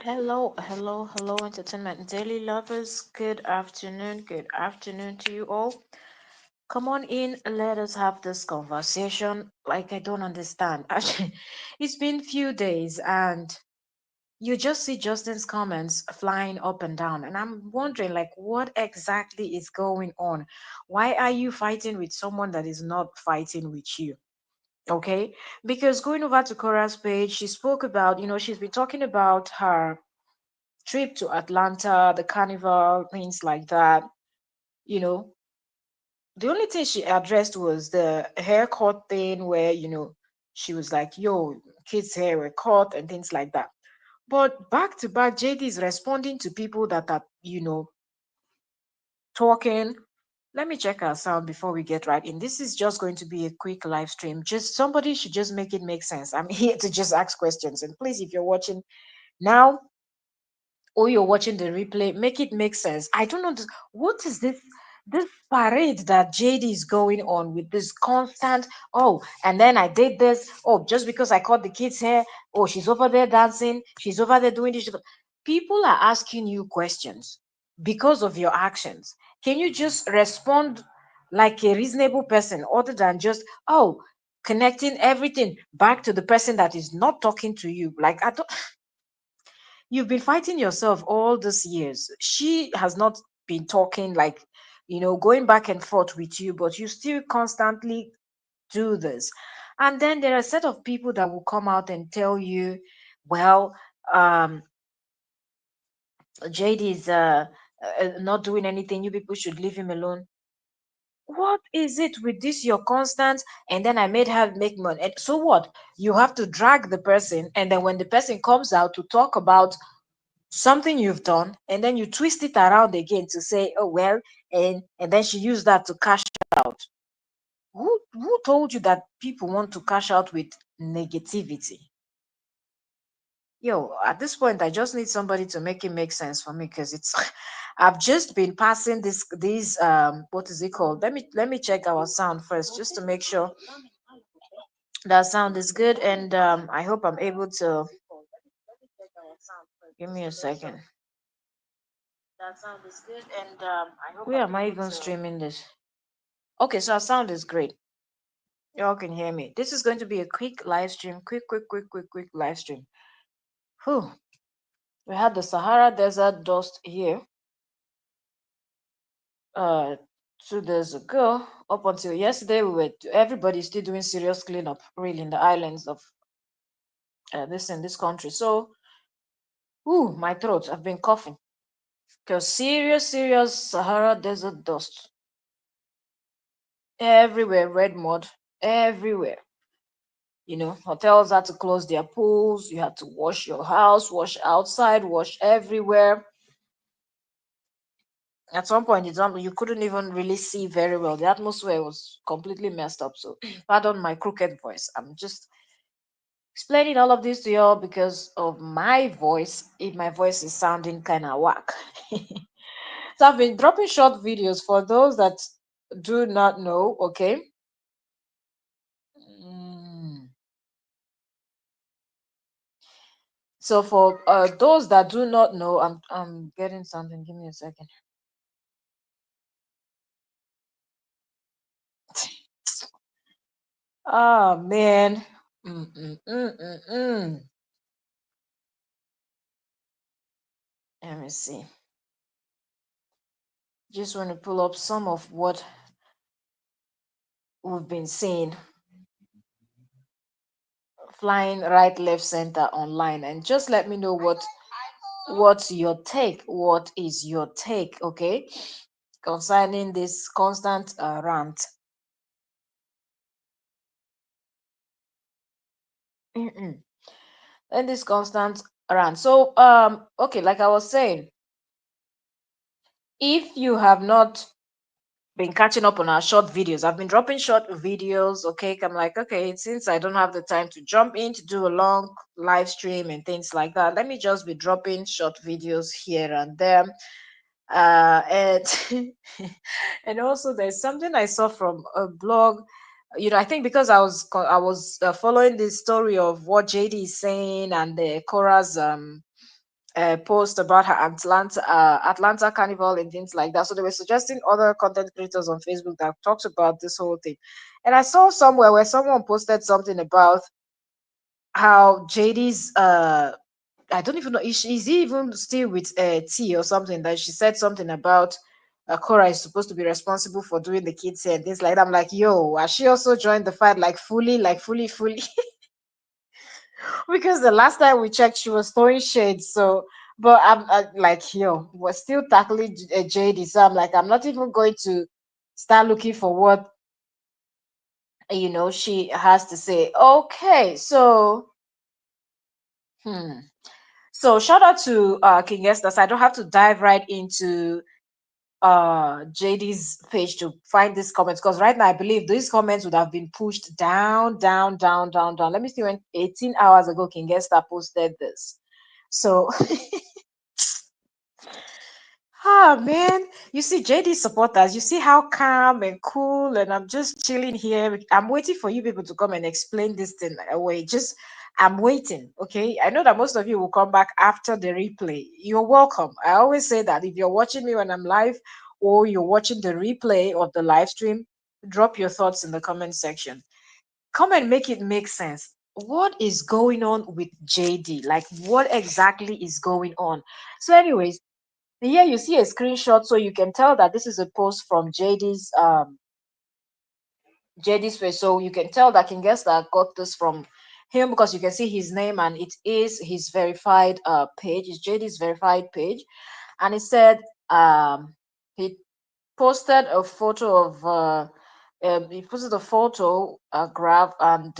Hello, hello, hello, entertainment daily lovers. Good afternoon to you all. Come on in, let us have this conversation. Like, I don't understand. Actually, it's been few days, and you just see Justin's comments flying up and down, and I'm wondering, like, what exactly is going on? Why are you fighting with someone that is not fighting with you? Okay, because going over to Cora's page, she spoke about, she's been talking about her trip to Atlanta, the carnival, things like that. You know, the only thing she addressed was the haircut thing where, she was like, yo, kids' hair were cut and things like that. But back to back, JD is responding to people that are, talking. Let me check our sound before we get right in. This is just going to be a quick live stream. Just somebody should just make it make sense. I'm here to just ask questions. And please, if you're watching now, or you're watching the replay, make it make sense. I don't know what is this parade that JD is going on with this constant, oh, and then I did this, oh, just because I caught the kids hair, oh, she's over there dancing, she's over there doing this. People are asking you questions because of your actions. Can you just respond like a reasonable person other than just, oh, connecting everything back to the person that is not talking to you? Like, I don't, you've been fighting yourself all these years. She has not been talking, like, going back and forth with you, but you still constantly do this. And then there are a set of people that will come out and tell you, well, um, JD is not doing anything. You people should leave him alone. What is it with this? Your constant, and then I made her make money. And so what? You have to drag the person, and then when the person comes out to talk about something you've done, and then you twist it around again to say, oh well, and then she used that to cash out. Who told you that people want to cash out with negativity? Yo, at this point I just need somebody to make it make sense for me, because it's I've just been passing these what is it called? Let me check our sound first, just to make sure that sound is good, and I hope I'm able to. Give me a second. That sound is good, and I hope where am I even streaming this? Okay, so our sound is great. Y'all can hear me. This is going to be a quick live stream. Quick live stream. Whew. We had the Sahara Desert dust here 2 days ago. Up until yesterday, everybody's still doing serious cleanup, really, in the islands of this in this country. So, my throat. I've been coughing because serious Sahara Desert dust everywhere, red mud everywhere. Hotels had to close their pools. You had to wash your house, wash outside, wash everywhere. At some point, you couldn't even really see very well. The atmosphere was completely messed up. So, pardon my crooked voice. I'm just explaining all of this to y'all because of my voice. If my voice is sounding kind of whack. So, I've been dropping short videos for those that do not know, okay? Mm. So, for those that do not know, I'm getting something. Give me a second. Oh man. Mm, mm, mm, mm, mm. Let me see. Just want to pull up some of what we've been seeing flying right, left, center online, and just let me know what's your take. What is your take, okay, concerning this constant rant? Mm-mm. And this constant rant. So, okay, like I was saying, if you have not been catching up on our short videos. I've been dropping short videos. Okay, I'm like, okay, since I don't have the time to jump in to do a long live stream and things like that, let me just be dropping short videos here and there. And and also there's something I saw from a blog. I think because I was following the story of what JD is saying and the Korra's post about her Atlanta carnival and things like that. So they were suggesting other content creators on Facebook that talks about this whole thing. And I saw somewhere where someone posted something about how JD's I don't even know is he even still with T or something, that she said something about Korra is supposed to be responsible for doing the kids hair and things like that. I'm like, yo, has she also joined the fight like fully? Because the last time we checked, she was throwing shades. So, but I'm like, yo, we're still tackling JD. So I'm like, I'm not even going to start looking for what she has to say. Okay, so hmm. So shout out to King Esther. So I don't have to dive right into JD's page to find these comments, because right now I believe these comments would have been pushed down, down, down, down, down. Let me see, when 18 hours ago King Esther posted this. So man, you see JD supporters, you see how calm and cool, and I'm just chilling here. I'm waiting for you people to come and explain this thing away. Just I'm waiting. Okay, I know that most of you will come back after the replay. You're welcome. I always say that if you're watching me when I'm live or you're watching the replay of the live stream, drop your thoughts in the comment section. Come and make it make sense. What is going on with JD? Like, what exactly is going on? So, anyways, here you see a screenshot, so you can tell that this is a post from JD's face. So you can tell that King Gesta got this from him, because you can see his name and it is his verified page. It's JD's verified page, and he said he posted a photo of he posted a photo, a graph, and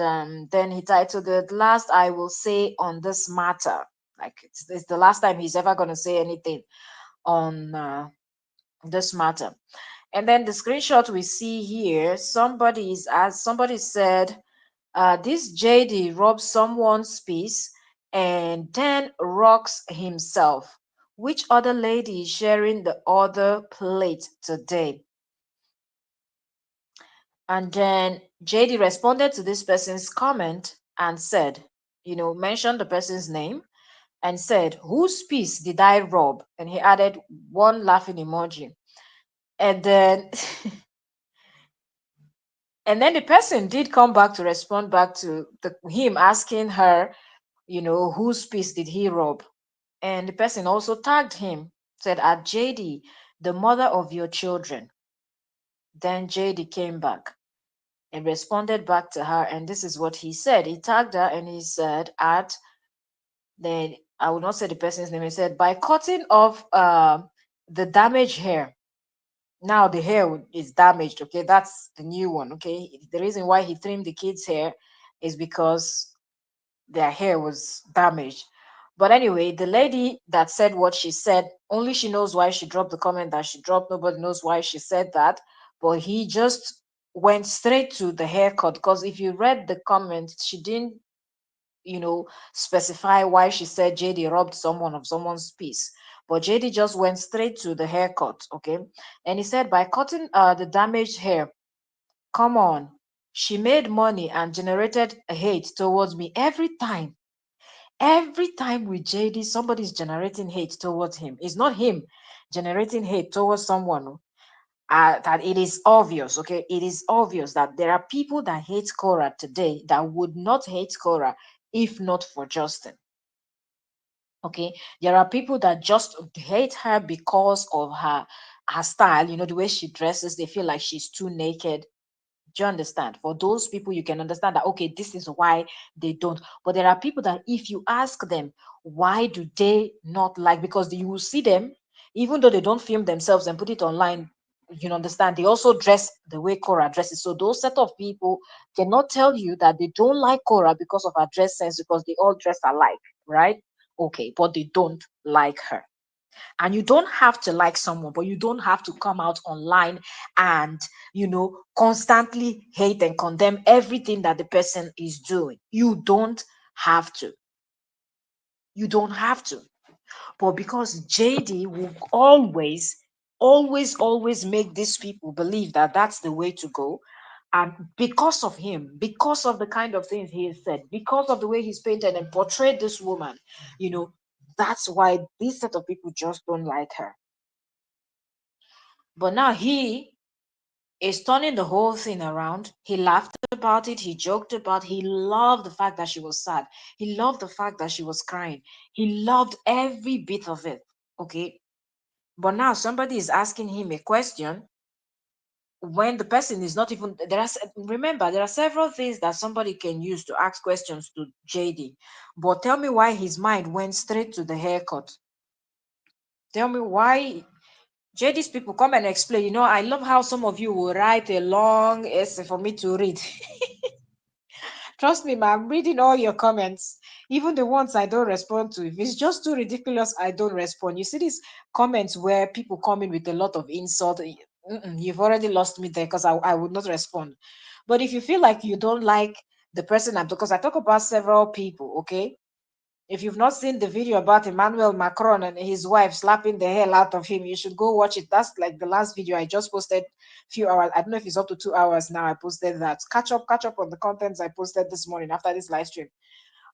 then he titled it "Last I Will Say on This Matter." Like it's the last time he's ever gonna say anything on this matter. And then the screenshot we see here, somebody said, this JD robs someone's peace and then rocks himself. Which other lady is sharing the other plate today? And then JD responded to this person's comment and said, mentioned the person's name and said, whose piece did I rob? And he added one laughing emoji. And then and then the person did come back to respond back to him asking her, whose piece did he rob? And the person also tagged him, said, at JD, the mother of your children. Then JD came back and responded back to her, and this is what he said. He tagged her and he said, at then I will not say the person's name. He said, by cutting off the damaged hair. Now the hair is damaged. Okay, that's the new one. Okay, the reason why he trimmed the kids' hair is because their hair was damaged. But anyway, the lady that said what she said, only she knows why she dropped the comment that she dropped. Nobody knows why she said that. But he just went straight to the haircut, because if you read the comment, she didn't, specify why she said JD robbed someone of someone's piece. But JD just went straight to the haircut, okay? And he said, by cutting the damaged hair, come on, she made money and generated hate towards me every time. Every time with JD, somebody's generating hate towards him. It's not him generating hate towards someone. That it is obvious, okay? It is obvious that there are people that hate Korra today that would not hate Korra if not for Justin. Okay, there are people that just hate her because of her style, the way she dresses. They feel like she's too naked. Do you understand? For those people, you can understand that, okay, this is why they don't. But there are people that if you ask them, why do they not like? Because you will see them, even though they don't film themselves and put it online, understand, they also dress the way Cora dresses. So those set of people cannot tell you that they don't like Cora because of her dress sense, because they all dress alike, right? Okay, but they don't like her. And you don't have to like someone, but you don't have to come out online and constantly hate and condemn everything that the person is doing. You don't have to. You don't have to. But because JD will always make these people believe that that's the way to go, and because of him, because of the kind of things he has said, because of the way he's painted and portrayed this woman, you know That's why this set of people just don't like her. But now he is turning the whole thing around. He laughed about it. He joked about. He loved the fact that she was sad. He loved the fact that she was crying. He loved every bit of it. Okay. But now somebody is asking him a question when the person is not even there. Remember, there are several things that somebody can use to ask questions to JD. But tell me why his mind went straight to the haircut. Tell me why. JD's people, come and explain. I love how some of you will write a long essay for me to read. Trust me, ma, I'm reading all your comments, even the ones I don't respond to. If it's just too ridiculous, I don't respond. You see these comments where people come in with a lot of insult. You've already lost me there because I would not respond. But if you feel like you don't like the person, because I talk about several people, okay? If you've not seen the video about Emmanuel Macron and his wife slapping the hell out of him, you should go watch it. That's like the last video I just posted few hours. I don't know if it's up to 2 hours now. I posted that. Catch up on the contents I posted this morning after this live stream.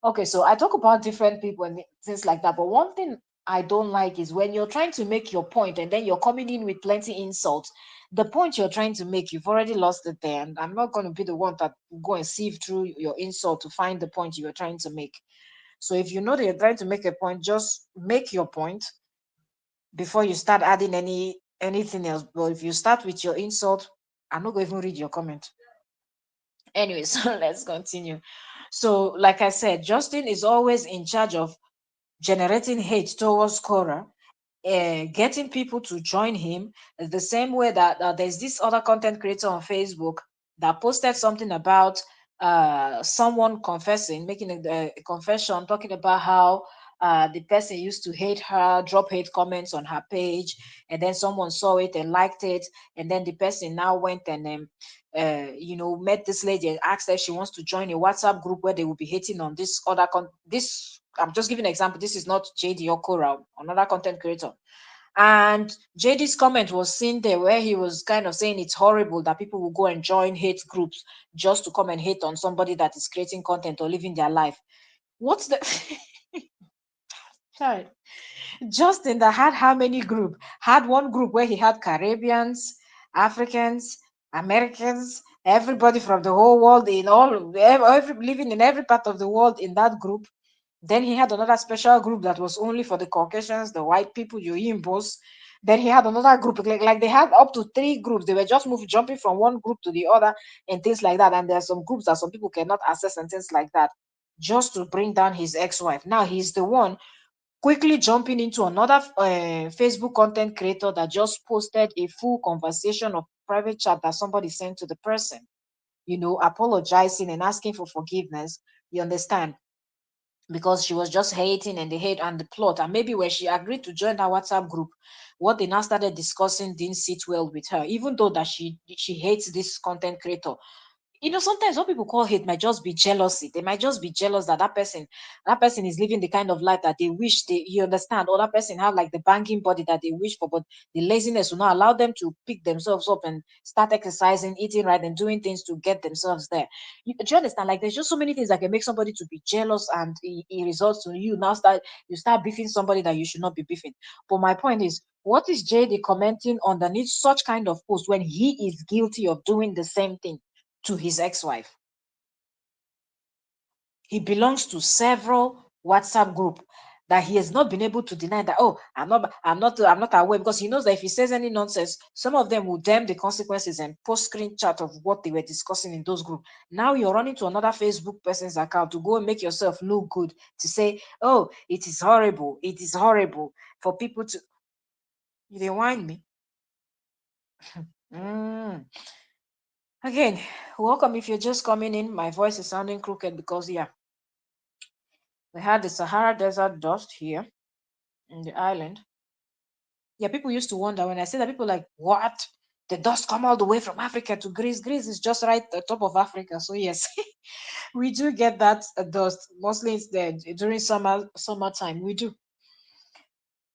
Okay, so I talk about different people and things like that. But one thing I don't like is when you're trying to make your point and then you're coming in with plenty insults. The point you're trying to make, you've already lost it there. And I'm not going to be the one that will go and sieve through your insult to find the point you're trying to make. So if you know that you're trying to make a point, just make your point before you start adding anything else. But if you start with your insult, I'm not going to even read your comment. Anyway, so let's continue. So, like I said, Justin is always in charge of generating hate towards Korra, getting people to join him the same way that there's this other content creator on Facebook that posted something about someone confessing, making a confession, talking about how the person used to hate her, drop hate comments on her page, and then someone saw it and liked it, and then the person now went and met this lady and asked her if she wants to join a WhatsApp group where they will be hating on this other this. I'm just giving an example. This is not JD or Cora, another content creator. And JD's comment was seen there where he was kind of saying it's horrible that people will go and join hate groups just to come and hate on somebody that is creating content or living their life. What's the Sorry. Justin that had how many group? Had one group where he had Caribbeans, Africans, Americans, everybody from the whole world in living in every part of the world in that group. Then he had another special group that was only for the Caucasians, the white people, your Yimbos. Then he had another group, like they had up to three groups. They were just jumping from one group to the other and things like that. And there are some groups that some people cannot access and things like that, just to bring down his ex-wife. Now he's the one quickly jumping into another Facebook content creator that just posted a full conversation of private chat that somebody sent to the person, apologizing and asking for forgiveness. You understand? Because she was just hating and the hate and the plot. And maybe when she agreed to join that WhatsApp group, what they now started discussing didn't sit well with her, even though that she hates this content creator. Sometimes what people call hate might just be jealousy. They might just be jealous that that person is living the kind of life that they wish they, you understand, or that person have like the banking body that they wish for, but the laziness will not allow them to pick themselves up and start exercising, eating right, and doing things to get themselves there. Do you understand? Like there's just so many things that can make somebody to be jealous, and it results to you start beefing somebody that you should not be beefing. But my point is, what is JD commenting underneath such kind of post when he is guilty of doing the same thing to his ex-wife? He belongs to several WhatsApp group that he has not been able to deny that, oh, I'm not aware, because he knows that if he says any nonsense, some of them will damn the consequences and post screenshot of what they were discussing in those groups. Now you're running to another Facebook person's account to go and make yourself look good, to say, oh, it is horrible for people to, you they whine me. Mm. Again, welcome if you're just coming in. My voice is sounding crooked because, yeah, we had the Sahara Desert dust here in the island. Yeah, people used to wonder when I say that, people like, what? The dust come all the way from Africa to Greece. Greece is just right at the top of Africa. So yes, we do get that dust. Mostly it's there during summertime. We do.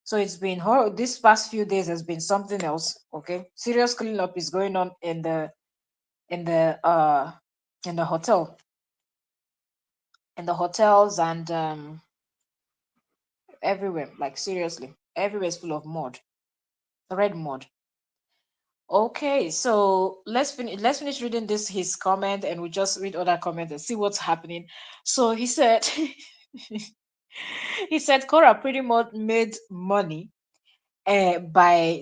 So it's been this past few days has been something else. Okay. Serious cleanup is going on in the uh in the hotel. In the hotels and everywhere. Like seriously, everywhere is full of mud, red mud. Okay, so let's finish reading this his comment, and we just read other comments and see what's happening. So he said he said Cora pretty much made money by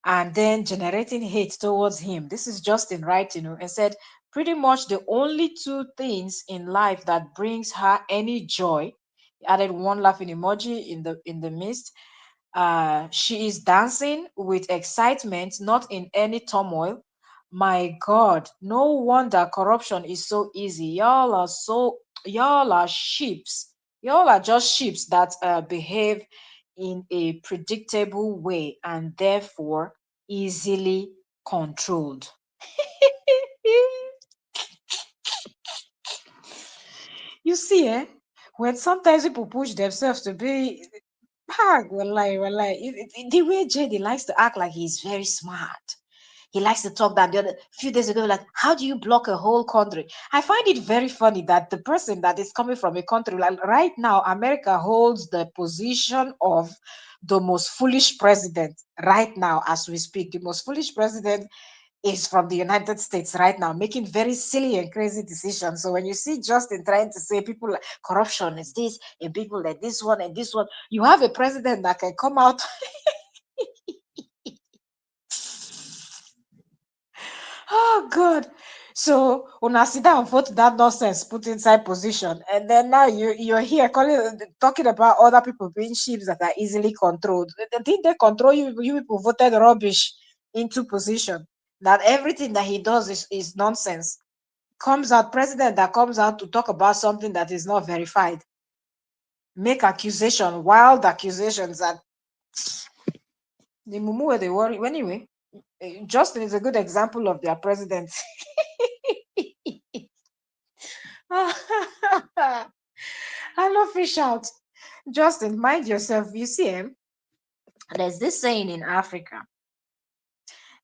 and then generating hate towards him. This is Justin writing, and said pretty much the only two things in life that brings her any joy. He added one laughing emoji in the midst. She is dancing with excitement, not in any turmoil. My God, no wonder corruption is so easy. Y'all are sheeps. Y'all are just sheeps that behave in a predictable way and therefore easily controlled. You see, when sometimes people push themselves to be wallahi. The way JD likes to act like he's very smart. He likes to talk that the other few days ago, like, how do you block a whole country? I find it very funny that the person that is coming from a country, like right now, America holds the position of the most foolish president right now as we speak. The most foolish president is from the United States right now, making very silly and crazy decisions. So when you see Justin trying to say people like corruption is this and people like this one, you have a president that can come out. Oh God. So una sit down vote that nonsense put inside position. And then now you're here talking about other people being sheep that are easily controlled. Did they control you? You people voted rubbish into position. That everything that he does is nonsense. Comes out president that comes out to talk about something that is not verified. Make accusation, wild accusations that the mumu where they worry. Anyway, Justin is a good example of their president. I love fish out. Justin, mind yourself. You see, there's this saying in Africa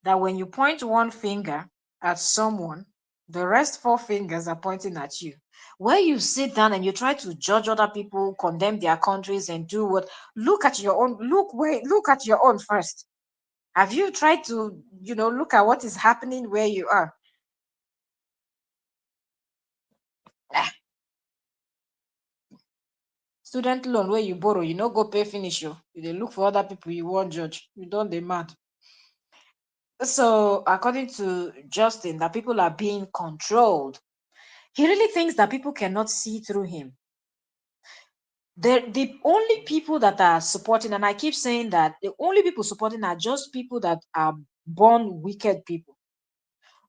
that when you point one finger at someone, the rest four fingers are pointing at you. Where you sit down and you try to judge other people, condemn their countries, and do what, look at your own, look at your own first. Have you tried to, look at what is happening where you are? Ah, student loan where you borrow, you no go pay finish you dey look for other people you want judge. You don't demand. So, according to Justin, that people are being controlled. He really thinks that people cannot see through him. The only people that are supporting, and I keep saying that the only people supporting are just people that are born wicked people.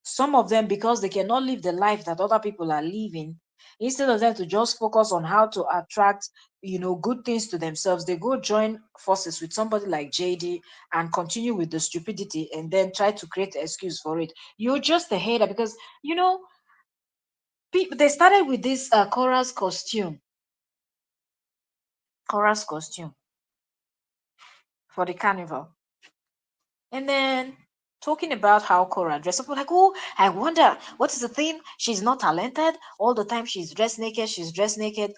Some of them, because they cannot live the life that other people are living, instead of them to just focus on how to attract, good things to themselves, they go join forces with somebody like JD and continue with the stupidity and then try to create an excuse for it. You're just a hater because, they started with this chorus costume for the carnival. And then talking about how Cora dressed up, like, oh, I wonder what is the thing? She's not talented. All the time she's dressed naked, she's dressed naked.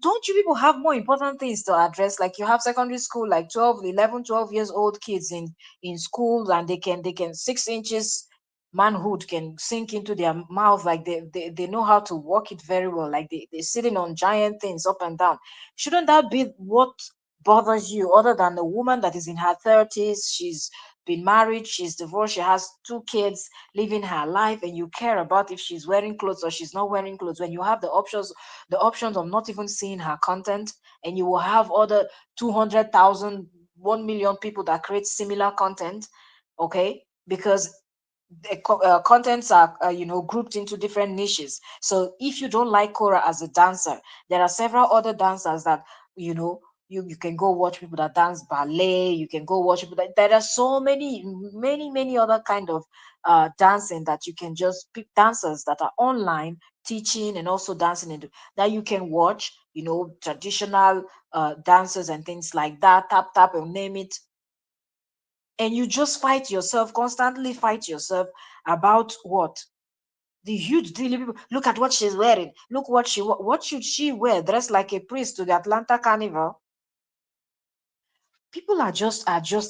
Don't you people have more important things to address? Like you have secondary school, like 12, 11, 12 years old kids in school, and they can 6 inches manhood can sink into their mouth, like they know how to walk it very well, like they're sitting on giant things up and down. Shouldn't that be what bothers you, other than a woman that is in her 30s, she's been married, she's divorced, she has two kids, living her life, and you care about if she's wearing clothes or she's not wearing clothes, when you have the options of not even seeing her content, and you will have other 200,000, 1 million people that create similar content, okay? Because the contents are grouped into different niches. So if you don't like Korra as a dancer, there are several other dancers that you know you can go watch people that dance ballet. You can go watch people that there are so many other kind of dancing that you can just pick, dancers that are online teaching and also dancing into that you can watch, traditional dancers and things like that, tap tap and name it, and you just fight yourself, constantly fight yourself about what? The huge deal. People, look at what she's wearing. Look what should she wear? Dressed like a priest to the Atlanta Carnival? People are just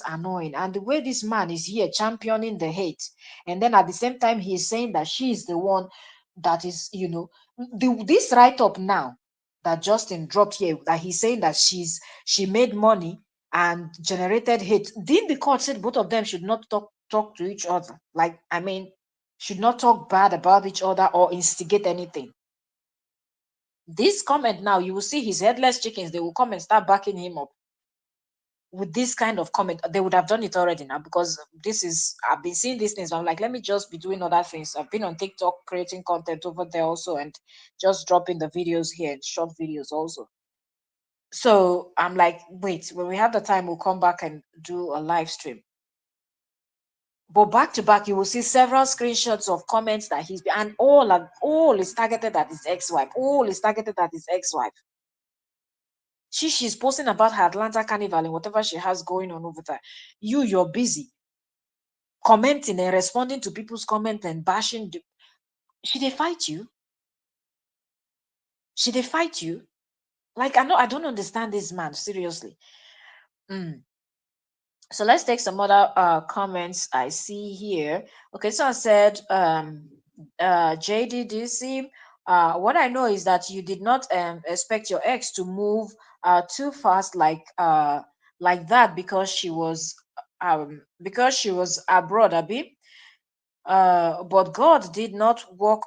annoying. And the way this man is here championing the hate, and then at the same time he's saying that she is the one that is, this write-up now that Justin dropped here, that he's saying that she made money and generated hate. Didn't the court said both of them should not talk to each other? Like, I mean, should not talk bad about each other or instigate anything. This comment now, you will see his headless chickens, they will come and start backing him up with this kind of comment. They would have done it already now, because I've been seeing these things. I'm like, let me just be doing other things. I've been on TikTok creating content over there also, and just dropping the videos here, short videos also. So I'm like, wait, when we have the time, we'll come back and do a live stream. But back to back, you will see several screenshots of comments that and all is targeted at his ex-wife. All is targeted at his ex-wife. She's posting about her Atlanta carnival and whatever she has going on over there. You're busy commenting and responding to people's comment and bashing. Should they fight you? Should they fight you? Like, I don't understand this man, seriously. Mm. So let's take some other comments I see here. Okay, so I said, JDDC, what I know is that you did not expect your ex to move too fast like that, because she was abroad, Abi. But God did not work.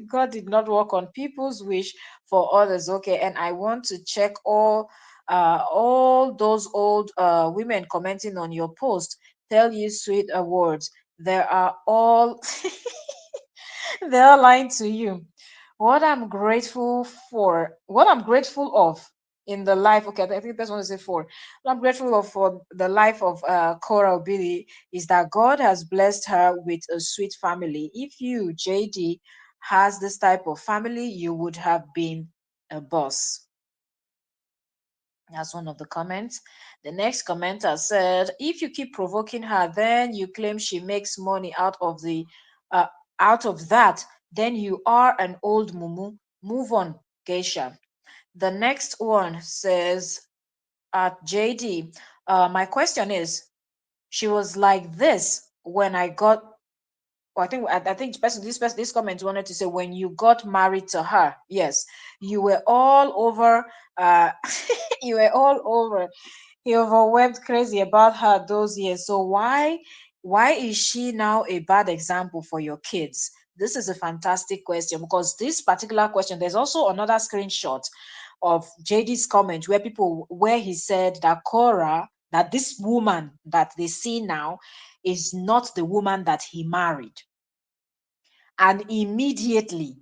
God did not work on people's wish for others. Okay, and I want to check all those old women commenting on your post. Tell you sweet words. They are all they're lying to you. What I'm grateful of in the life. Okay, I think that's what I say for. What I'm grateful of for the life of Cora Billy is that God has blessed her with a sweet family. If you, JD, has this type of family, you would have been a boss. That's one of the comments. The next commenter said, if you keep provoking her, then you claim she makes money uh, out of that, then you are an old mumu. Move on, Geisha. The next one says, at JD, my question is, she was like this when I got, I think this comment wanted to say when you got married to her. Yes, you were all over. You were all over. He overwhelmed crazy about her those years. So why is she now a bad example for your kids? This is a fantastic question, because this particular question, there's also another screenshot of JD's comment where he said that that this woman that they see now is not the woman that he married. And immediately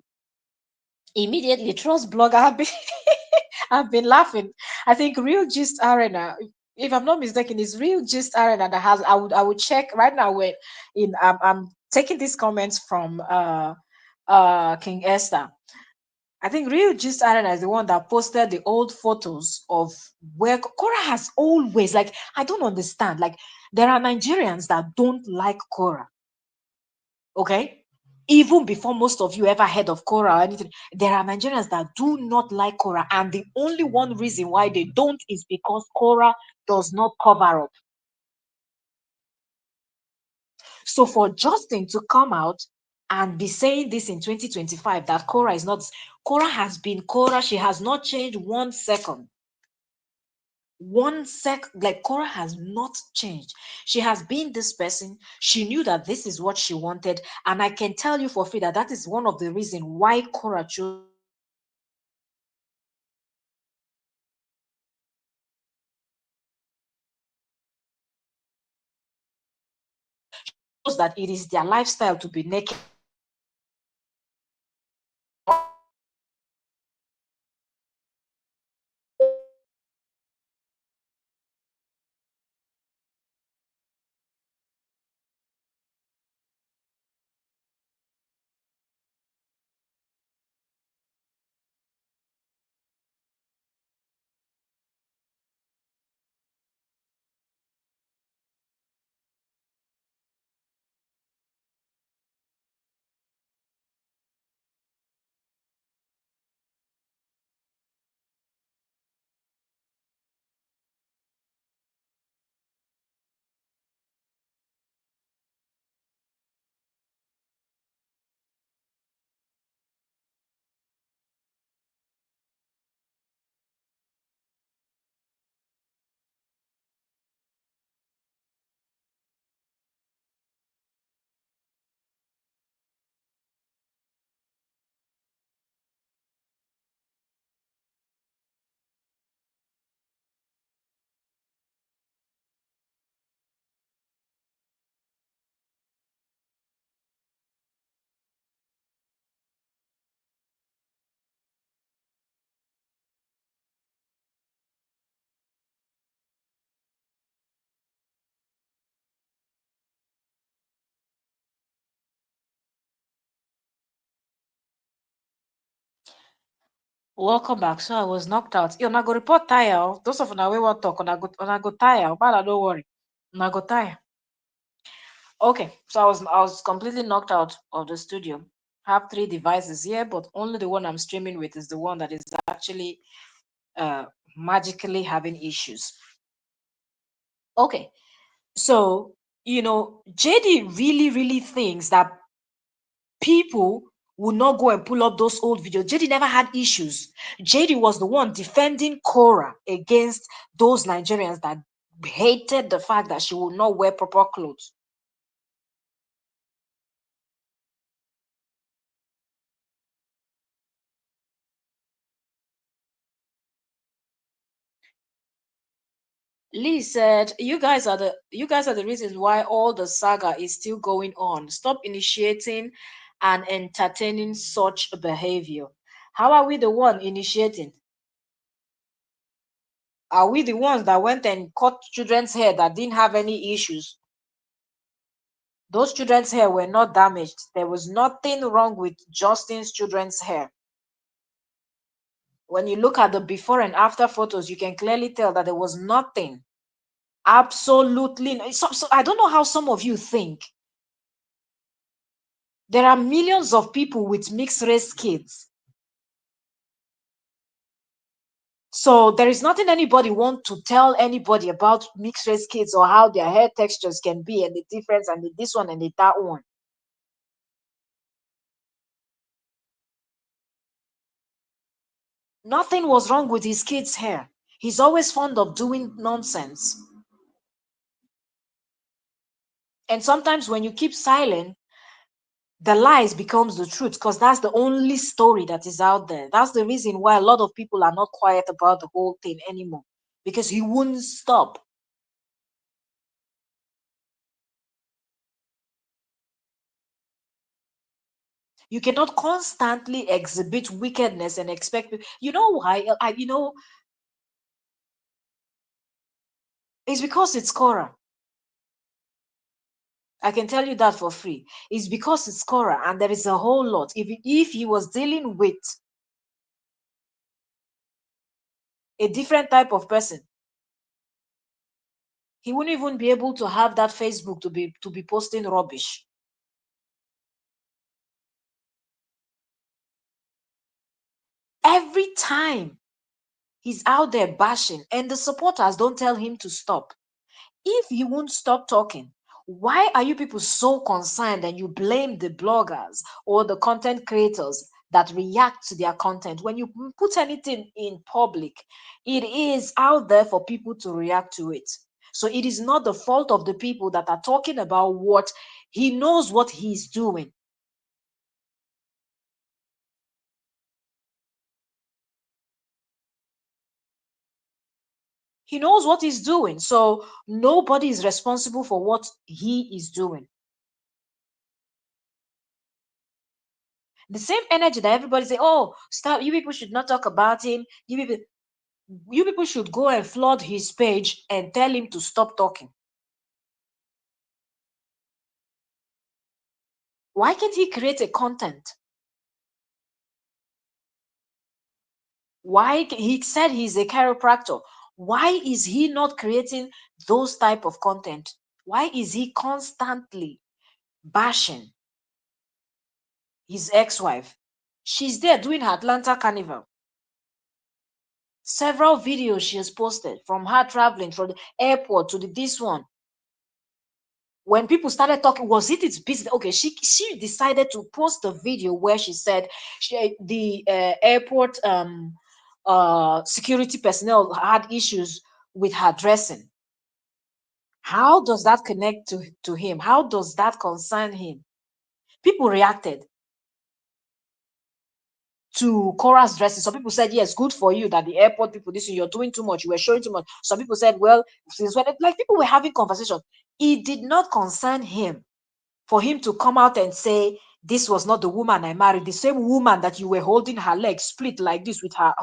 trust blogger, I've been laughing. I think Real Gist Arena, if I'm not mistaken, is Real Gist Arena that has. I would check right now. When I'm taking these comments from King Esther. I think Real Gist Arena is the one that posted the old photos of where Cora has always, like, I don't understand. Like, there are Nigerians that don't like Cora. Okay, even before most of you ever heard of Korra or anything, there are Nigerians that do not like Korra, and the only one reason why they don't is because Korra does not cover up. So for Justin to come out and be saying this in 2025 that Korra is not, Korra has been Korra, she has not changed 1 second. 1 sec, like Cora has not changed. She has been this person. She knew that this is what she wanted, and I can tell you for free that that is one of the reasons why Cora chose that it is their lifestyle to be naked. Welcome back. So I was knocked out. You know, I go report tire. Oh. Those of una we want talk, on I go tire. But don't worry. I go tire. Okay. So I was completely knocked out of the studio. Have three devices here, but only the one I'm streaming with is the one that is actually uh magically having issues. Okay. So, JD really, really thinks that people will not go and pull up those old videos. JD never had issues. JD was the one defending Korra against those Nigerians that hated the fact that she would not wear proper clothes. Lee said, "You guys are the reasons why all the saga is still going on. Stop initiating and entertaining such behavior." How are we the one initiating? Are we the ones that went and cut children's hair that didn't have any issues? Those children's hair were not damaged. There was nothing wrong with Justin's children's hair. When you look at the before and after photos, you can clearly tell that there was nothing. Absolutely. So I don't know how some of you think. There are millions of people with mixed race kids. So there is nothing anybody want to tell anybody about mixed race kids or how their hair textures can be and the difference and this one and that one. Nothing was wrong with his kid's hair. He's always fond of doing nonsense. And sometimes when you keep silent, the lies becomes the truth because that's the only story that is out there. That's the reason why a lot of people are not quiet about the whole thing anymore because he wouldn't stop. You cannot constantly exhibit wickedness and expect you know why it's because it's Korra. I can tell you that for free. It's because it's Korra and there is a whole lot. If he was dealing with a different type of person, he wouldn't even be able to have that Facebook to be posting rubbish. Every time he's out there bashing, and the supporters don't tell him to stop. If he won't stop talking, why are you people so concerned and you blame the bloggers or the content creators that react to their content? When you put anything in public, it is out there for people to react to it. So it is not the fault of the people that are talking about what he knows what he's doing. He knows what he's doing. So nobody is responsible for what he is doing. The same energy that everybody say, oh, stop, you people should not talk about him. You people should go and flood his page and tell him to stop talking. Why can't he create a content? Why he said he's a chiropractor? Why is he not creating those type of content? Why is he constantly bashing his ex-wife? She's there doing her Atlanta carnival. Several videos she has posted from her traveling from the airport to this one. When people started talking, was it its business? Okay, she decided to post a video where she said the airport security personnel had issues with her dressing. How does that connect to him? How does that concern him? People reacted to Cora's dressing. Some people said, yes, good for you that the airport people, this you're doing too much, you were showing too much. Some people said, well, since when, like people were having conversations, it did not concern him for him to come out and say, this was not the woman I married, the same woman that you were holding her legs split like this with her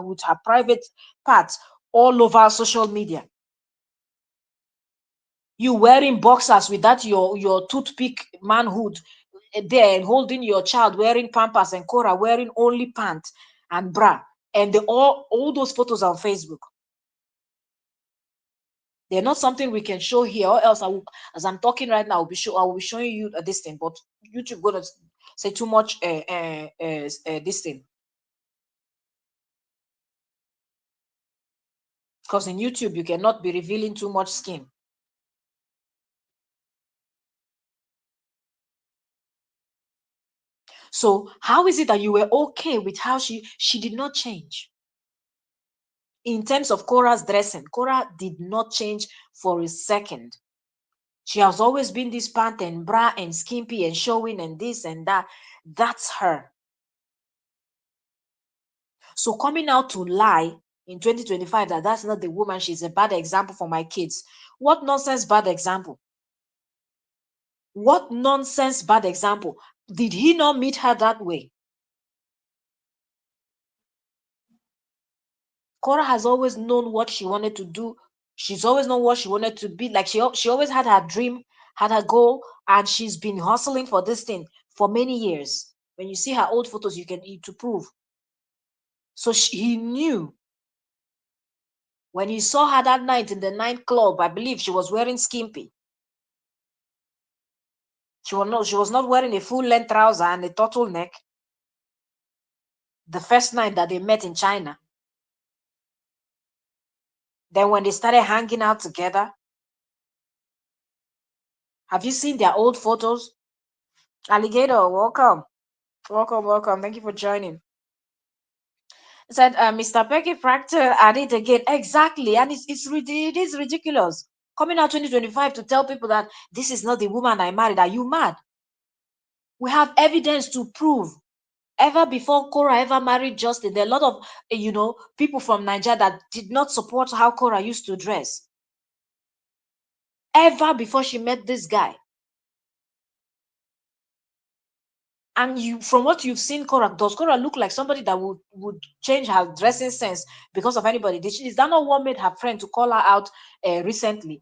private parts all over social media. You wearing boxers with that your toothpick manhood there and holding your child wearing pampers and Cora wearing only pants and bra And all those photos are on Facebook. They're not something we can show here, or else as I'm talking right now, I will be showing you this thing. But YouTube gonna say too much this thing, because in YouTube you cannot be revealing too much skin. So how is it that you were okay with how she did not change? In terms of Korra's dressing, Korra did not change for a second. She has always been this pant and bra and skimpy and showing and this and that. That's her. So coming out to lie in 2025 that that's not the woman, she's a bad example for my kids. What nonsense bad example? What nonsense bad example? Did he not meet her that way? Cora has always known what she wanted to do. She's always known what she wanted to be. Like she always had her dream, had her goal, and she's been hustling for this thing for many years. When you see her old photos, you can to prove. So he knew when he saw her that night in the nightclub. I believe she was wearing skimpy. She was not wearing a full length trouser and a turtleneck. The first night that they met in China. Then when they started hanging out together, have you seen their old photos? Alligator, welcome. Welcome, welcome. Thank you for joining. Said Mr. Pecky Fractal at it again. Exactly. And it is ridiculous. Coming out 2025 to tell people that this is not the woman I married. Are you mad? We have evidence to prove. Ever before Korra ever married Justin, there are a lot of people from Nigeria that did not support how Korra used to dress. Ever before she met this guy. And from what you've seen, Korra, does Korra look like somebody that would change her dressing sense because of anybody? Is that not what made her friend to call her out recently?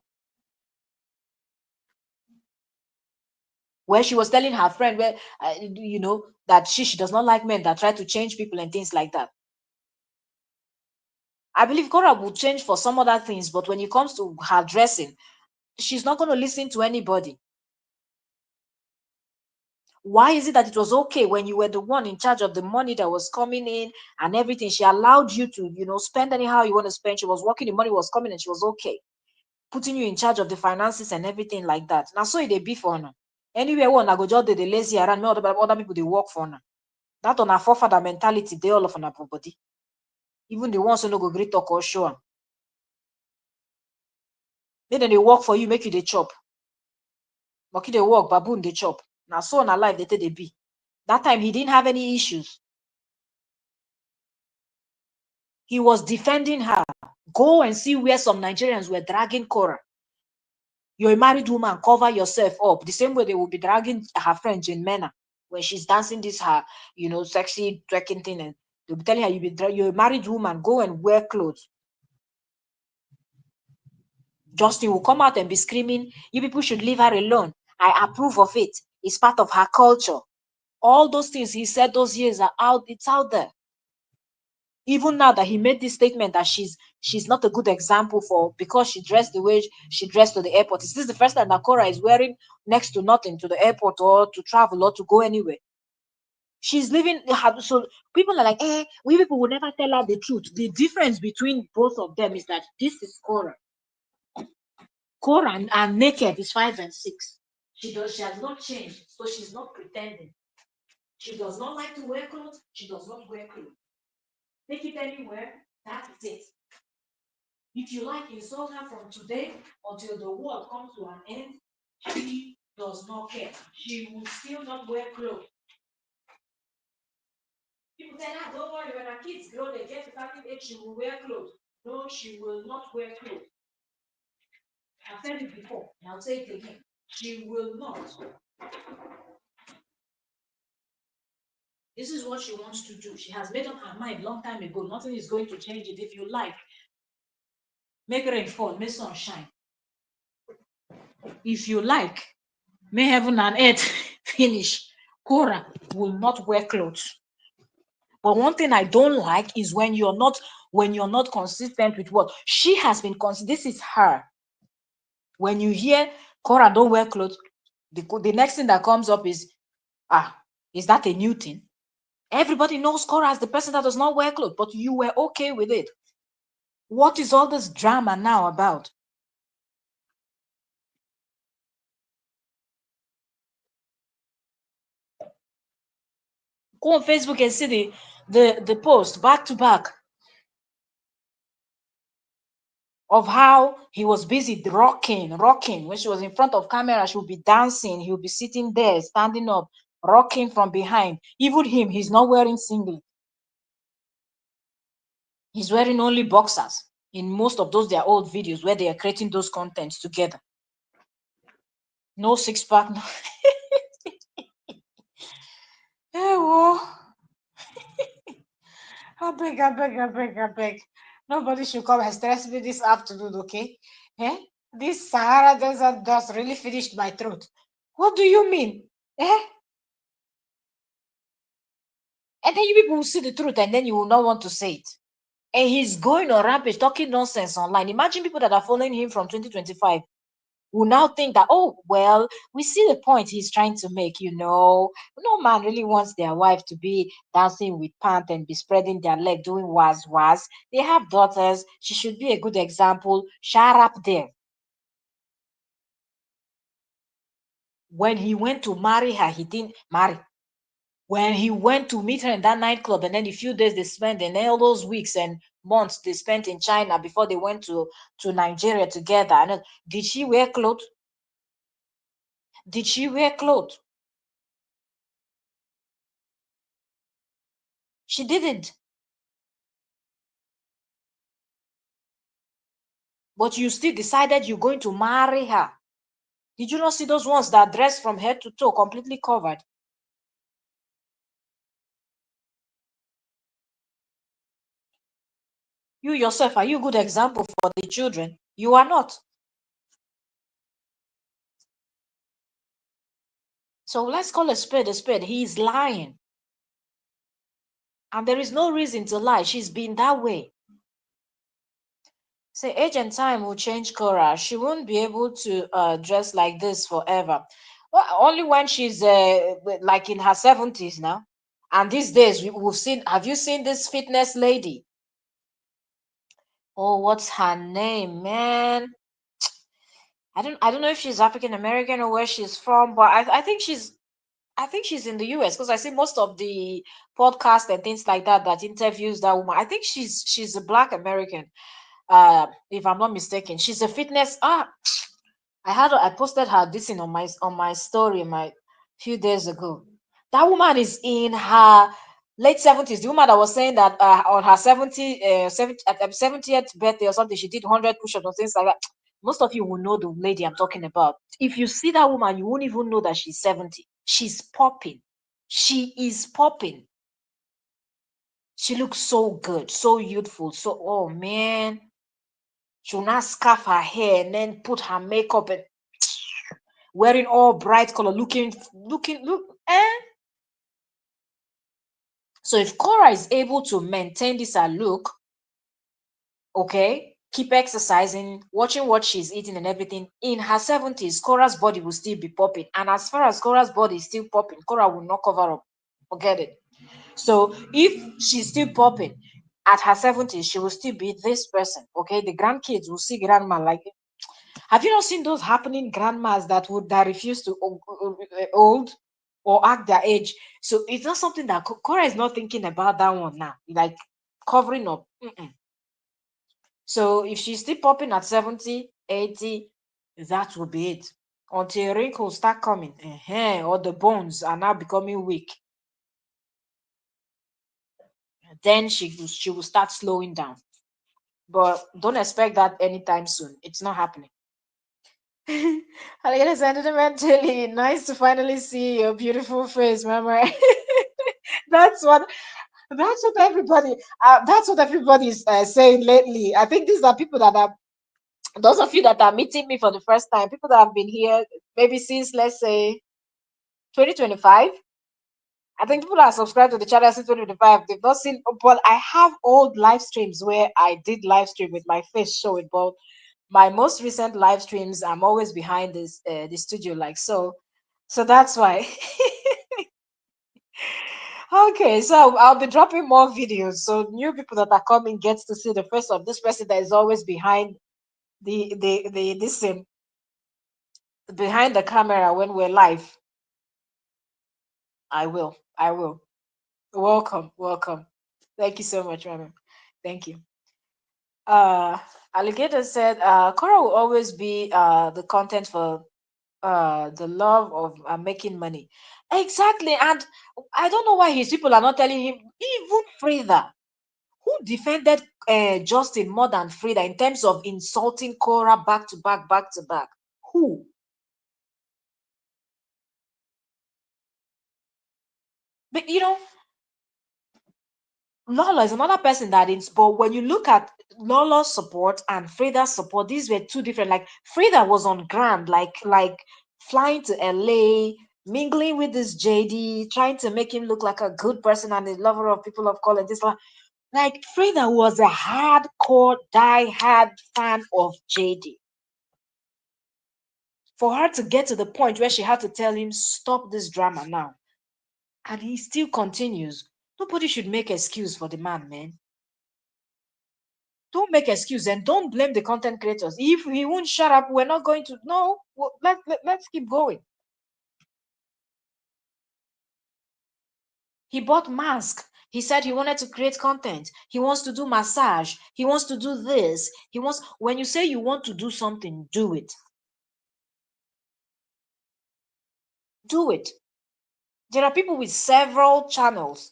Where she was telling her friend that she does not like men that try to change people and things like that. I believe Korra would change for some other things, but when it comes to her dressing, she's not going to listen to anybody. Why is it that it was okay when you were the one in charge of the money that was coming in and everything? She allowed you to, spend anyhow you want to spend. She was working, the money was coming, and she was okay. Putting you in charge of the finances and everything like that. Now, so it be for her. Anywhere one, I go just the lazy around me, other people they work for her. That on her forefather mentality, they all of her body. Even the ones who no go great talk or show am. Then they work for you, make you the chop. Monkey they work, baboon they chop. Now so on her life they take they be. That time he didn't have any issues. He was defending her. Go and see where some Nigerians were dragging Korra. You're a married woman, cover yourself up. The same way they will be dragging her friend Jane Mena when she's dancing this her, sexy twerking thing, and they'll be telling her you're a married woman, go and wear clothes. Justin will come out and be screaming, you people should leave her alone. I approve of it. It's part of her culture. All those things he said those years are out, it's out there. Even now that he made this statement that she's not a good example for because she dressed the way she dressed to the airport. Is this the first time that Korra is wearing next to nothing to the airport or to travel or to go anywhere? She's living so people are like, we people will never tell her the truth. The difference between both of them is that this is Korra. Korra and naked is 5 and 6. She has not changed, so she's not pretending. She does not like to wear clothes, she does not wear clothes. Take it anywhere, that is it. If you like, insult her from today until the world comes to an end. She does not care. She will still not wear clothes. People say, don't worry, when our kids grow, they get to certain age, she will wear clothes. No, she will not wear clothes. I've said it before, and I'll say it again. She will not. This is what she wants to do. She has made up her mind long time ago. Nothing is going to change it. If you like, make rain fall, make sun shine. If you like, may heaven and earth finish. Korra will not wear clothes. But one thing I don't like is when you're not consistent with what she has been consistent. This is her. When you hear Cora don't wear clothes, the next thing that comes up is, is that a new thing? Everybody knows Cora as the person that does not wear clothes, but you were okay with it. What is all this drama now about? Go on Facebook and see the post back to back of how he was busy rocking. When she was in front of camera, she would be dancing. He would be sitting there, standing up, rocking from behind. Even him, he's not wearing singlet. He's wearing only boxers in most of those their old videos where they are creating those contents together. No six pack. No. Hey, whoa. I beg. Nobody should come and stress me this afternoon, okay? Eh? This Sahara desert dust really finished my throat. What do you mean? Eh? And then you people will see the truth and then you will not want to say it. And he's going on rampage, talking nonsense online. Imagine people that are following him from 2025 will now think that, oh, well, we see the point he's trying to make, No man really wants their wife to be dancing with pant and be spreading their leg, doing was. They have daughters. She should be a good example. Shut up there. When he went to marry her, he didn't marry. When he went to meet her in that nightclub, and then a few days they spent, and all those weeks and months they spent in China before they went to Nigeria together. And did she wear clothes? Did she wear clothes? She didn't. But you still decided you're going to marry her. Did you not see those ones that dress from head to toe, completely covered? You yourself, are you a good example for the children? You are not. So let's call a spade a spade. He is lying. And there is no reason to lie. She's been that way. Say age and time will change Cora. She won't be able to dress like this forever. Well, only when she's like in her 70s now. And these days we've seen. Have you seen this fitness lady? Oh, what's her name, man? I don't know if she's African American or where she's from, but I think she's in the US because I see most of the podcasts and things like that interviews that woman. I think she's a Black American, if I'm not mistaken. She's a fitness. I posted her this in on my story my few days ago. That woman is in her late 70s. The woman that was saying that on her 70th birthday or something, she did 100 push-ups and things like that. Most of you will know the lady I'm talking about. If you see that woman, you won't even know that she's 70. She's popping. She is popping. She looks so good, so youthful. So, oh man, she'll not scarf her hair and then put her makeup and wearing all bright color, look. So if Cora is able to maintain this look, okay, keep exercising, watching what she's eating and everything, in her 70s, Cora's body will still be popping. And as far as Cora's body is still popping, Cora will not cover up. Forget it. So if she's still popping at her 70s, she will still be this person. Okay, the grandkids will see grandma like. Have you not seen those happening grandmas that refuse to old or act their age? So it's not something that Cora is not thinking about that one now, like covering up. Mm-mm. So if she's still popping at 70, 80, that will be it. Until wrinkles start coming, or the bones are now becoming weak, then she will start slowing down. But don't expect that anytime soon. It's not happening. Ladies and gentlemen, Tilly, nice to finally see your beautiful face, Mama. that's what that's what everybody is saying lately. I think these are people that are those of you that are meeting me for the first time, people that have been here maybe since let's say 2025. I think people that are subscribed to the channel since 2025, they've not seen, but I have old live streams where I did live stream with my face showing. But my most recent live streams, I'm always behind this the studio, like so. So that's why. Okay, so I'll be dropping more videos, so new people that are coming gets to see the face of this person that is always behind the this behind the camera when we're live. I will. Welcome, welcome. Thank you so much, Mama. Thank you. Uh, Alligator said, Korra will always be the content for the love of making money. Exactly, and I don't know why his people are not telling him. Even Frida, who defended Justin more than Frida in terms of insulting Korra back to back, back to back. Who? But Lolo is another person that is, but when you look at Lolo's support and Frida's support, these were two different. Like Frida was on ground, like flying to LA, mingling with this JD, trying to make him look like a good person and a lover of people of color. This like Frida was a hardcore, die-hard fan of JD. For her to get to the point where she had to tell him, stop this drama now. And he still continues. Nobody should make excuse for the man, man. Don't make excuse and don't blame the content creators. If he won't shut up, we're not going to. No, let's keep going. He bought mask. He said he wanted to create content. He wants to do massage. He wants to do this. He wants, when you say you want to do something, do it. Do it. There are people with several channels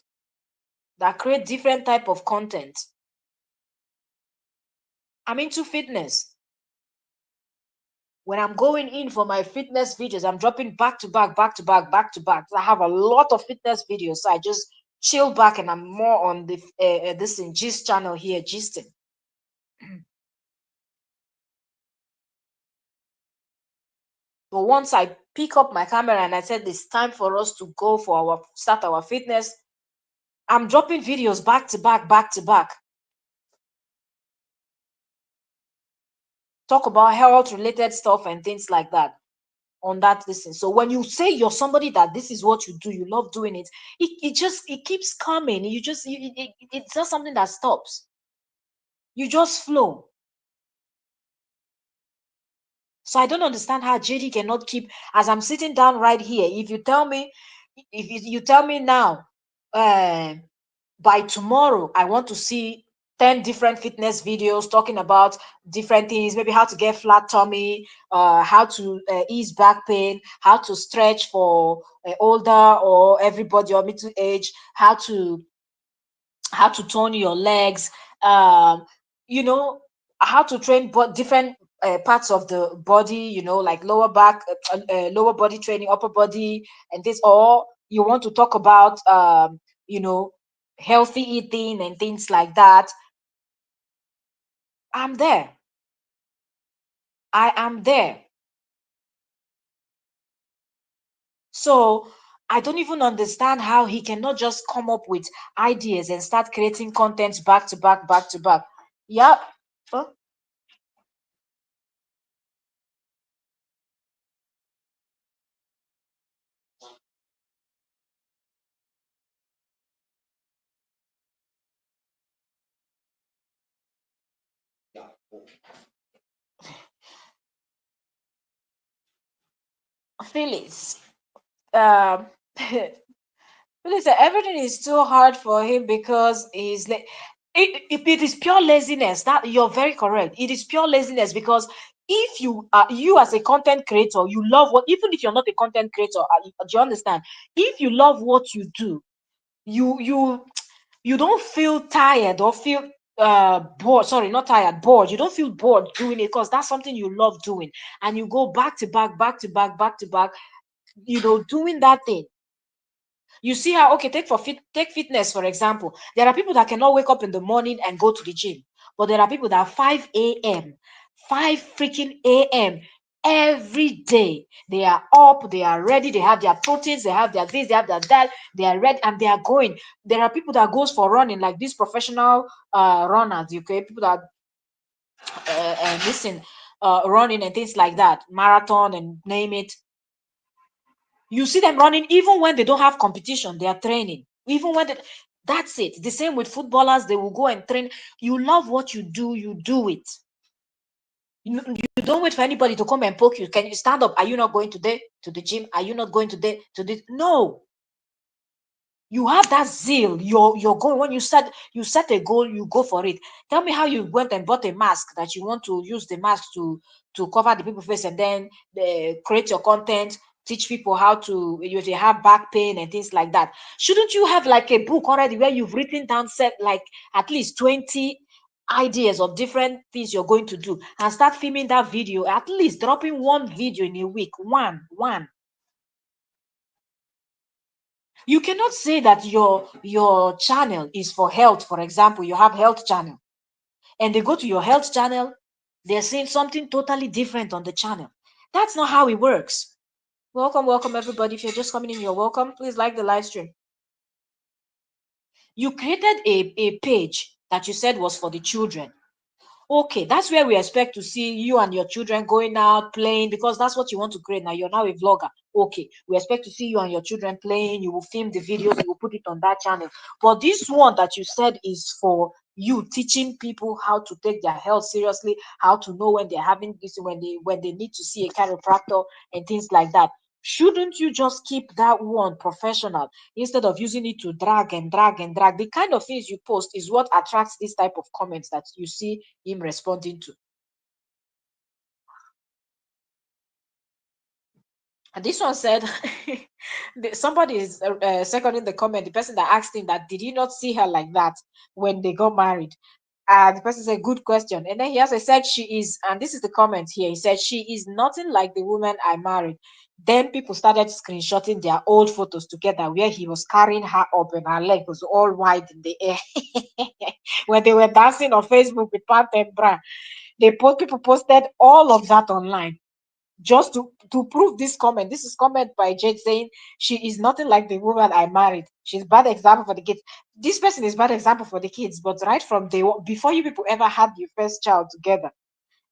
that create different type of content. I'm into fitness. When I'm going in for my fitness videos, I'm dropping back to back, back to back, back to back. I have a lot of fitness videos, so I just chill back and I'm more on the this in gist channel here, gisting. But once I pick up my camera and I said it's time for us to go for our start our fitness, I'm dropping videos back to back, back to back. Talk about health related stuff and things like that on that listen. So when you say you're somebody that this is what you do, you love doing it, it just it keeps coming. You just it's not something that stops. You just flow. So I don't understand how JD cannot keep, as I'm sitting down right here. If you tell me, if you tell me now, uh, by tomorrow, I want to see 10 different fitness videos talking about different things, maybe how to get flat tummy, how to ease back pain, how to stretch for older or everybody or middle age, how to tone your legs, um, you know, how to train but different parts of the body, like lower back, lower body training, upper body, and this, or you want to talk about, you know, healthy eating and things like that. I'm there. I am there. So I don't even understand how he cannot just come up with ideas and start creating content back to back, back to back. Yeah. Huh? Phyllis. Um, Phyllis said everything is too hard for him because he's like it is pure laziness. That you're very correct. It is pure laziness because if you are you as a content creator, you love what even if you're not a content creator, do you understand? If you love what you do, you you don't feel tired or feel bored, sorry, not tired, bored. You don't feel bored doing it because that's something you love doing, and you go back to back, back to back, back to back, doing that thing. You see how, okay, take fitness for example. There are people that cannot wake up in the morning and go to the gym, but there are people that 5 a.m., 5 freaking a.m. Every day they are up, they are ready, they have their proteins, they have their this, they have their that, they are ready and they are going. There are people that goes for running, like these professional runners, okay, people that listen, running and things like that, marathon and name it. You see them running even when they don't have competition, they are training. Even when that's it. The same with footballers, they will go and train. You love what you do it. You don't wait for anybody to come and poke you. Can you stand up? Are you not going today to the gym? Are you not going today to this? No. You have that zeal. You're going when you set a goal, you go for it. Tell me how you went and bought a mask that you want to use the mask to cover the people's face, and then create your content, teach people how to if they have back pain and things like that. Shouldn't you have like a book already where you've written down set like at least 20 ideas of different things you're going to do and start filming that video, at least dropping one video in a week, one. You cannot say that your channel is for health. For example, you have health channel and they go to your health channel, they're saying something totally different on the channel. That's not how it works. Welcome everybody. If you're just coming in, you're welcome. Please like the live stream. You created a page that you said was for the children. Okay, that's where we expect to see you and your children going out playing, because that's what you want to create. Now you're now a vlogger. Okay, we expect to see you and your children playing. You will film the videos, you will put it on that channel. But this one that you said is for you teaching people how to take their health seriously, how to know when they're having this, when they need to see a chiropractor and things like that. Shouldn't you just keep that one professional instead of using it to drag and drag and drag? The kind of things you post is what attracts this type of comments that you see him responding to. And this one said, somebody is seconding the comment. The person that asked him that, did he not see her like that when they got married? And the person said, good question. And then he also said, she is, and this is the comment here. He said, she is nothing like the woman I married. Then people started screenshotting their old photos together where he was carrying her up and her leg was all wide in the air. When they were dancing on Facebook with pant and bra. People posted all of that online just to prove this comment. This is comment by Jade saying she is nothing like the woman I married. She's bad example for the kids. This person is bad example for the kids, but right from day one, before you people ever had your first child together,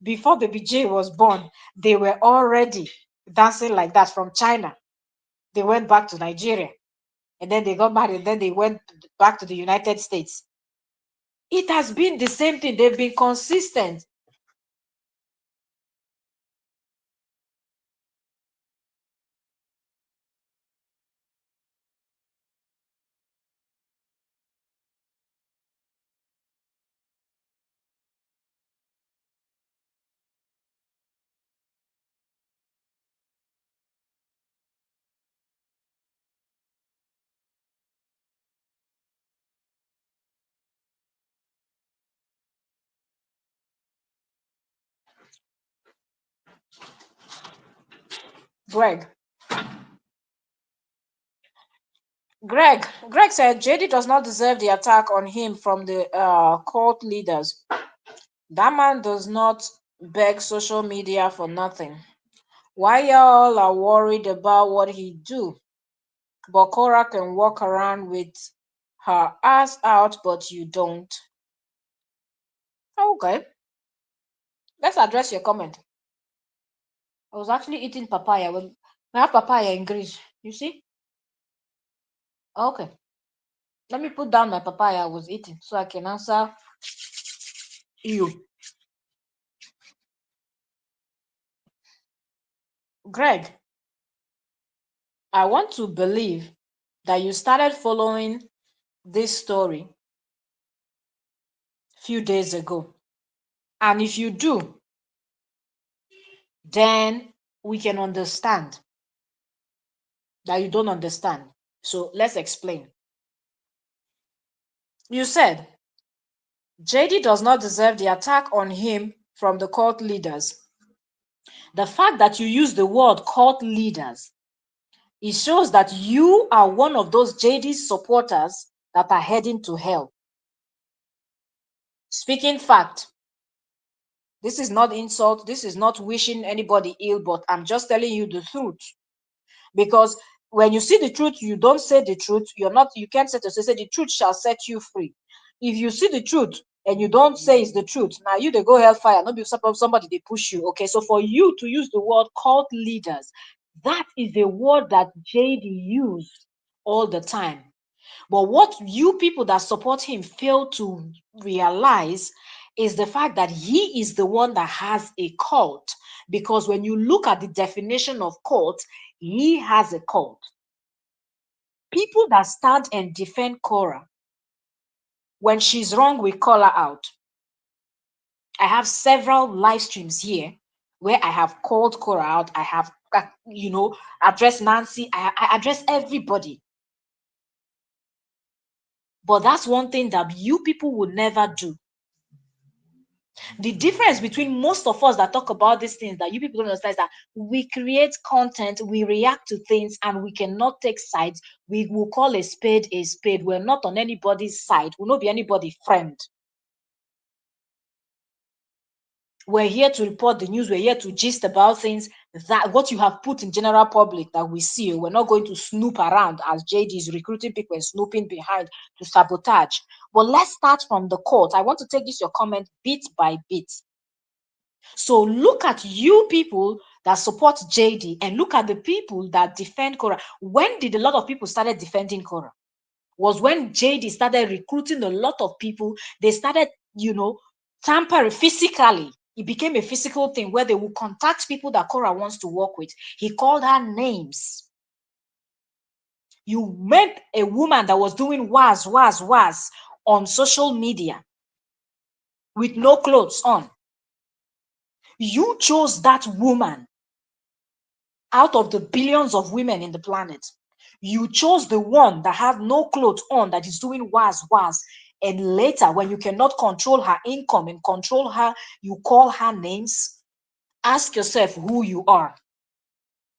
before baby J was born, they were already dancing like that from China. They went back to Nigeria and then they got married and then they went back to the United States. It has been the same thing. They've been consistent. Greg. Greg said JD does not deserve the attack on him from the cult leaders. That man does not beg social media for nothing. Why y'all are worried about what he do? But Korra can walk around with her ass out, but you don't. Okay, let's address your comment. I was actually eating papaya. We have papaya in Greece. You see? Okay. Let me put down my papaya I was eating so I can answer you. Greg, I want to believe that you started following this story a few days ago. And if you do, then we can understand that you don't understand. So let's explain. You said JD does not deserve the attack on him from the cult leaders. The fact that you use the word cult leaders, it shows that you are one of those JD supporters that are heading to hell. Speaking fact, This is not insult. This is not wishing anybody ill, but I'm just telling you the truth. Because when you see the truth, you don't say the truth. You can't say the truth shall set you free. If you see the truth and you don't say it's the truth, now you they go hellfire. Not be somebody they push you. Okay, so for you to use the word cult leaders, that is a word that JD used all the time. But what you people that support him fail to realize is the fact that he is the one that has a cult. Because when you look at the definition of cult, he has a cult. People that stand and defend Korra, when she's wrong, we call her out. I have several live streams here where I have called Korra out. I have, addressed Nancy. I address everybody. But that's one thing that you people will never do. The difference between most of us that talk about these things that you people don't understand is that we create content, we react to things, and we cannot take sides. We will call a spade a spade. We're not on anybody's side. We'll not be anybody's friend. We're here to report the news. We're here to gist about things that what you have put in general public that we see. We're not going to snoop around as JD is recruiting people and snooping behind to sabotage. But let's start from the court. I want to take this your comment bit by bit. So look at you people that support JD and look at the people that defend Korra. When did a lot of people started defending Korra? Was when JD started recruiting a lot of people. They started, tampering physically. It became a physical thing where they will contact people that Korra wants to work with. He called her names. You met a woman that was doing was on social media with no clothes on. You chose that woman out of the billions of women in the planet. You chose the one that had no clothes on, that is doing was. And later, when you cannot control her income and control her, you call her names. Ask yourself who you are.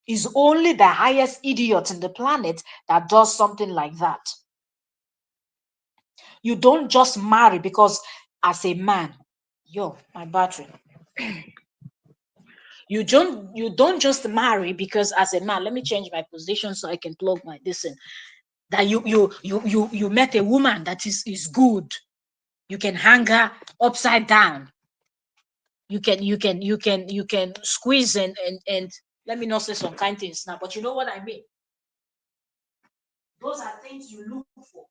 Is only the highest idiot in the planet that does something like that. You don't just marry because as a man, my battery. You don't just marry because as a man, let me change my position so I can plug my this in. That you met a woman that is good. You can hang her upside down. You can squeeze and let me not say some kind things now, but you know what I mean. Those are things you look for.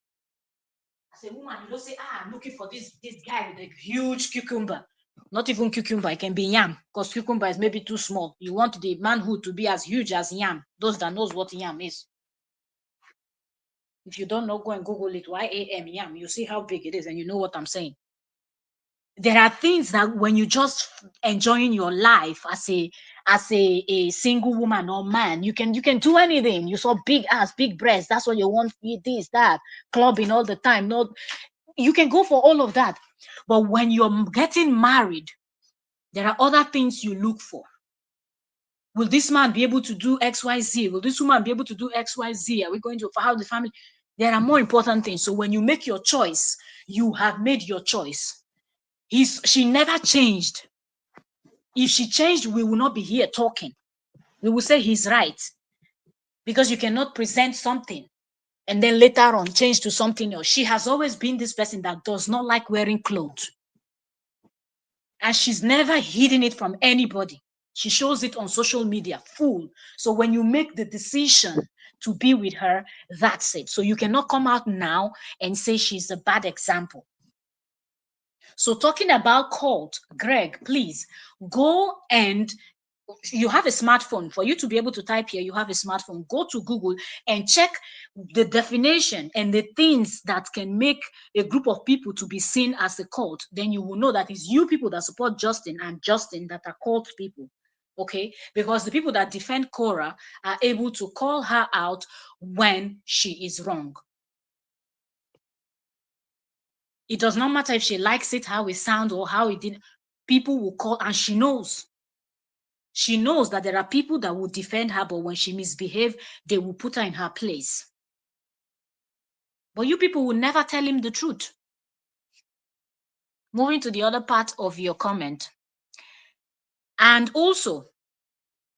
As a woman, you don't say, I'm looking for this guy with a huge cucumber. Not even cucumber, it can be yam, because cucumber is maybe too small. You want the manhood to be as huge as yam. Those that knows what yam is. If you don't know, go and Google it. YAM yam. You see how big it is, and you know what I'm saying. There are things that when you just enjoying your life as a single woman or man, you can do anything. You saw big ass, big breasts. That's what you want. This, that, clubbing all the time. Not you can go for all of that, but when you're getting married, there are other things you look for. Will this man be able to do XYZ? Will this woman be able to do XYZ? Are we going to how the family? There are more important things. So when you make your choice, you have made your choice. She never changed. If she changed, we will not be here talking. We will say he's right. Because you cannot present something and then later on change to something else. She has always been this person that does not like wearing clothes. And she's never hidden it from anybody. She shows it on social media full. So when you make the decision to be with her, that's it. So you cannot come out now and say she's a bad example. So talking about cult, Greg, please go and you have a smartphone. For you to be able to type here, you have a smartphone. Go to Google and check the definition and the things that can make a group of people to be seen as a cult. Then you will know that it's you people that support Justin and Justin that are cult people. Okay, because the people that defend Korra are able to call her out when she is wrong. It does not matter if she likes it, how it sounds, or how it did. People will call, and she knows. She knows that there are people that will defend her, but when she misbehaves, they will put her in her place. But you people will never tell him the truth. Moving to the other part of your comment. And also,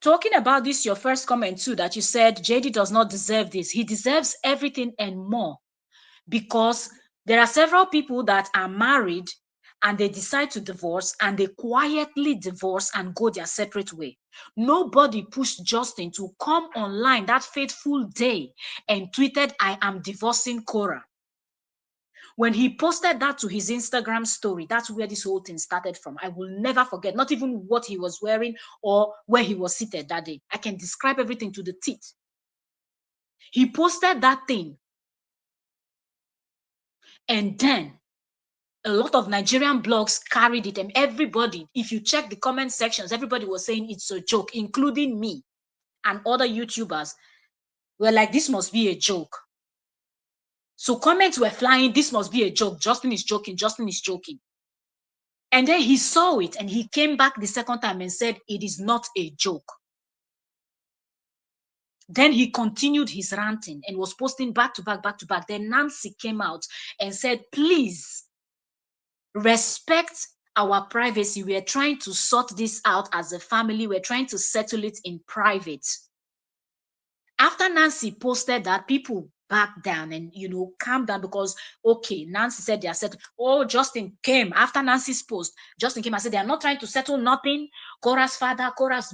talking about this, your first comment too, that you said JD does not deserve this. He deserves everything and more, because there are several people that are married and they decide to divorce and they quietly divorce and go their separate way. Nobody pushed Justin to come online that fateful day and tweeted, "I am divorcing Korra." When he posted that to his Instagram story, that's where this whole thing started from. I will never forget, not even what he was wearing or where he was seated that day. I can describe everything to the teeth. He posted that thing, and then a lot of Nigerian blogs carried it, and everybody, if you check the comment sections, everybody was saying it's a joke, including me and other YouTubers. Were like, this must be a joke. So comments were flying, this must be a joke. Justin is joking, Justin is joking. And then he saw it and he came back the second time and said, it is not a joke. Then he continued his ranting and was posting back to back, back to back. Then Nancy came out and said, please respect our privacy. We are trying to sort this out as a family. We're trying to settle it in private. After Nancy posted that, people back down and calm down, because okay, Nancy said they are settled. Oh, Justin came after Nancy's post. Justin came and said they are not trying to settle nothing. Korra's father, Korra's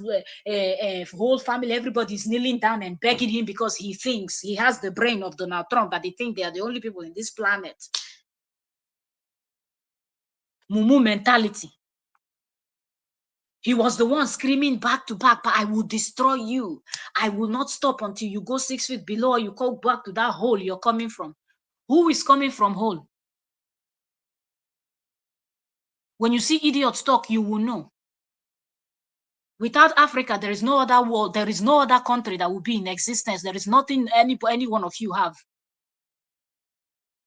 whole family, everybody's kneeling down and begging him because he thinks he has the brain of Donald Trump, but they think they are the only people in this planet. Mumu mentality. He was the one screaming back to back, but I will destroy you. I will not stop until you go 6 feet below or you go back to that hole you're coming from. Who is coming from hole? When you see idiots talk, you will know. Without Africa, there is no other world. There is no other country that will be in existence. There is nothing any one of you have.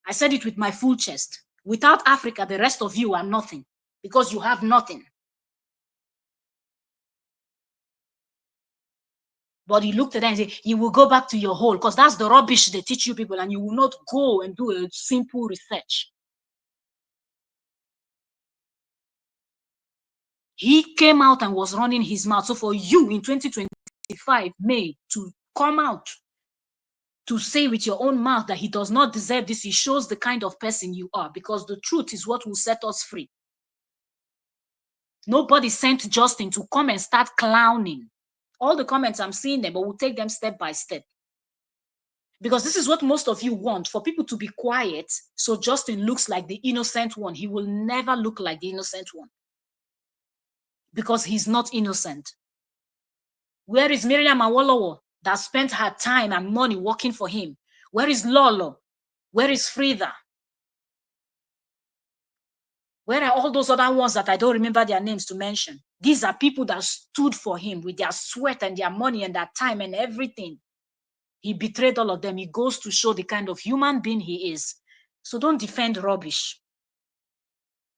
I said it with my full chest. Without Africa, the rest of you are nothing, because you have nothing. But he looked at them and said, you will go back to your hole, because that's the rubbish they teach you people, and you will not go and do a simple research. He came out and was running his mouth. So for you in 2025 May to come out to say with your own mouth that he does not deserve this, it shows the kind of person you are, because the truth is what will set us free. Nobody sent Justin to come and start clowning. All the comments, I'm seeing them, but we'll take them step by step. Because this is what most of you want, for people to be quiet, so Justin looks like the innocent one. He will never look like the innocent one, because he's not innocent. Where is Miriam Awolowo that spent her time and money working for him? Where is Lolo? Where is Frida? Where are all those other ones that I don't remember their names to mention? These are people that stood for him with their sweat and their money and their time and everything. He betrayed all of them. It goes to show the kind of human being he is. So don't defend rubbish.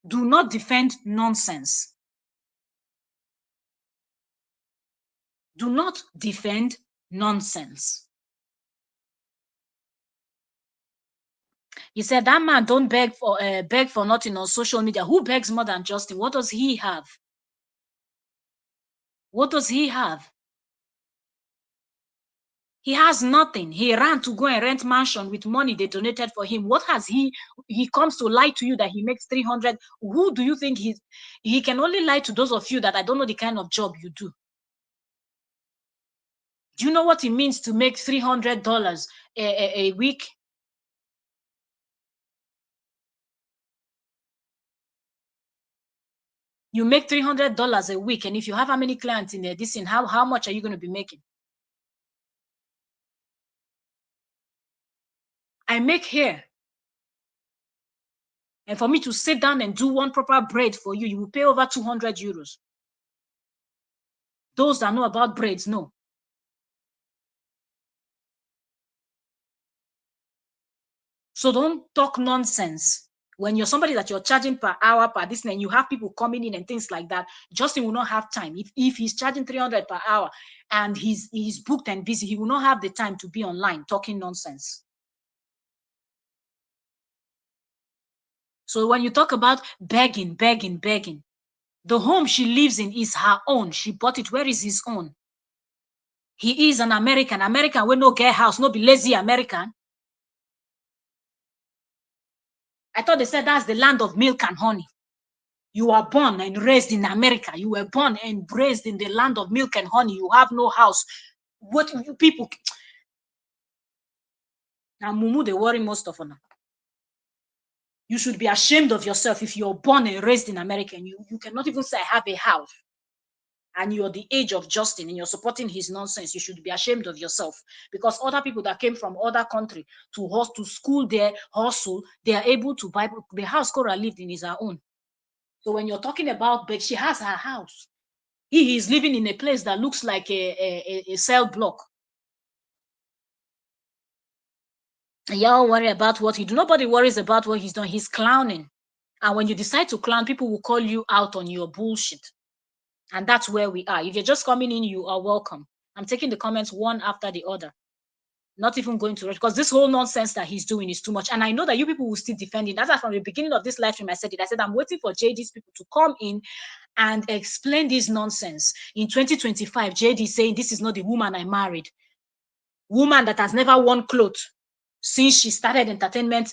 Do not defend nonsense. Do not defend nonsense. He said that man don't beg for nothing on social media. Who begs more than Justin? What does he have? What does he have? He has nothing. He ran to go and rent mansion with money they donated for him. What has he? He comes to lie to you that he makes 300. Who do you think he can only lie to those of you that I don't know the kind of job you do. Do you know what it means to make $300 a week? You make $300 a week, and if you have how many clients in this, how much are you going to be making? I make hair, and for me to sit down and do one proper braid for you, you will pay over 200 euros. Those that know about braids know. So don't talk nonsense. When you're somebody that you're charging per hour, per this, and you have people coming in and things like that, Justin will not have time. If he's charging 300 per hour and he's booked and busy, he will not have the time to be online talking nonsense. So when you talk about begging, The home she lives in is her own. She bought it. Where is his own? He is an American. American will no get house, no be lazy American. I thought they said that's the land of milk and honey. You are born and raised in America. You were born and raised in the land of milk and honey. You have no house. What you people? Now, Mumu, they worry most of them. You should be ashamed of yourself if you're born and raised in America and you cannot even say I have a house. And you're the age of Justin and you're supporting his nonsense. You should be ashamed of yourself, because other people that came from other country to school there, hustle, they are able to buy the house Korra lived in is her own. So when you're talking about, but she has her house. He is living in a place that looks like a cell block. And y'all worry about what he do. Nobody worries about what he's done. He's clowning. And when you decide to clown, people will call you out on your bullshit. And that's where we are. If you're just coming in, you are welcome. I'm taking the comments one after the other. Not even going to rush, because this whole nonsense that he's doing is too much. And I know that you people will still defend it. That's why from the beginning of this live stream, I said it. I said, I'm waiting for JD's people to come in and explain this nonsense. In 2025, JD saying, this is not the woman I married. Woman that has never worn clothes since she started entertainment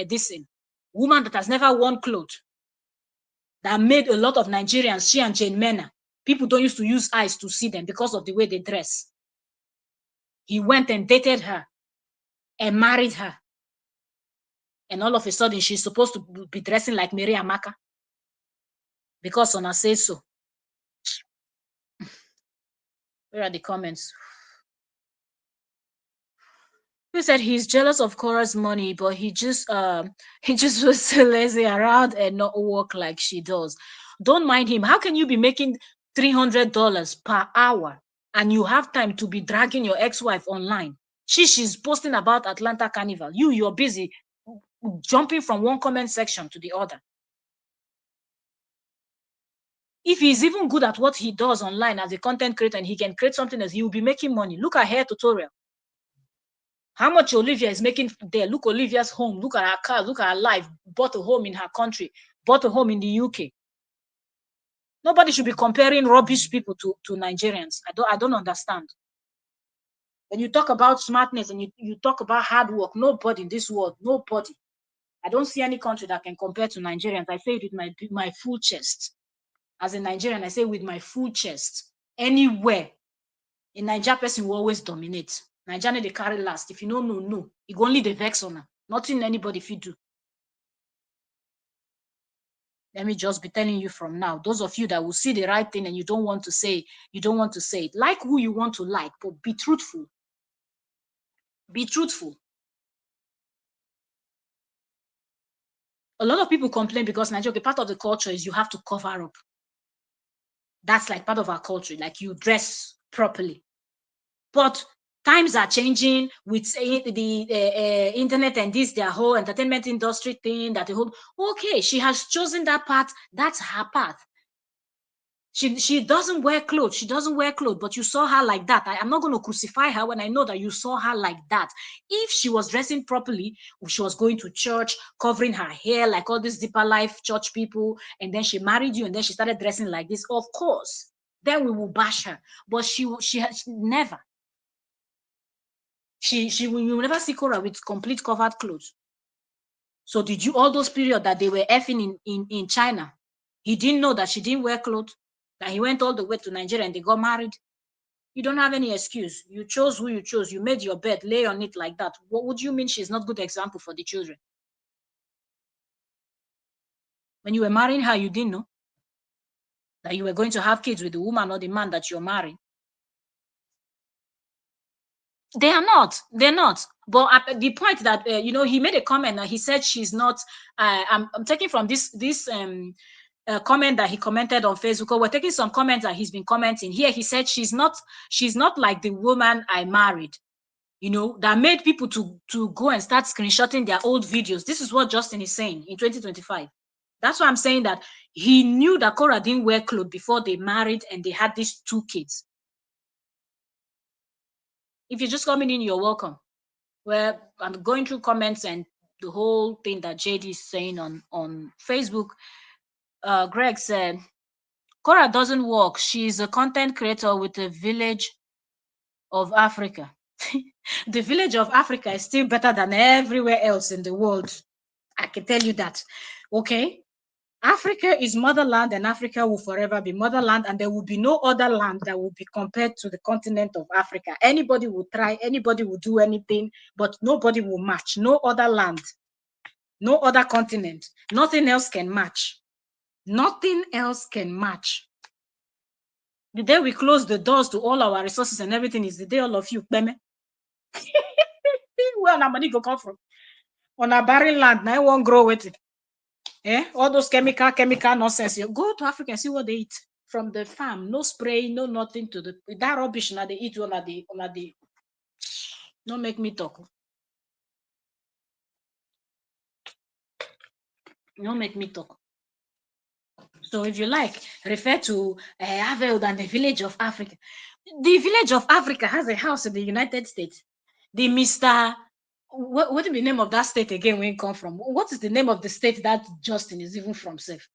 this thing. Woman that has never worn clothes. That made a lot of Nigerians, she and Jane Mena, people don't used to use eyes to see them because of the way they dress. He went and dated her and married her. And all of a sudden, she's supposed to be dressing like Mary Amaka because Ona says so. Where are the comments? He said he's jealous of Korra's money, but he just was so lazy around and not work like she does. Don't mind him. How can you be making $300 per hour and you have time to be dragging your ex-wife online? She's posting about Atlanta Carnival. You're busy jumping from one comment section to the other. If he's even good at what he does online as a content creator and he can create something else, he will be making money. Look at her tutorial. How much Olivia is making there. Look Olivia's home. Look at her car. Look at her life. Bought a home in her country. Bought a home in the UK. Nobody should be comparing rubbish people to Nigerians. I don't understand. When you talk about smartness and you talk about hard work, nobody in this world, nobody. I don't see any country that can compare to Nigerians. I say it with my full chest. As a Nigerian, I say with my full chest. Anywhere, a Niger person will always dominate. Nigerian, they carry last. If you know, no. You only the vex on her. Nothing anybody if you do. Let me just be telling you from now. Those of you that will see the right thing and you don't want to say it. Like who you want to like, but be truthful. Be truthful. A lot of people complain because Nigeria, part of the culture is you have to cover up. That's like part of our culture. Like you dress properly. But times are changing with the internet and their whole entertainment industry thing. Okay, she has chosen that path. That's her path. She doesn't wear clothes. She doesn't wear clothes, but you saw her like that. I'm not going to crucify her when I know that you saw her like that. If she was dressing properly, she was going to church, covering her hair like all these deeper life church people, and then she married you, and then she started dressing like this. Of course, then we will bash her. But she never. You will never see Korra with complete covered clothes. So did you all those period that they were effing in China? He didn't know that she didn't wear clothes, that he went all the way to Nigeria and they got married. You don't have any excuse. You chose who you chose. You made your bed, lay on it like that. What would you mean she's not good example for the children? When you were marrying her, you didn't know that you were going to have kids with the woman or the man that you're marrying. They are not. They're not. But the point that he made a comment that he said she's not. I'm taking from this comment that he commented on Facebook. We're taking some comments that he's been commenting here. He said she's not like the woman I married. That made people to go and start screenshotting their old videos. This is what Justin is saying in 2025. That's why I'm saying that he knew that Korra didn't wear clothes before they married and they had these 2 kids. If you're just coming in, you're welcome. Well, I'm going through comments and the whole thing that JD is saying on Facebook. Greg said, Korra doesn't work. She's a content creator with a village of Africa. The village of Africa is still better than everywhere else in the world. I can tell you that. Okay? Africa is motherland, and Africa will forever be motherland, and there will be no other land that will be compared to the continent of Africa. Anybody will try, anybody will do anything, but nobody will match. No other land, no other continent, nothing else can match. Nothing else can match. The day we close the doors to all our resources and everything is the day all of you, Beme. Where our money go come from? On a barren land, now I won't grow with it. Eh? All those chemical nonsense. You go to Africa and see what they eat from the farm. No spray, no nothing to the that rubbish. Now they eat on the. Don't make me talk. Don't make me talk. So if you like, refer to Havel and the village of Africa. The village of Africa has a house in the United States. The Mr. What is the name of that state again? Where it come from? What is the name of the state that Justin is even from? Safe.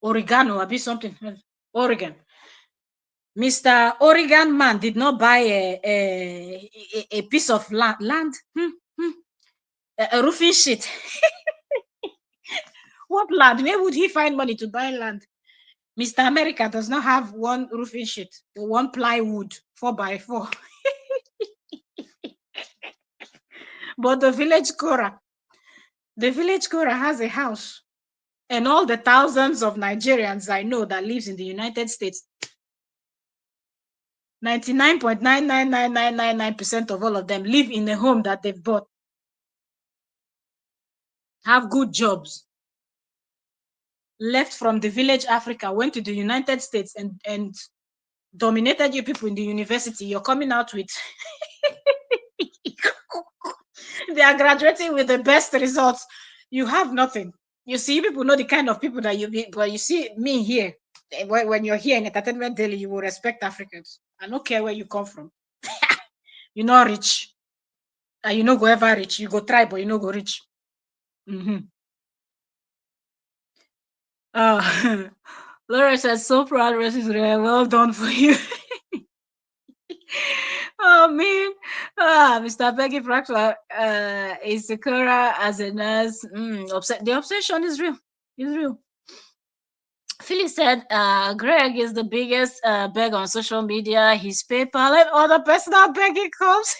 Oregano, or be something. Oregon. Mr. Oregon man did not buy a piece of land, a roofing sheet. What land? Where would he find money to buy land? Mr. America does not have one roofing sheet, one plywood, 4x4. But the village Korra has a house. And all the thousands of Nigerians I know that lives in the United States, 99.99999% of all of them live in a home that they've bought, have good jobs, left from the village Africa, went to the United States and dominated you people in the university. You're coming out with they are graduating with the best results. You have nothing. You see, people know the kind of people that you be, but you see me here. When you're here in Entertainment Daily, you will respect Africans. I don't care where you come from. You're not rich. And you no go ever rich. You go try, but you no go rich. Laura says, so proud, Racist. Well done for you. Oh man, Mr. Peggy Fracture is Sakura as a nurse. The obsession is real. It's real. Philly said, Greg is the biggest beg on social media. His PayPal and other personal begging comes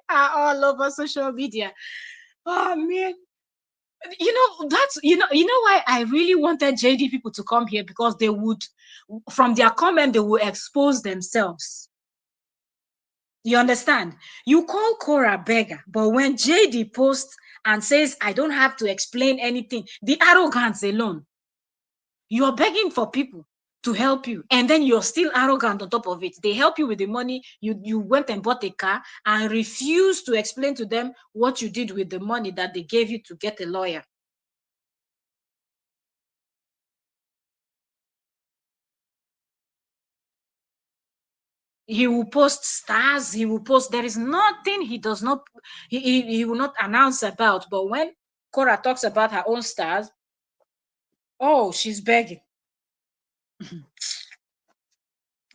are all over social media. Oh man. You know why I really wanted JD people to come here, because they would, from their comment, they will expose themselves. You understand? You call Korra beggar, but when JD posts and says, I don't have to explain anything, the arrogance alone, you're begging for people to help you, and then you're still arrogant on top of it. They help you with the money. You went and bought a car and refused to explain to them what you did with the money that they gave you to get a lawyer. He will post stars. He will post. There is nothing he does not. He will not announce about. But when Korra talks about her own stars, oh, she's begging.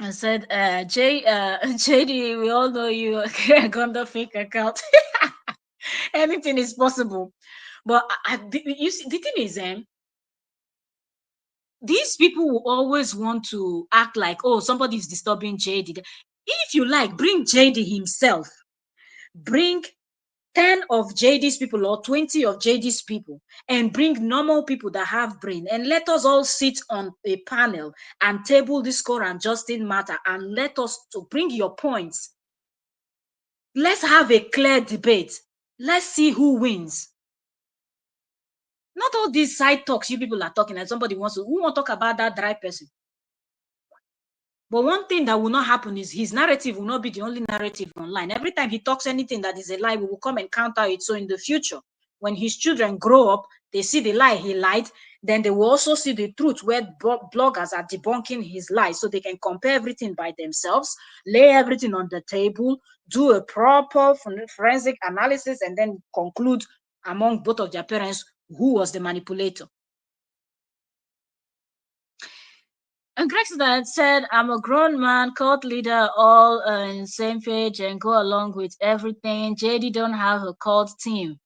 I said, JD, we all know you got the fake account. Anything is possible. But you see, the thing is, these people will always want to act like, oh, somebody is disturbing JD. If you like, bring JD himself. Bring 10 of JD's people or 20 of JD's people, and bring normal people that have brain, and let us all sit on a panel and table this Korra and Justin matter, and let us to bring your points. Let's have a clear debate. Let's see who wins. Not all these side talks you people are talking, and somebody wants to, who want to talk about that dry person. But one thing that will not happen is his narrative will not be the only narrative online. Every time he talks anything that is a lie, we will come and counter it. So in the future, when his children grow up, they see the lie he lied, then they will also see the truth where bloggers are debunking his lies, so they can compare everything by themselves, lay everything on the table, do a proper forensic analysis, and then conclude among both of their parents who was the manipulator. And Greg said, I'm a grown man, cult leader, all on same page and go along with everything. JD don't have a cult team.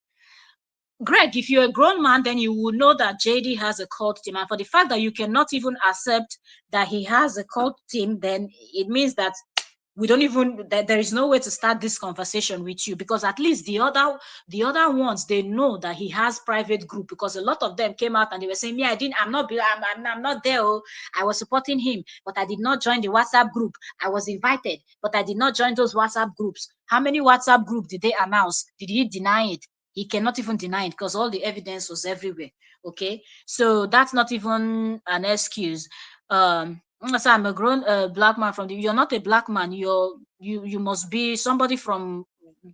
Greg, if you're a grown man, then you will know that JD has a cult team. And for the fact that you cannot even accept that he has a cult team, then it means that we don't even that there is no way to start this conversation with you, because at least the other ones, they know that he has private group, because a lot of them came out and they were saying, me, I'm not there. Oh, I was supporting him, but I did not join the WhatsApp group. I was invited, but I did not join those WhatsApp groups. How many WhatsApp group did they announce? Did he deny it? He cannot even deny it because all the evidence was everywhere. Okay, so that's not even an excuse. So I'm a grown black man from the. You're not a black man. You must be somebody from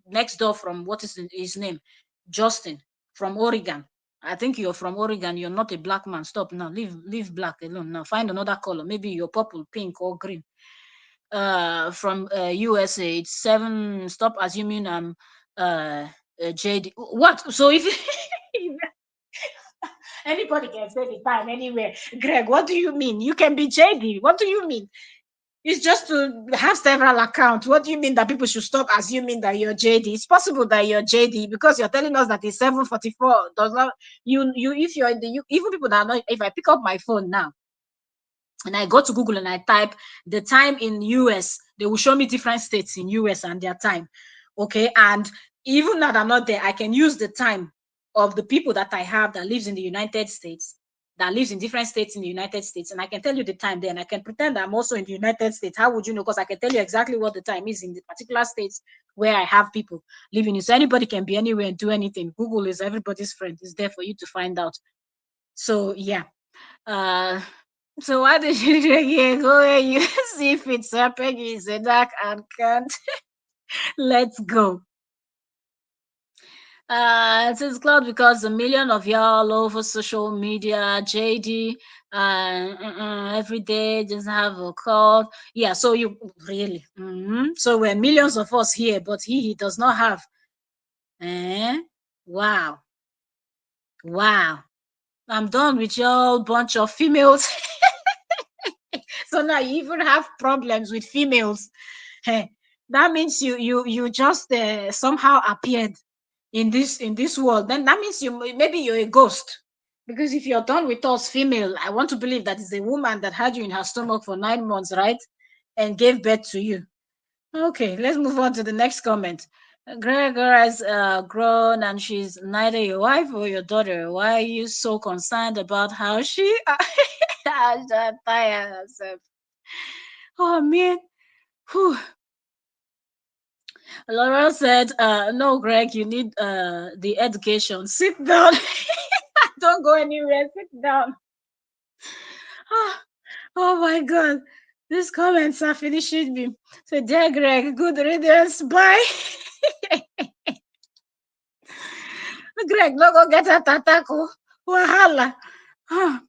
next door. From what is his name? Justin from Oregon. I think you're from Oregon. You're not a black man. Stop now. Leave black alone. Now find another color. Maybe you're purple, pink, or green. From USA. It's 7. Stop assuming I'm JD. What? So if anybody can say the time anywhere, Greg, what do you mean? You can be JD. What do you mean? It's just to have several accounts. What do you mean that people should stop assuming that you're JD? It's possible that you're JD because you're telling us that it's 7:44. Does not you if you're in the even people that are not. If I pick up my phone now and I go to Google and I type the time in US, they will show me different states in US and their time. Okay. And even now that I'm not there, I can use the time of the people that I have that lives in the United States, that lives in different states in the United States. And I can tell you the time there, and I can pretend I'm also in the United States. How would you know? Because I can tell you exactly what the time is in the particular states where I have people living in. So anybody can be anywhere and do anything. Google is everybody's friend. It's there for you to find out. So yeah. Uh so why did you do again? Go and you see if it's Peggy is a dark and can't. Let's go. It says cloud because a million of y'all over social media, JD, every day just have a call. Yeah, so you really, so we're millions of us here, but he does not have. Eh? Wow, wow. I'm done with y'all bunch of females. So now you even have problems with females. Hey, that means you just somehow appeared in this world. Then that means maybe you're a ghost. Because if you're done with us female, I want to believe that it's a woman that had you in her stomach for 9 months, right? And gave birth to you. Okay, let's move on to the next comment. Gregor has grown and she's neither your wife or your daughter. Why are you so concerned about how she tire herself? Oh man. Whew. Laura said, no, Greg, you need the education. Sit down. Don't go anywhere. Sit down. Oh, oh my God. These comments are finishing me. So, dear Greg, good riddance. Bye. Greg, no go get a tatako. Wahala. Oh,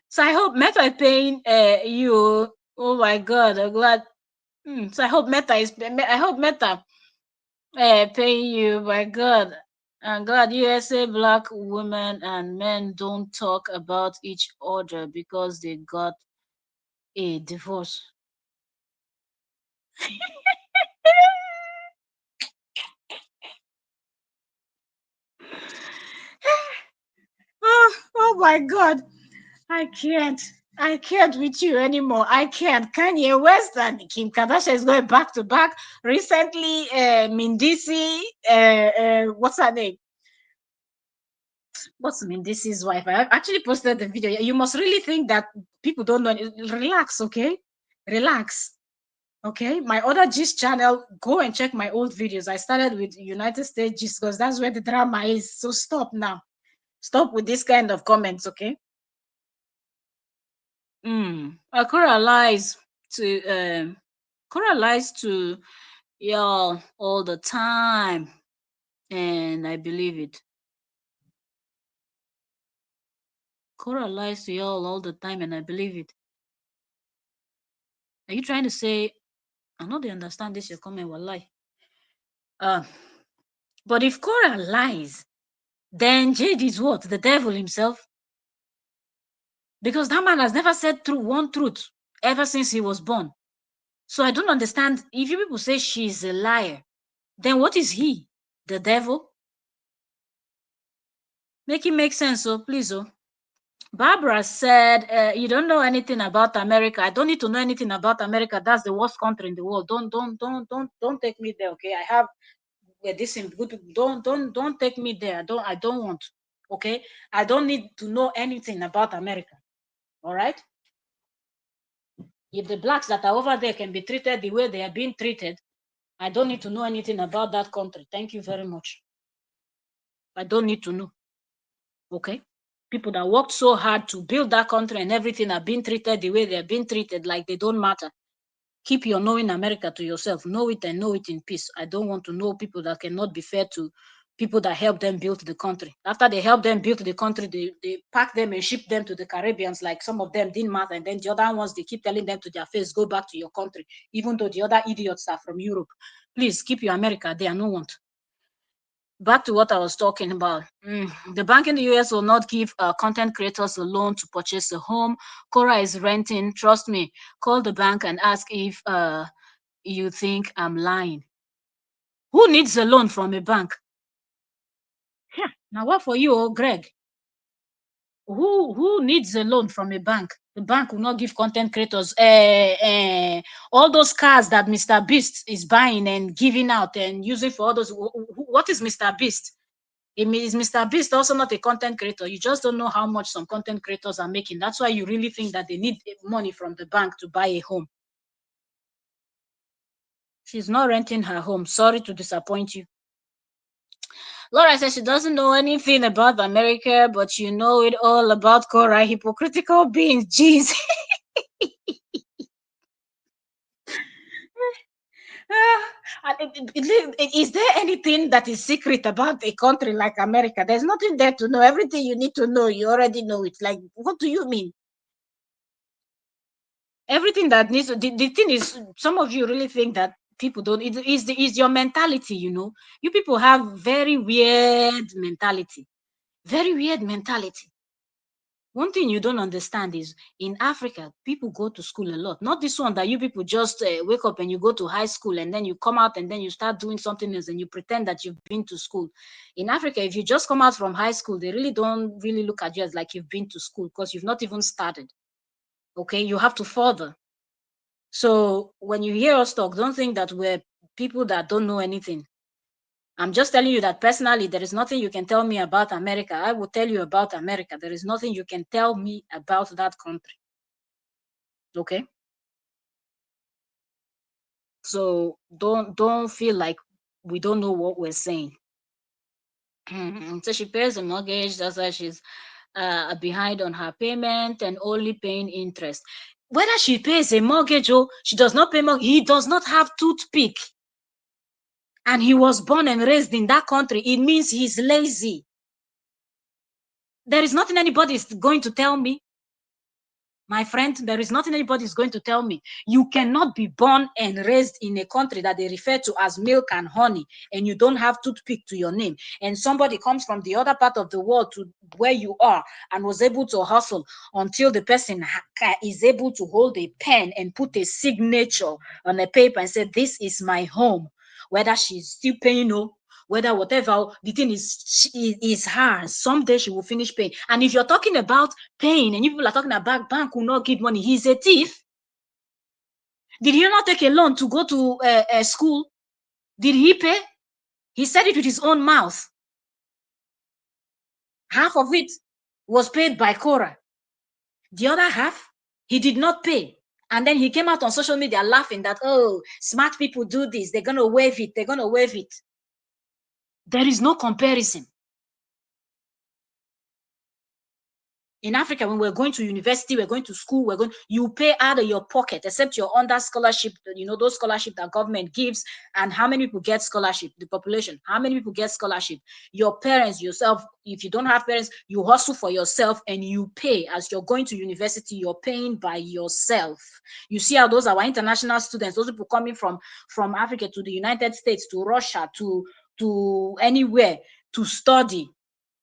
so I hope Meta is paying you. Oh my God, I'm glad. So I hope Meta paying you. My God. And God, USA black women and men don't talk about each other because they got a divorce. Oh my God. I can't. I can't with you anymore. I can't. Kanye West and Kim Kardashian is going back to back. Recently, Mindisi, what's her name? What's Mindisi's wife? I actually posted the video. You must really think that people don't know. Relax, okay? Relax. Okay, my other gist channel, go and check my old videos. I started with United States gist because that's where the drama is. So stop now. Stop with this kind of comments, okay? Akura lies to Cora lies to y'all all the time, and I believe it. Cora lies to y'all all the time, and I believe it. Are you trying to say I know they understand this? Your comment will lie. Uh, but if Cora lies, then Jade is what? The devil himself? Because that man has never said one truth ever since he was born. So I don't understand. If you people say she's a liar, then what is he? The devil? Make it make sense, oh, please, oh. Barbara said, "You don't know anything about America. I don't need to know anything about America. That's the worst country in the world. Don't take me there, okay? I have this in good. Don't take me there. I don't want. Okay, I don't need to know anything about America. All right. If the blacks that are over there can be treated the way they are being treated, I don't need to know anything about that country. Thank you very much. I don't need to know. Okay." People that worked so hard to build that country and everything are being treated the way they're being treated, like they don't matter. Keep your knowing America to yourself. Know it and know it in peace. I don't want to know people that cannot be fair to people that help them build the country. After they help them build the country, they pack them and ship them to the Caribbeans, like some of them didn't matter. And then the other ones, they keep telling them to their face, go back to your country, even though the other idiots are from Europe. Please keep your America there. No want. Back to what I was talking about. The bank in the US will not give content creators a loan to purchase a home. Korra is renting. Trust me. Call the bank and ask if you think I'm lying. Who needs a loan from a bank? Yeah. Now what for you, oh Greg? Who needs a loan from a bank? The bank will not give content creators all those cars that Mr. Beast is buying and giving out and using for all those. What is Mr. Beast? Is Mr. Beast also not a content creator? You just don't know how much some content creators are making. That's why you really think that they need money from the bank to buy a home. She's not renting her home. Sorry to disappoint you. Laura says she doesn't know anything about America, but you know it all about Korra. Hypocritical beings. Jeez. Is there anything that is secret about a country like America? There's nothing there to know. Everything you need to know, you already know it. Like, what do you mean? Everything that needs to, the thing is, some of you really think that people don't. It is your mentality, you know. You people have very weird mentality. Very weird mentality. One thing you don't understand is in Africa, people go to school a lot. Not this one that you people just wake up and you go to high school and then you come out and then you start doing something else and you pretend that you've been to school. In Africa, if you just come out from high school, they really don't really look at you as like you've been to school because you've not even started. Okay, you have to further. So when you hear us talk, don't think that we're people that don't know anything. I'm just telling you that personally, there is nothing you can tell me about America. I will tell you about America. There is nothing you can tell me about that country. Okay? So don't feel like we don't know what we're saying. So she pays a mortgage. That's why she's behind on her payment and only paying interest. Whether she pays a mortgage or she does not pay mortgage, he does not have toothpick. And he was born and raised in that country. It means he's lazy. There is nothing anybody is going to tell me. My friend, there is nothing anybody is going to tell me. You cannot be born and raised in a country that they refer to as milk and honey, and you don't have toothpick to your name. And somebody comes from the other part of the world to where you are and was able to hustle until the person is able to hold a pen and put a signature on a paper and say, "This is my home." Whether she's still paying or whether whatever the thing is hers, someday she will finish paying. And if you're talking about paying and you people are talking about bank will not give money, he's a thief. Did he not take a loan to go to school? Did he pay? He said it with his own mouth. Half of it was paid by Korra. The other half, he did not pay. And then he came out on social media laughing that, oh, smart people do this. They're going to waive it. They're going to waive it. There is no comparison. In Africa, when we're going to university, we're going to school, you pay out of your pocket, except you're under scholarship, you know, those scholarship that government gives. And how many people get scholarship? The population. How many people get scholarship? Your parents, yourself. If you don't have parents, you hustle for yourself and you pay. As you're going to university, you're paying by yourself. You see how those are our international students, those people coming from Africa to the United States, to Russia, to anywhere to study.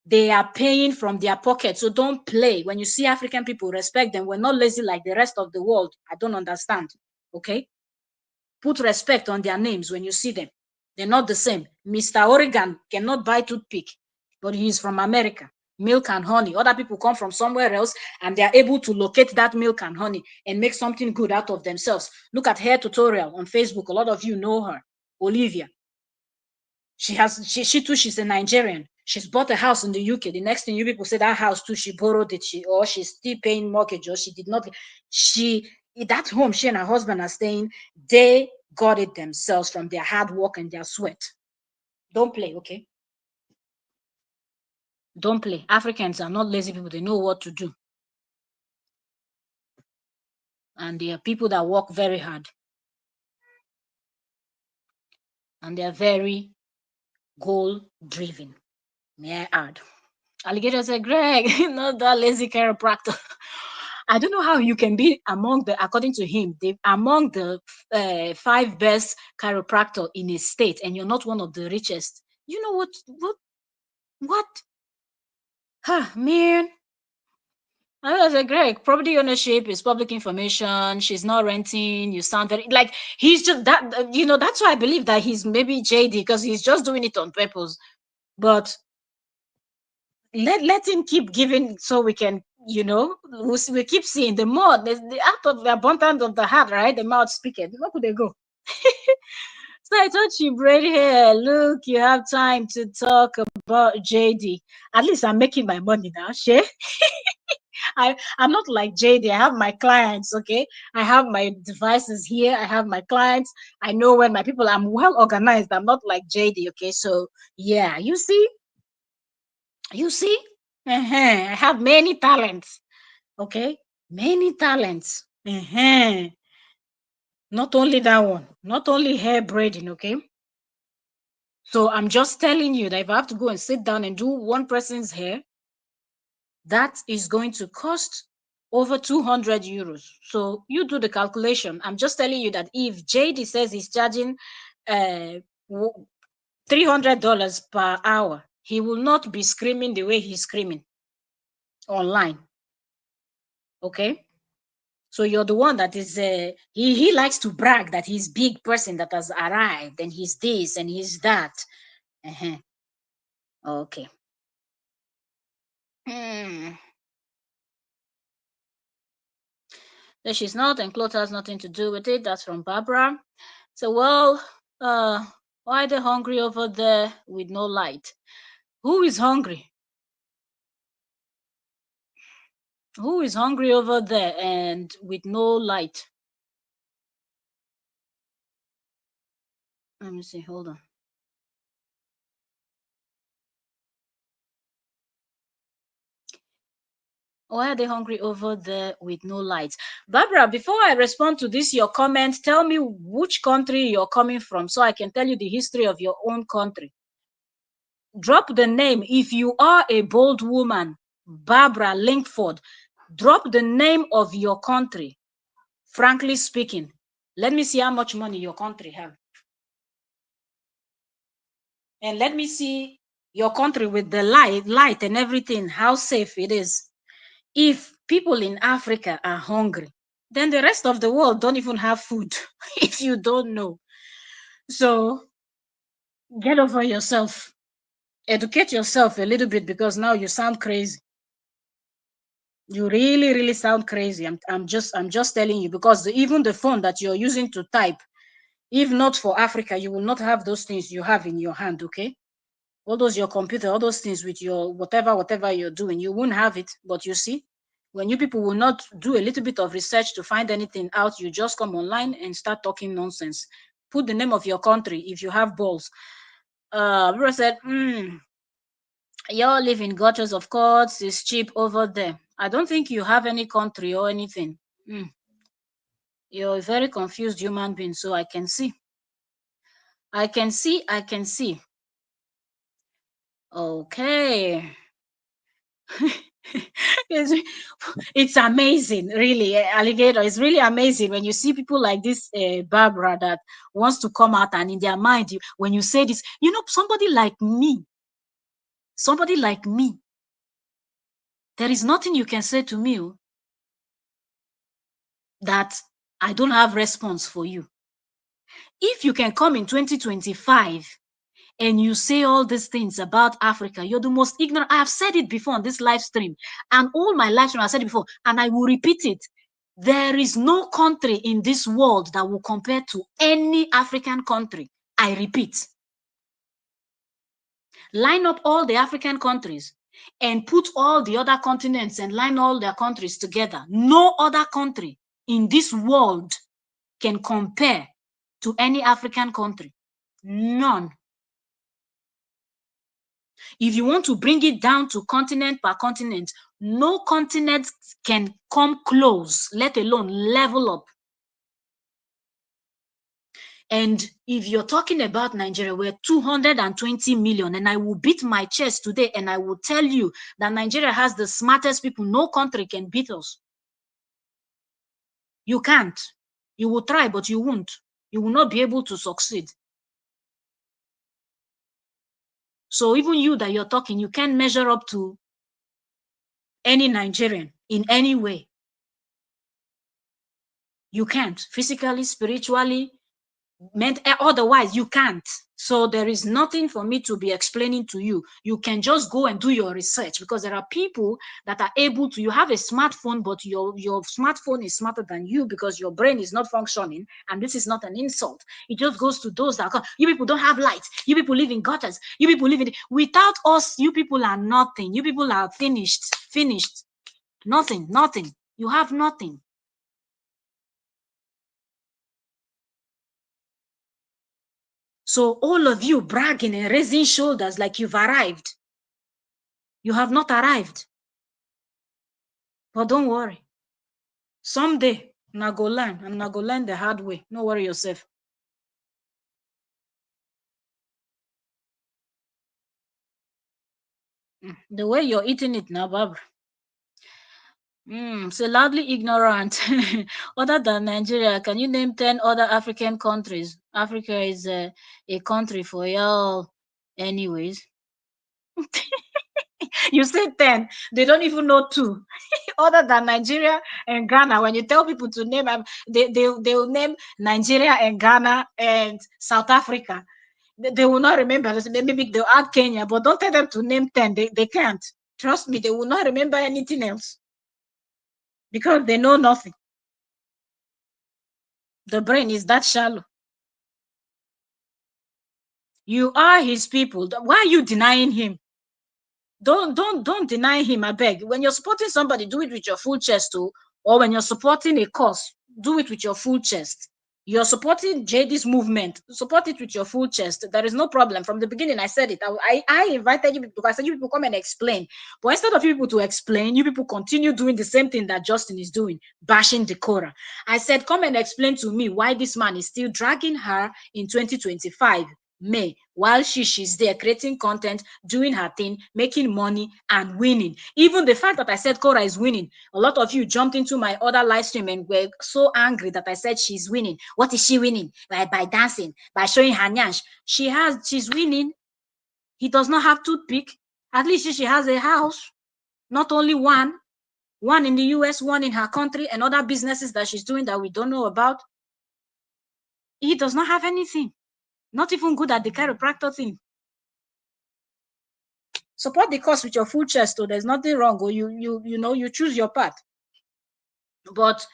They are paying from their pocket. So don't play. When you see African people, respect them. We're not lazy like the rest of the world. I don't understand. Okay? Put respect on their names when you see them. They're not the same. Mr. Oregon cannot buy toothpick, but he's from America. Milk and honey. Other people come from somewhere else and they are able to locate that milk and honey and make something good out of themselves. Look at her tutorial on Facebook. A lot of you know her. Olivia. She too, she's a Nigerian. She's bought a house in the UK. The next thing you people say that house too, she borrowed it, or she's still paying mortgage, or she did not. She that home she and her husband are staying, they got it themselves from their hard work and their sweat. Don't play, okay? Don't play. Africans are not lazy people, they know what to do. And they are people that work very hard. And they are very goal driven. May I add? Alligator said, Greg, not that lazy chiropractor. I don't know how you can be among the, according to him, among the 5 best chiropractor in a state, and you're not one of the richest. You know what? Huh, man. I was like, Greg, property ownership is public information. She's not renting. You sound very like he's just that. That's why I believe that he's maybe JD because he's just doing it on purpose. But let him keep giving so we can we keep seeing the more the out of the abundance of the heart, right? The mouth speaketh. Where could they go? So I thought you braid hair. Look, you have time to talk about JD. At least I'm making my money now, Shay. I'm not like JD. I have my clients, okay? I have my devices here. I have my clients. I know when my people, I'm well organized. I'm not like JD, okay? So yeah, you see, I have many talents. Okay, many talents. Not only that one, not only hair braiding. Okay, so I'm just telling you that if I have to go and sit down and do one person's hair, that is going to cost over 200 euros. So you do the calculation. I'm just telling you that if JD says he's charging $300 per hour, he will not be screaming the way he's screaming online. Okay, so you're the one that is he likes to brag that he's big person that has arrived and he's this and he's that. Uh-huh. Okay. So she's not, and clothes has nothing to do with it. That's from Barbara. So well, why they hungry over there with no light? Who is hungry? Who is hungry over there and with no light? Let me see. Hold on. Why are they hungry over there with no lights? Barbara, before I respond to this, your comment, tell me which country you're coming from so I can tell you the history of your own country. Drop the name. If you are a bold woman, Barbara Linkford, drop the name of your country. Frankly speaking, let me see how much money your country have. And let me see your country with the light and everything, how safe it is. If people in Africa are hungry, then the rest of the world don't even have food if you don't know. So get over yourself. Educate yourself a little bit because now you sound crazy. You really, really sound crazy. I'm just telling you because even the phone that you're using to type, if not for Africa, you will not have those things you have in your hand, okay? All those your computer, all those things with your whatever you're doing, you won't have it. But you see, when you people will not do a little bit of research to find anything out, you just come online and start talking nonsense. Put the name of your country if you have balls. Bro said, y'all live in gutters, of course. It's cheap over there. I don't think you have any country or anything. You're a very confused human being, so I can see. I can see. Okay. It's amazing, really. Alligator, it's really amazing when you see people like this Barbara that wants to come out and in their mind when you say this, somebody like me, Somebody like me, there is nothing you can say to me that I don't have response for you. If you can come in 2025 and you say all these things about Africa, you're the most ignorant. I have said it before on this live stream, and all my live stream I said it before, and I will repeat it. There is no country in this world that will compare to any African country. I repeat. Line up all the African countries and put all the other continents and line all their countries together. No other country in this world can compare to any African country. None. If you want to bring it down to continent per continent, no continent can come close, let alone level up. And if you're talking about Nigeria, we're 220 million, and I will beat my chest today and I will tell you that Nigeria has the smartest people. No country can beat us. You can't. You will try, but you won't. You will not be able to succeed. So even you that you're talking, you can't measure up to any Nigerian in any way. You can't. Physically, spiritually, otherwise you can't. So there is nothing for me to be explaining to you. You can just go and do your research, because there are people that are able to. You have a smartphone, but your smartphone is smarter than you because your brain is not functioning. And this is not an insult. It just goes to those that come. You people don't have light. You people live in gutters. You people live in. Without us, you people are nothing. You people are finished. Nothing. You have nothing. So all of you bragging and raising shoulders like you've arrived. You have not arrived. But don't worry. Someday, I'm not gonna learn the hard way. Don't worry yourself. The way you're eating it now, Barbara. So loudly ignorant. Other than Nigeria, can you name 10 other African countries? Africa is a country for y'all. Anyways. You say 10. They don't even know 2. Other than Nigeria and Ghana. When you tell people to name, they will name Nigeria and Ghana and South Africa. They will not remember. Maybe they'll add Kenya, but don't tell them to name 10. They can't. Trust me, they will not remember anything else because they know nothing. The brain is that shallow. You are his people. Why are you denying him? Don't deny him, I beg. When you're supporting somebody, do it with your full chest too. Or when you're supporting a cause, do it with your full chest. You're supporting JD's movement, support it with your full chest. There is no problem. From the beginning, I said it. I invited you people. I said you people come and explain. But instead of you people to explain, you people continue doing the same thing that Justin is doing, bashing the korra. I said, come and explain to me why this man is still dragging her in 2025 May, while she's there creating content, doing her thing, making money and winning. Even the fact that I said Korra is winning, a lot of you jumped into my other live stream and were so angry that I said she's winning. What is she winning? By dancing, by showing her nyash. She's winning. He does not have toothpick. At least she has a house, not only one in the US, one in her country, and other businesses that she's doing that we don't know about. He does not have anything. Not even good at the chiropractor thing. Support the cause with your full chest, so there's nothing wrong. Or you choose your path. But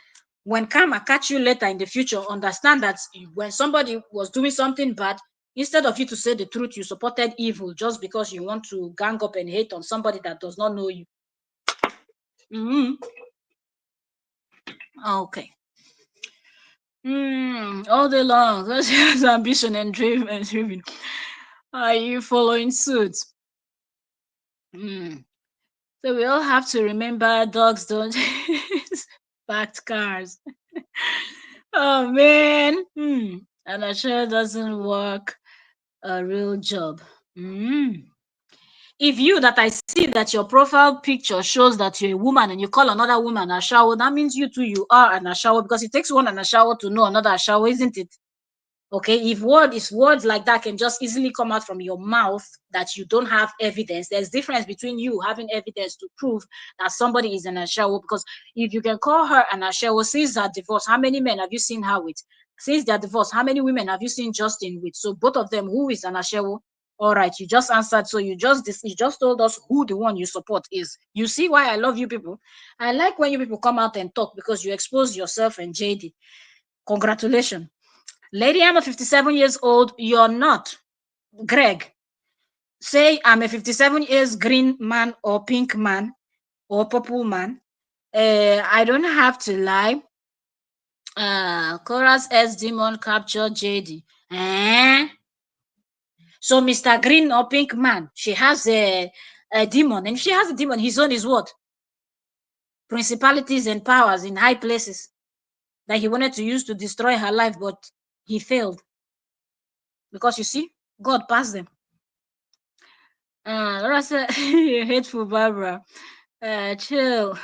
when karma catch you later in the future, understand that when somebody was doing something bad, instead of you to say the truth, you supported evil just because you want to gang up and hate on somebody that does not know you. Okay. All day long, that's his ambition and dreaming. Are you following suit? So we all have to remember dogs don't packed cars. Oh man. And I sure doesn't work a real job. If you that I see that your profile picture shows that you're a woman and you call another woman Ashawo, that means you too, you are an Ashawo, because it takes one an Ashawo to know another Ashawo, isn't it? Okay, if words like that can just easily come out from your mouth that you don't have evidence, there's difference between you having evidence to prove that somebody is an ashawo. Because if you can call her an ashawo since her divorce, how many men have you seen her with? Since their divorce, how many women have you seen Justin with? So both of them, who is an ashawo? All right, you just answered. So you just told us who the one you support is. You see why I love you people? I like when you people come out and talk because you expose yourself and JD. Congratulations. Lady, I'm a 57 years old. You're not. Greg, say I'm a 57 years green man or pink man or purple man. I don't have to lie. Chorus S demon capture JD. So Mr. Green or pink man, she has a demon, and if she has a demon, his own is what? Principalities and powers in high places that he wanted to use to destroy her life, but he failed. Because you see, God passed them. Laura said, you're hateful, Barbara. Chill.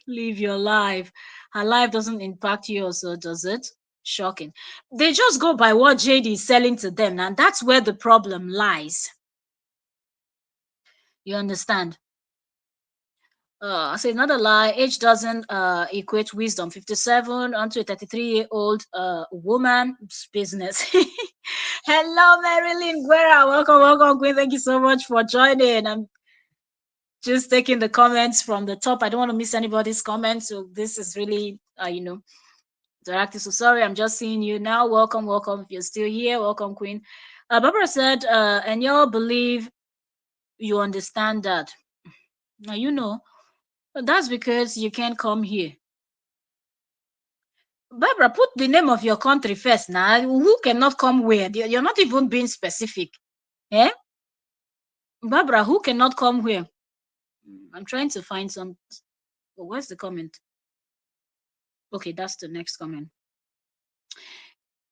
Live your life. Her life doesn't impact you, also, does it? Shocking. They just go by what JD is selling to them, and that's where the problem lies. You understand? I say not a lie. Age doesn't equate wisdom. 57 onto a 33-year-old woman's business. Hello, Marilyn Guerra. Welcome, welcome, Queen. Thank you so much for joining. I'm just taking the comments from the top. I don't want to miss anybody's comments. So this is really, interactive. So sorry, I'm just seeing you now. Welcome, welcome. If you're still here, welcome, Queen. Barbara said, and y'all believe you understand that. Now, that's because you can't come here. Barbara, put the name of your country first now. Who cannot come where? You're not even being specific. Eh? Barbara, who cannot come where? I'm trying to find some. Oh, where's the comment? Okay, that's the next comment.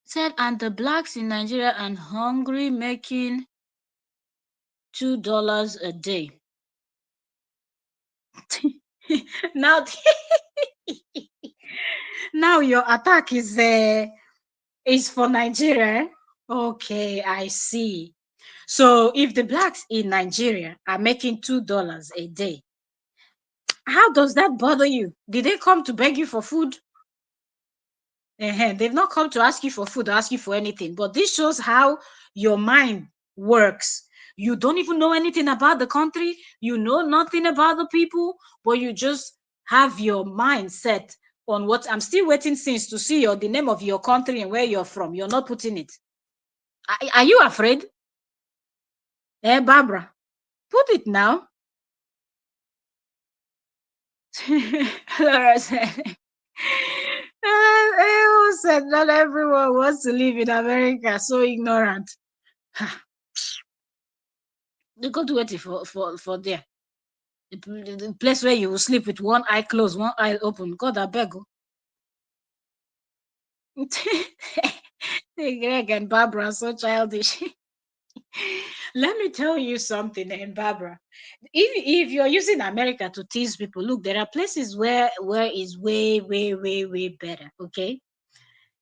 Said, and the blacks in Nigeria and Hungary making $2 a day. now, now your attack is for Nigeria. Okay, I see. So if the blacks in Nigeria are making $2 a day, how does that bother you? Did they come to beg you for food? They've not come to ask you for food or ask you for anything. But this shows how your mind works. You don't even know anything about the country. You know nothing about the people, but you just have your mind set on what. I'm still waiting since to see the name of your country and where you're from. You're not putting it. Are you afraid? Barbara, put it now. Laura said, who said not everyone wants to live in America? So ignorant. They go to wait for there. The place where you will sleep with one eye closed, one eye open. God, I beg you. Greg and Barbara are so childish. Let me tell you something, and Barbara. If you're using America to tease people, look, there are places where is way, way, way, way better. Okay,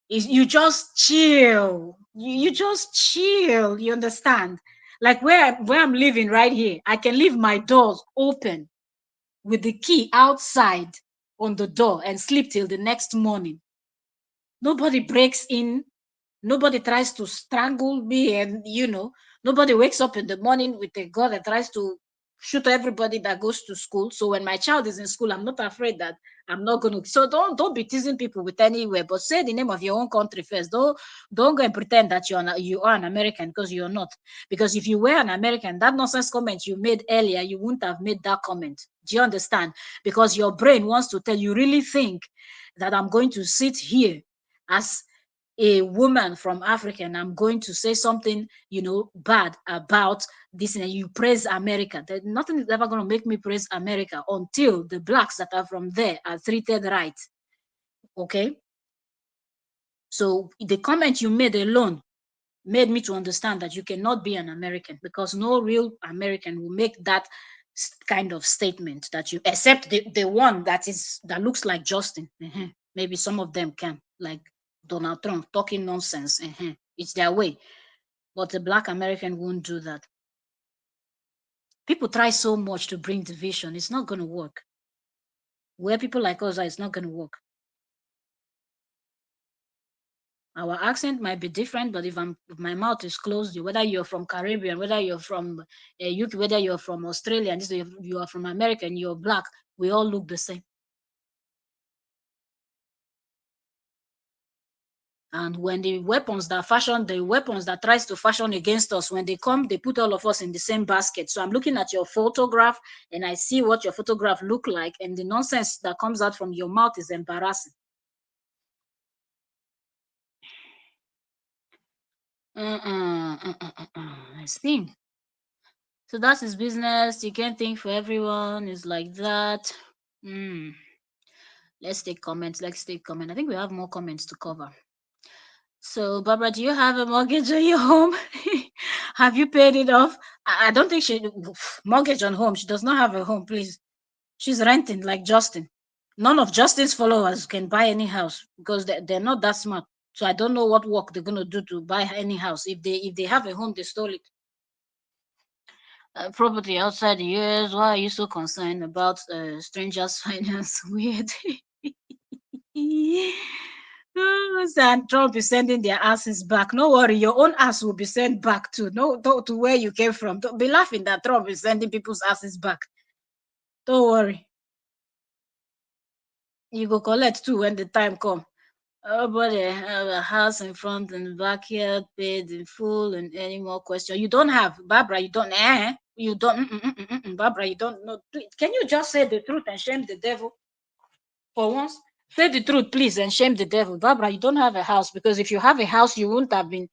you just chill. You just chill. You understand? Like where I'm living right here, I can leave my doors open with the key outside on the door and sleep till the next morning. Nobody breaks in. Nobody tries to strangle me, and nobody wakes up in the morning with a gun and tries to shoot everybody that goes to school. So when my child is in school, I'm not afraid that I'm not going to. So don't be teasing people with anywhere, but say the name of your own country first. Don't go and pretend that you are an American, because you're not. Because if you were an American, that nonsense comment you made earlier, you wouldn't have made that comment. Do you understand? Because your brain wants to tell you, really think that I'm going to sit here as a woman from Africa and I'm going to say something, bad about this, and you praise America. Nothing is ever going to make me praise America until the blacks that are from there are treated right. Okay? So the comment you made alone made me to understand that you cannot be an American, because no real American will make that kind of statement that you, except the one that looks like Justin. Maybe some of them can, like Donald Trump talking nonsense. It's their way. But a black American won't do that. People try so much to bring division. It's not going to work. Where people like us are, it's not going to work. Our accent might be different, but if my mouth is closed, whether you're from Caribbean, whether you're from UK, whether you're from Australia, and this, you are from America and you're black, we all look the same. And when the weapons that tries to fashion against us, when they come, they put all of us in the same basket. So I'm looking at your photograph and I see what your photograph look like, and the nonsense that comes out from your mouth is embarrassing. I see. So that's his business. You can't think for everyone. It's like that. Mm. Let's take comments. Let's take comment. I think we have more comments to cover. So, Barbara, do you have a mortgage on your home? Have you paid it off? I don't think she mortgage on home. She does not have a home, please. She's renting like Justin. None of Justin's followers can buy any house because they're not that smart. So I don't know what work they're gonna do to buy any house. If they have a home, they stole it. Property outside the US. Why are you so concerned about strangers' finance? Weird. And Trump is sending their asses back. No worry, your own ass will be sent back to to where you came from. Don't be laughing that Trump is sending people's asses back. Don't worry, you go collect too when the time come. Everybody have a house in front and backyard paid in full, and any more question? You don't have, Barbara. You don't. You don't. Barbara, you don't know. Can you just say the truth and shame the devil for once? Say the truth, please, and shame the devil. Barbara, you don't have a house, because if you have a house, you wouldn't have been,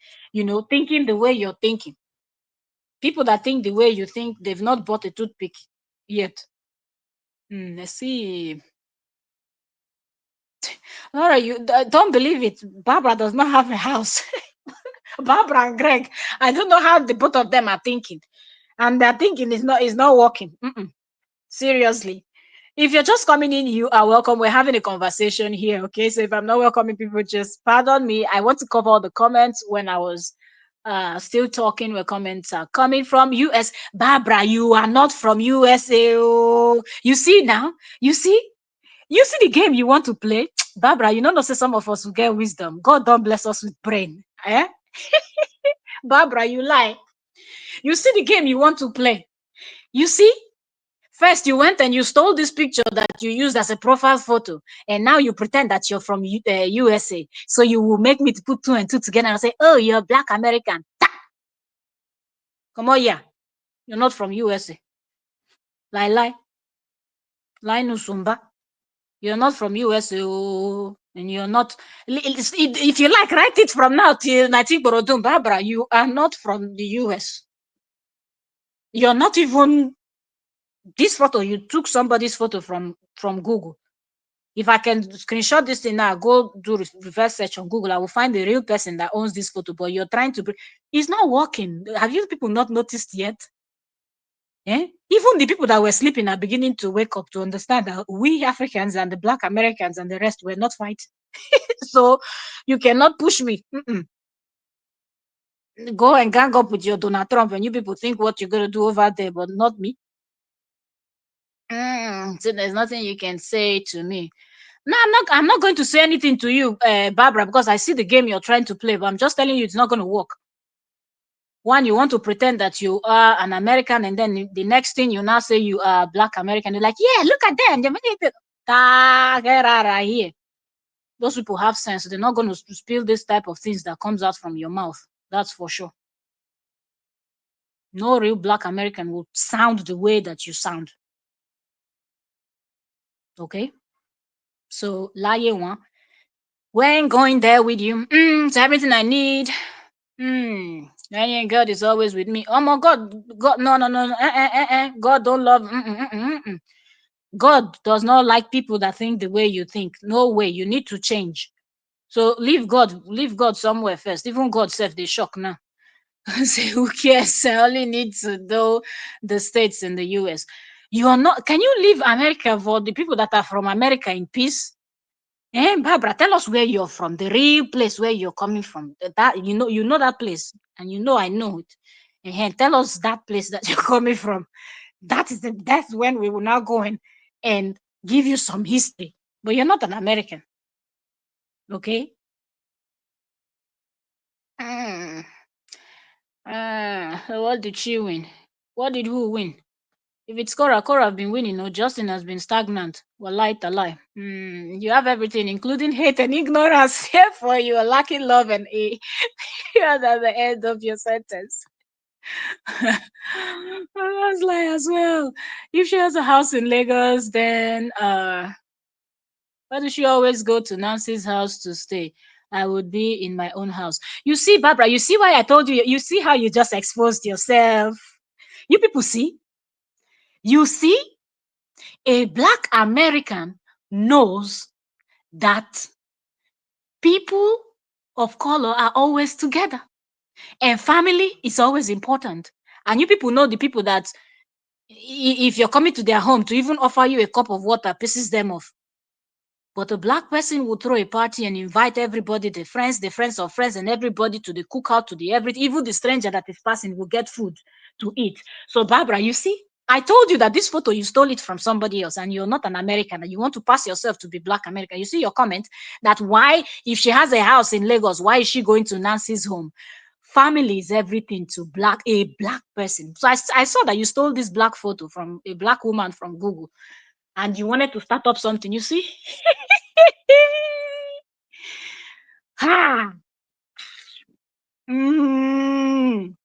thinking the way you're thinking. People that think the way you think, they've not bought a toothpick yet. Let's see. All right, you don't believe it. Barbara does not have a house. Barbara and Greg, I don't know how the both of them are thinking, and their thinking is not working. Seriously. If you're just coming in, you are welcome. We're having a conversation here, okay? So if I'm not welcoming people, just pardon me. I want to cover all the comments when I was still talking, where comments are coming from US. Barbara, you are not from USA. Oh. You see now? You see? You see the game you want to play? Barbara, you know, say some of us will get wisdom. God don't bless us with brain. Eh? Barbara, you lie. You see the game you want to play? You see? First, you went and you stole this picture that you used as a profile photo, and now you pretend that you're from USA. So you will make me to put two and two together and say, "Oh, you're Black American." Come on, yeah, you're not from USA. Lie, lie, no sumba. You're not from USA, oh, and you're not. If you like, write it from now till Natik Borodum, Barbara. You are not from the US. You're not even. This photo, you took somebody's photo from Google. If I can screenshot this thing now, go do reverse search on Google, I will find the real person that owns this photo. But you're trying to it's not working. Have you people not noticed yet? Even the people that were sleeping are beginning to wake up to understand that we Africans and the Black Americans and the rest were not fighting. So you cannot push me. Go and gang up with your Donald Trump, and you people think what you're going to do over there, but not me. So there's nothing you can say to me. No, I'm not going to say anything to you, Barbara, because I see the game you're trying to play, but I'm just telling you it's not going to work. One, you want to pretend that you are an American, and then the next thing you now say you are Black American. You're like, yeah, look at them. Get out of here. Those people have sense. They're not going to spill this type of things that comes out from your mouth. That's for sure. No real Black American will sound the way that you sound. Okay? So, lie one. We ain't going there with you. It's everything I need. God is always with me. Oh my God, God, no, no, no, no. God don't love. God does not like people that think the way you think. No way. You need to change. So leave God somewhere first. Even God self, they shock now. Say, who cares? I only need to know the states and the US. You are not. Can you leave America for the people that are from America in peace? Barbara, tell us where you're from, the real place where you're coming from. That you know that place, and I know it. Tell us that place that you're coming from. That's when we will now go in and give you some history. But you're not an American, okay? Mm. What did she win? What did who win? If it's Korra have been winning. No, Justin has been stagnant. Wallahi talai. You have everything, including hate and ignorance. Therefore, you are lacking love and a. You're at the end of your sentence. I was like, as well. If she has a house in Lagos, then why does she always go to Nancy's house to stay? I would be in my own house. You see, Barbara, you see why I told you. You see how you just exposed yourself. You people see? You see? A black American knows that people of color are always together and family is always important. And you people know the people that if you're coming to their home to even offer you a cup of water pisses them off. But a black person will throw a party and invite everybody, the friends of friends, and everybody to the cookout, to the everything. Even the stranger that is passing will get food to eat. So, Barbara, you see, I told you that this photo, you stole it from somebody else and you're not an American and you want to pass yourself to be black American. You see your comment that why, if she has a house in Lagos, why is she going to Nancy's home? Family is everything to a black person. So I saw that you stole this black photo from a black woman from Google and you wanted to start up something. You see? Ha! Mm.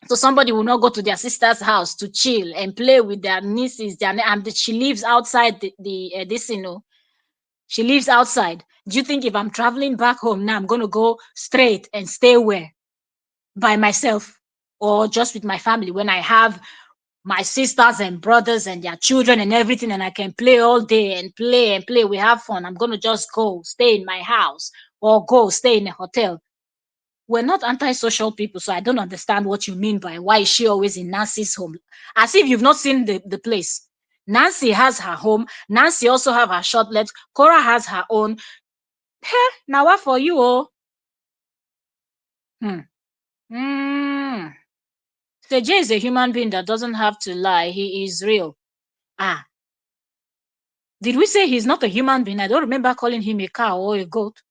So somebody will not go to their sister's house to chill and play with their nieces, and she lives outside this, she lives outside. Do you think if I'm traveling back home now, I'm going to go straight and stay where? By myself or just with my family when I have my sisters and brothers and their children and everything, and I can play all day and play and play. We have fun. I'm going to just go stay in my house or go stay in a hotel. We're not antisocial people, so I don't understand what you mean by why is she always in Nancy's home? As if you've not seen the place. Nancy has her home. Nancy also have her short legs. Korra has her own. Heh, now what for you, oh? Hmm. Mm. So Jay is a human being that doesn't have to lie. He is real. Ah, did we say he's not a human being? I don't remember calling him a cow or a goat.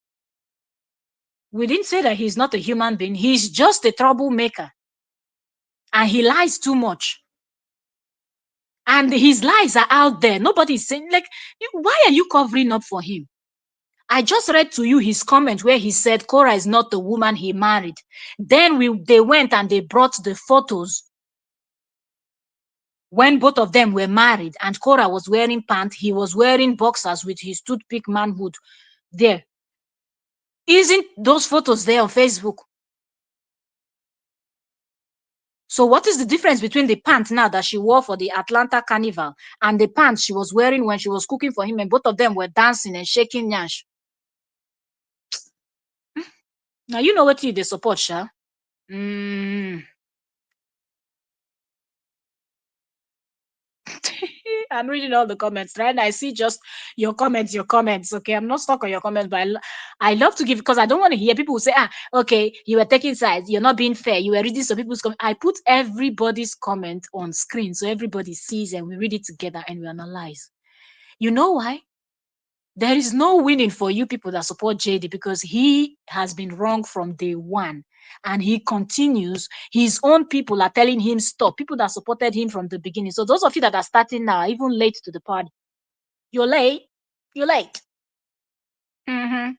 We didn't say that he's not a human being. He's just a troublemaker. And he lies too much. And his lies are out there. Nobody's saying, like, why are you covering up for him? I just read to you his comment where he said Korra is not the woman he married. Then they went and they brought the photos when both of them were married and Korra was wearing pants, he was wearing boxers with his toothpick manhood there. Isn't those photos there on Facebook? So what is the difference between the pants now that she wore for the Atlanta Carnival and the pants she was wearing when she was cooking for him and both of them were dancing and shaking nyash? Now you know what you they support, Sha. Mm. I'm reading all the comments, right? I see just your comments. Okay, I'm not stuck on your comments, but I love to give because I don't want to hear people who say, okay, you were taking sides, you're not being fair, you were reading some people's comments. I put everybody's comment on screen so everybody sees and we read it together and we analyze. You know why? There is no winning for you people that support JD because he has been wrong from day one and he continues. His own people are telling him stop. People that supported him from the beginning. So those of you that are starting now, are even late to the party. You're late. You're late. Mm-hmm.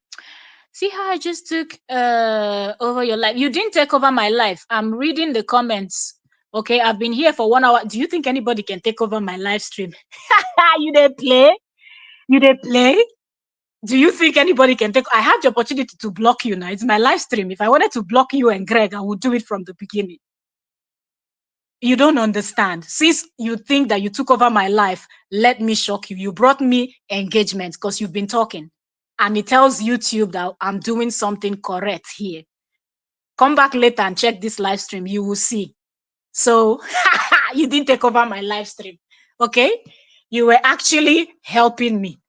See how I just took over your life. You didn't take over my life. I'm reading the comments. Okay, I've been here for 1 hour. Do you think anybody can take over my live stream? You did play? You did play? Do you think anybody can take? I had the opportunity to block you now. It's my live stream. If I wanted to block you and Greg, I would do it from the beginning. You don't understand. Since you think that you took over my life, let me shock you. You brought me engagement because you've been talking. And it tells YouTube that I'm doing something correct here. Come back later and check this live stream. You will see. So you didn't take over my live stream. Okay? You were actually helping me.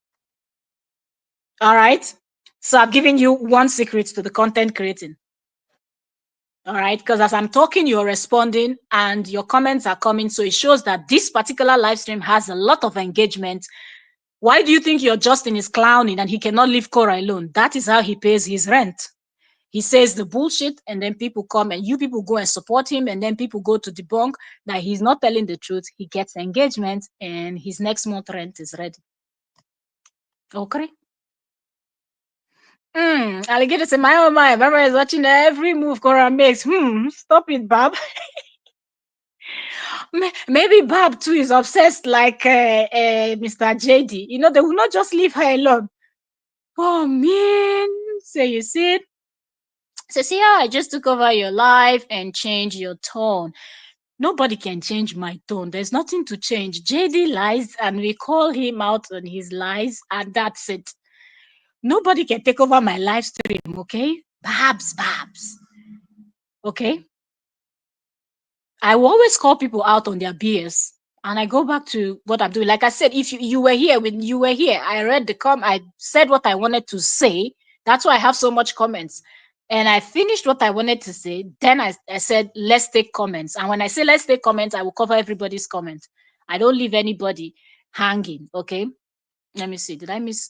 All right. So I've given you one secret to the content creating. All right. Because as I'm talking, you're responding and your comments are coming. So it shows that this particular live stream has a lot of engagement. Why do you think your Justin is clowning and he cannot leave Cora alone? That is how he pays his rent. He says the bullshit, and then people come and you people go and support him, and then people go to debunk that he's not telling the truth. He gets engagement, and his next month rent is ready. Okay. Alligator say, my oh my, Barbara is watching every move Cora makes. Stop it, Bob. Maybe Bob too is obsessed like Mr. JD. You know, they will not just leave her alone. Oh man. So you see it? So see how I just took over your life and changed your tone. Nobody can change my tone. There's nothing to change. JD lies and we call him out on his lies, and that's it. Nobody can take over my live stream, okay? Babs, babs. Okay? I will always call people out on their BS. And I go back to what I'm doing. Like I said, if you were here, when you were here, I read I said what I wanted to say. That's why I have so much comments. And I finished what I wanted to say. Then I said, let's take comments. And when I say let's take comments, I will cover everybody's comment. I don't leave anybody hanging. Okay. Let me see. Did I miss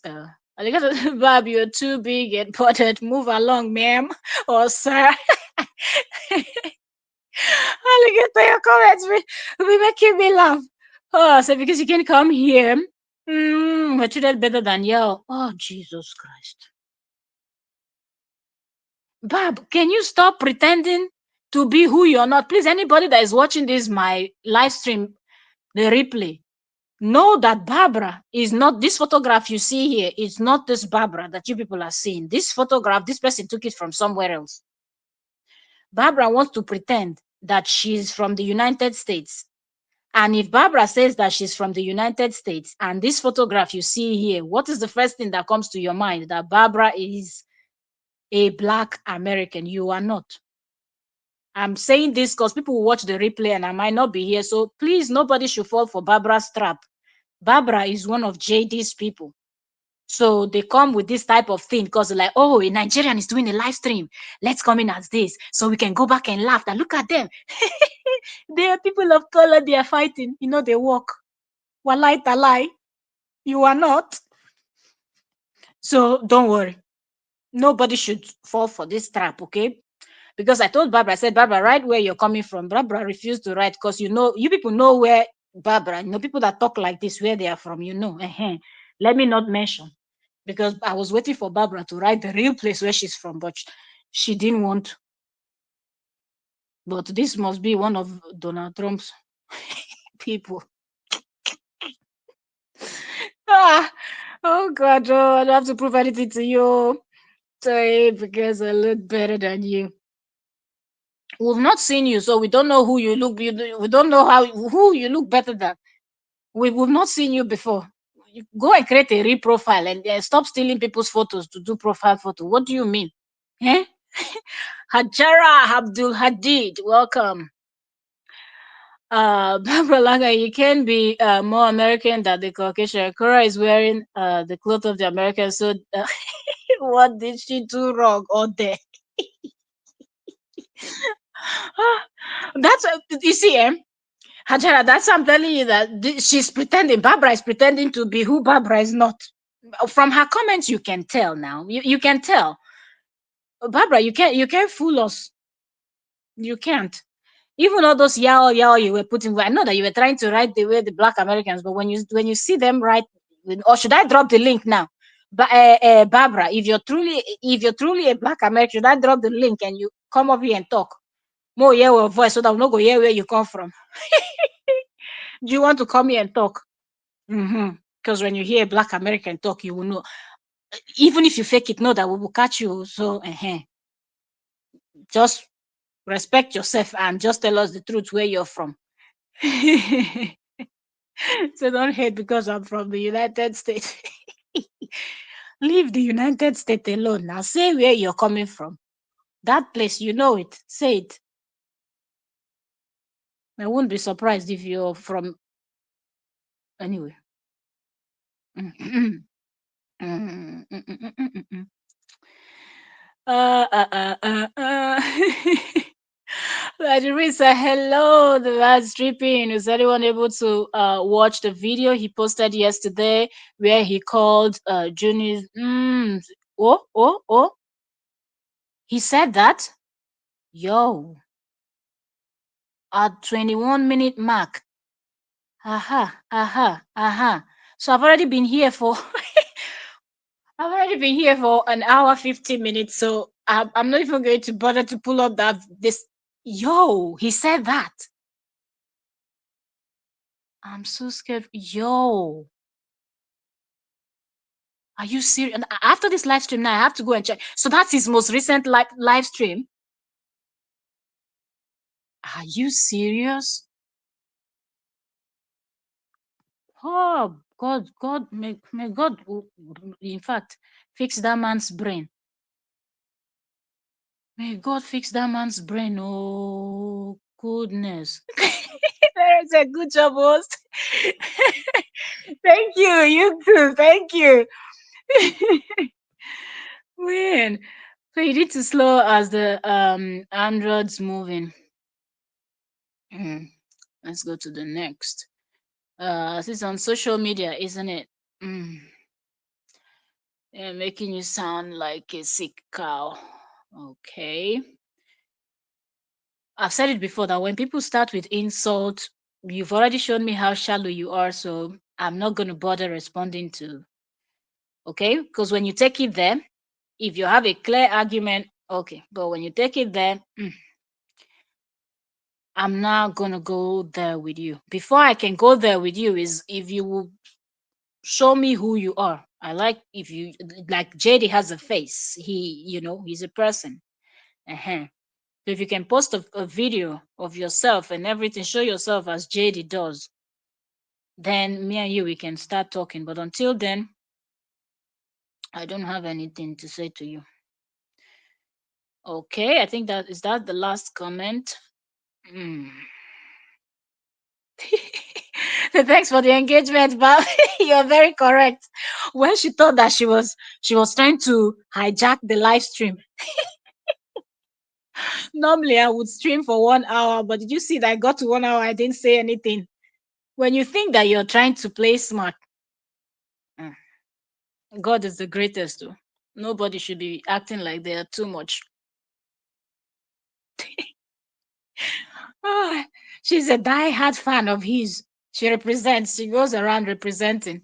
I think Bob, you're too big and potted. Move along, ma'am or sir. Alligator, your comments be making me laugh. Oh, so because you can come here, we're treated better than you. Oh, Jesus Christ. Bob, can you stop pretending to be who you're not? Please, anybody that is watching this, my live stream, the replay, know that Barbara is not this photograph you see here. It's not this Barbara that you people are seeing. This photograph, this person took it from somewhere else. Barbara wants to pretend that she's from the United States. And if Barbara says that she's from the United States and this photograph you see here, what is the first thing that comes to your mind? That Barbara is a Black American. You are not. I'm saying this because people will watch the replay and I might not be here. So please, nobody should fall for Barbara's trap. Barbara is one of JD's people. So they come with this type of thing because they're like, oh, a Nigerian is doing a live stream. Let's come in as this so we can go back and laugh. That look at them. They are people of color. They are fighting. You know, they walk. Walai talai. You are not. So don't worry. Nobody should fall for this trap, okay? Because I told Barbara, I said, Barbara, write where you're coming from. Barbara refused to write because you people know where Barbara, people that talk like this, where they are from, Let me not mention. Because I was waiting for Barbara to write the real place where she's from, but she didn't want. But this must be one of Donald Trump's people. Ah, oh God, oh, I don't have to prove anything to you. Sorry, because I look better than you. We've not seen you, so we don't know who you look. We don't know who you look better than. We've not seen you before. You go and create a real profile and stop stealing people's photos to do profile photo. What do you mean? Eh? Hajara Abdul Hadid, welcome. Barbara Laga, you can be more American than the Caucasian. Cora is wearing the clothes of the Americans. So, what did she do wrong on there? That's you see, Hajara. That's I'm telling you that she's pretending. Barbara is pretending to be who Barbara is not. From her comments, you can tell now. You can tell, Barbara. You can't fool us. You can't. Even all those yao you were putting, I know that you were trying to write the way the Black Americans, but when you see them write, or should I drop the link now? But Barbara, if you're truly a Black American, should I drop the link and you come up here and talk? More hear your voice so that we no go hear where you come from. Do you want to come here and talk? Because when you hear a Black American talk, you will know. Even if you fake it, know that we will catch you. So just respect yourself and just tell us the truth where you're from. So don't hate because I'm from the United States. Leave the United States alone. Now say where you're coming from. That place, you know it. Say it. I wouldn't be surprised if you're from anyway. Mm, mm, mm, mm, mm, mm. Uh, uh, uh, uh, uh. Larissa, hello. The man's dripping. Is anyone able to watch the video he posted yesterday where he called Junior? Oh, oh, oh. He said that? Yo, at 21-minute mark. Aha, aha, aha. So I've already been here for I've already been here for an hour 50 minutes. So I'm not even going to bother to pull up that this. Yo, he said that. I'm so scared. Yo, are you serious? And after this live stream now, I have to go and check. So that's his most recent live stream. Are you serious? Oh God, God, may God, in fact, fix that man's brain. May God fix that man's brain. Oh goodness. That's a good job, host. Thank you. You too. Thank you. Man. So you need to slow as the androids moving. Mm. Let's go to the next. This is on social media, isn't it? Mm. Yeah, making you sound like a sick cow. Okay. I've said it before that when people start with insult, you've already shown me how shallow you are, so I'm not going to bother responding to. Okay? Because when you take it there, if you have a clear argument, okay. But when you take it there, I'm not going to go there with you. Before I can go there with you, is if you will show me who you are. I like if you, like JD has a face. He's a person. Uh-huh. So if you can post a video of yourself and everything, show yourself as JD does, then me and you we can start talking. But until then, I don't have anything to say to you. Okay, I think that the last comment. Mm. Thanks for the engagement, but you're very correct. When she thought that she was trying to hijack the live stream. Normally I would stream for 1 hour, but did you see that I got to 1 hour? I didn't say anything. When you think that you're trying to play smart, mm, God is the greatest too. Nobody should be acting like they are too much. Ah, she's a die-hard fan of his. She goes around representing.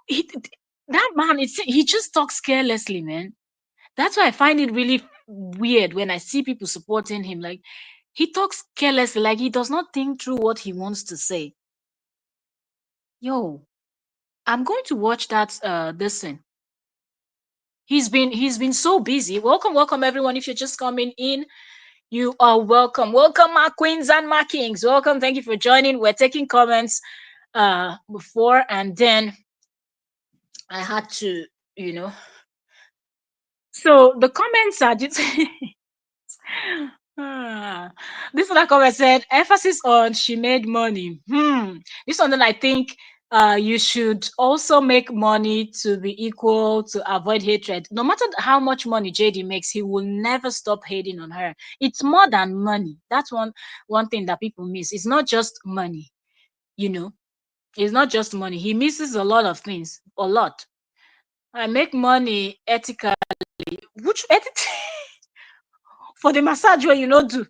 He, that man, he just talks carelessly, man. That's why I find it really weird when I see people supporting him. Like, he talks carelessly, like he does not think through what he wants to say. Yo, I'm going to watch that this thing. He's been so busy. Welcome, welcome everyone. If you're just coming in, you are welcome. Welcome, my queens and my kings. Welcome. Thank you for joining. We're taking comments before, and then I had to, you know. So the comments are just Ah, this other comment said emphasis on she made money. This one then I think you should also make money to be equal to avoid hatred. No matter how much money JD makes, he will never stop hating on her. It's more than money. That's one thing that people miss. It's not just money, you know. It's not just money. He misses a lot of things. A lot. I make money ethically. Which for the massage where you not do?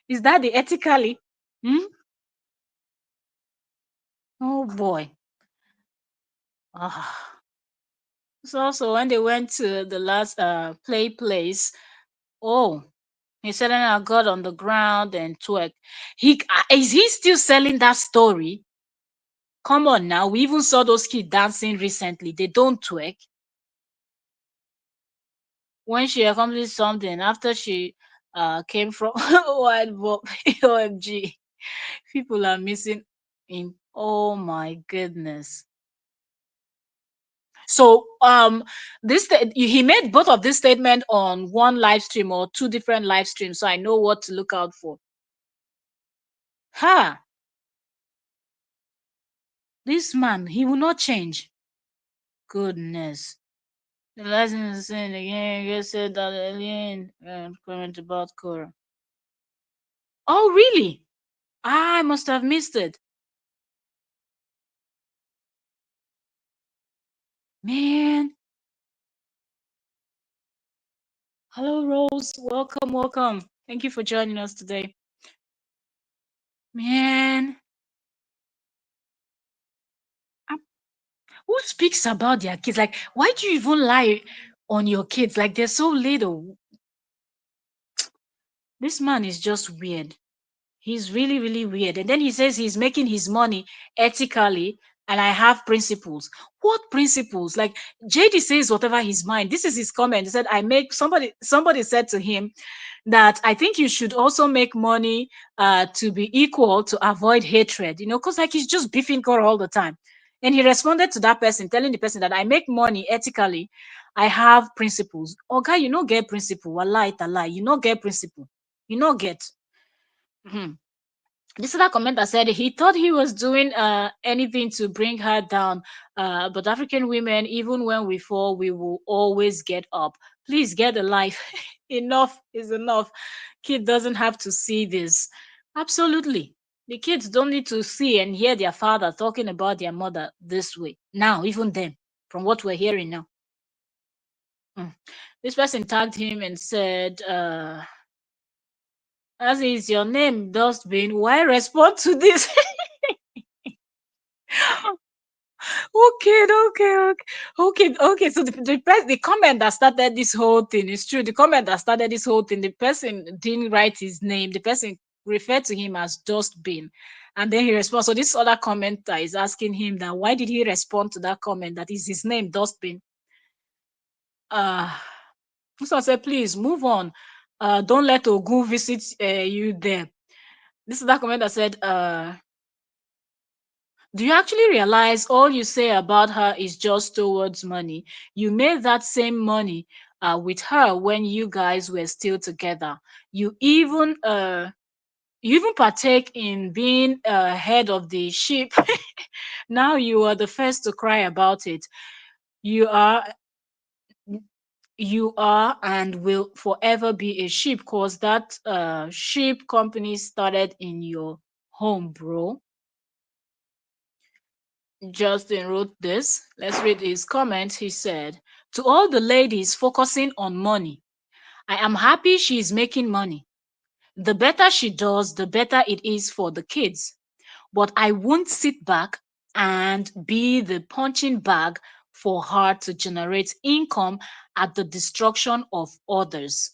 Is that the ethically? Hmm? Oh boy. Ah. So also when they went to the last play place, oh, he said I got on the ground and twerk. Is he still selling that story? Come on now. We even saw those kids dancing recently. They don't twerk. When she accomplished something after she came from Wild Bob OMG. People are missing in oh my goodness. So he made both of this statement on one live stream or two different live streams, so I know what to look out for. Ha! This man, he will not change. Goodness. The lesson is saying again, you said that alien comment about Korra. Oh, really? I must have missed it. Man. Hello, Rose. Welcome, welcome. Thank you for joining us today. Man. uh, Who speaks about their kids? Like, why do you even lie on your kids? Like, they're so little. This man is just weird. He's really, really weird. And then he says he's making his money ethically and I have principles. What principles? Like JD says whatever his mind. This is his comment. He said, I make somebody said to him that I think you should also make money to be equal to avoid hatred, because like he's just beefing Cora all the time. And he responded to that person, telling the person that I make money ethically, I have principles. Okay, you no get principle. Wallahi talai, you no get principle. You no get. Mhm. This other commenter said he thought he was doing anything to bring her down, but African women, even when we fall, we will always get up. Please get a life. Enough is enough. Kid doesn't have to see this. Absolutely. The kids don't need to see and hear their father talking about their mother this way. Now, even then, from what we're hearing now. Mm. This person tagged him and said, as is your name, Dustbin, why respond to this? Okay, okay, okay, okay, okay. So the comment that started this whole thing is true. The comment that started this whole thing, the person didn't write his name. The person referred to him as Dustbin, and then he responds. So this other commenter is asking him that why did he respond to that comment that is his name Dustbin? Uh so I said, please move on. Don't let Ogun visit you there. This is that comment that said, do you actually realize all you say about her is just towards money? You made that same money with her when you guys were still together. You even partake in being head of the ship. Now you are the first to cry about it. You are you are and will forever be a ship because that ship company started in your home, bro. Justin wrote this. Let's read his comment. He said, to all the ladies focusing on money, I am happy she is making money. The better she does, the better it is for the kids. But I won't sit back and be the punching bag for her to generate income at the destruction of others.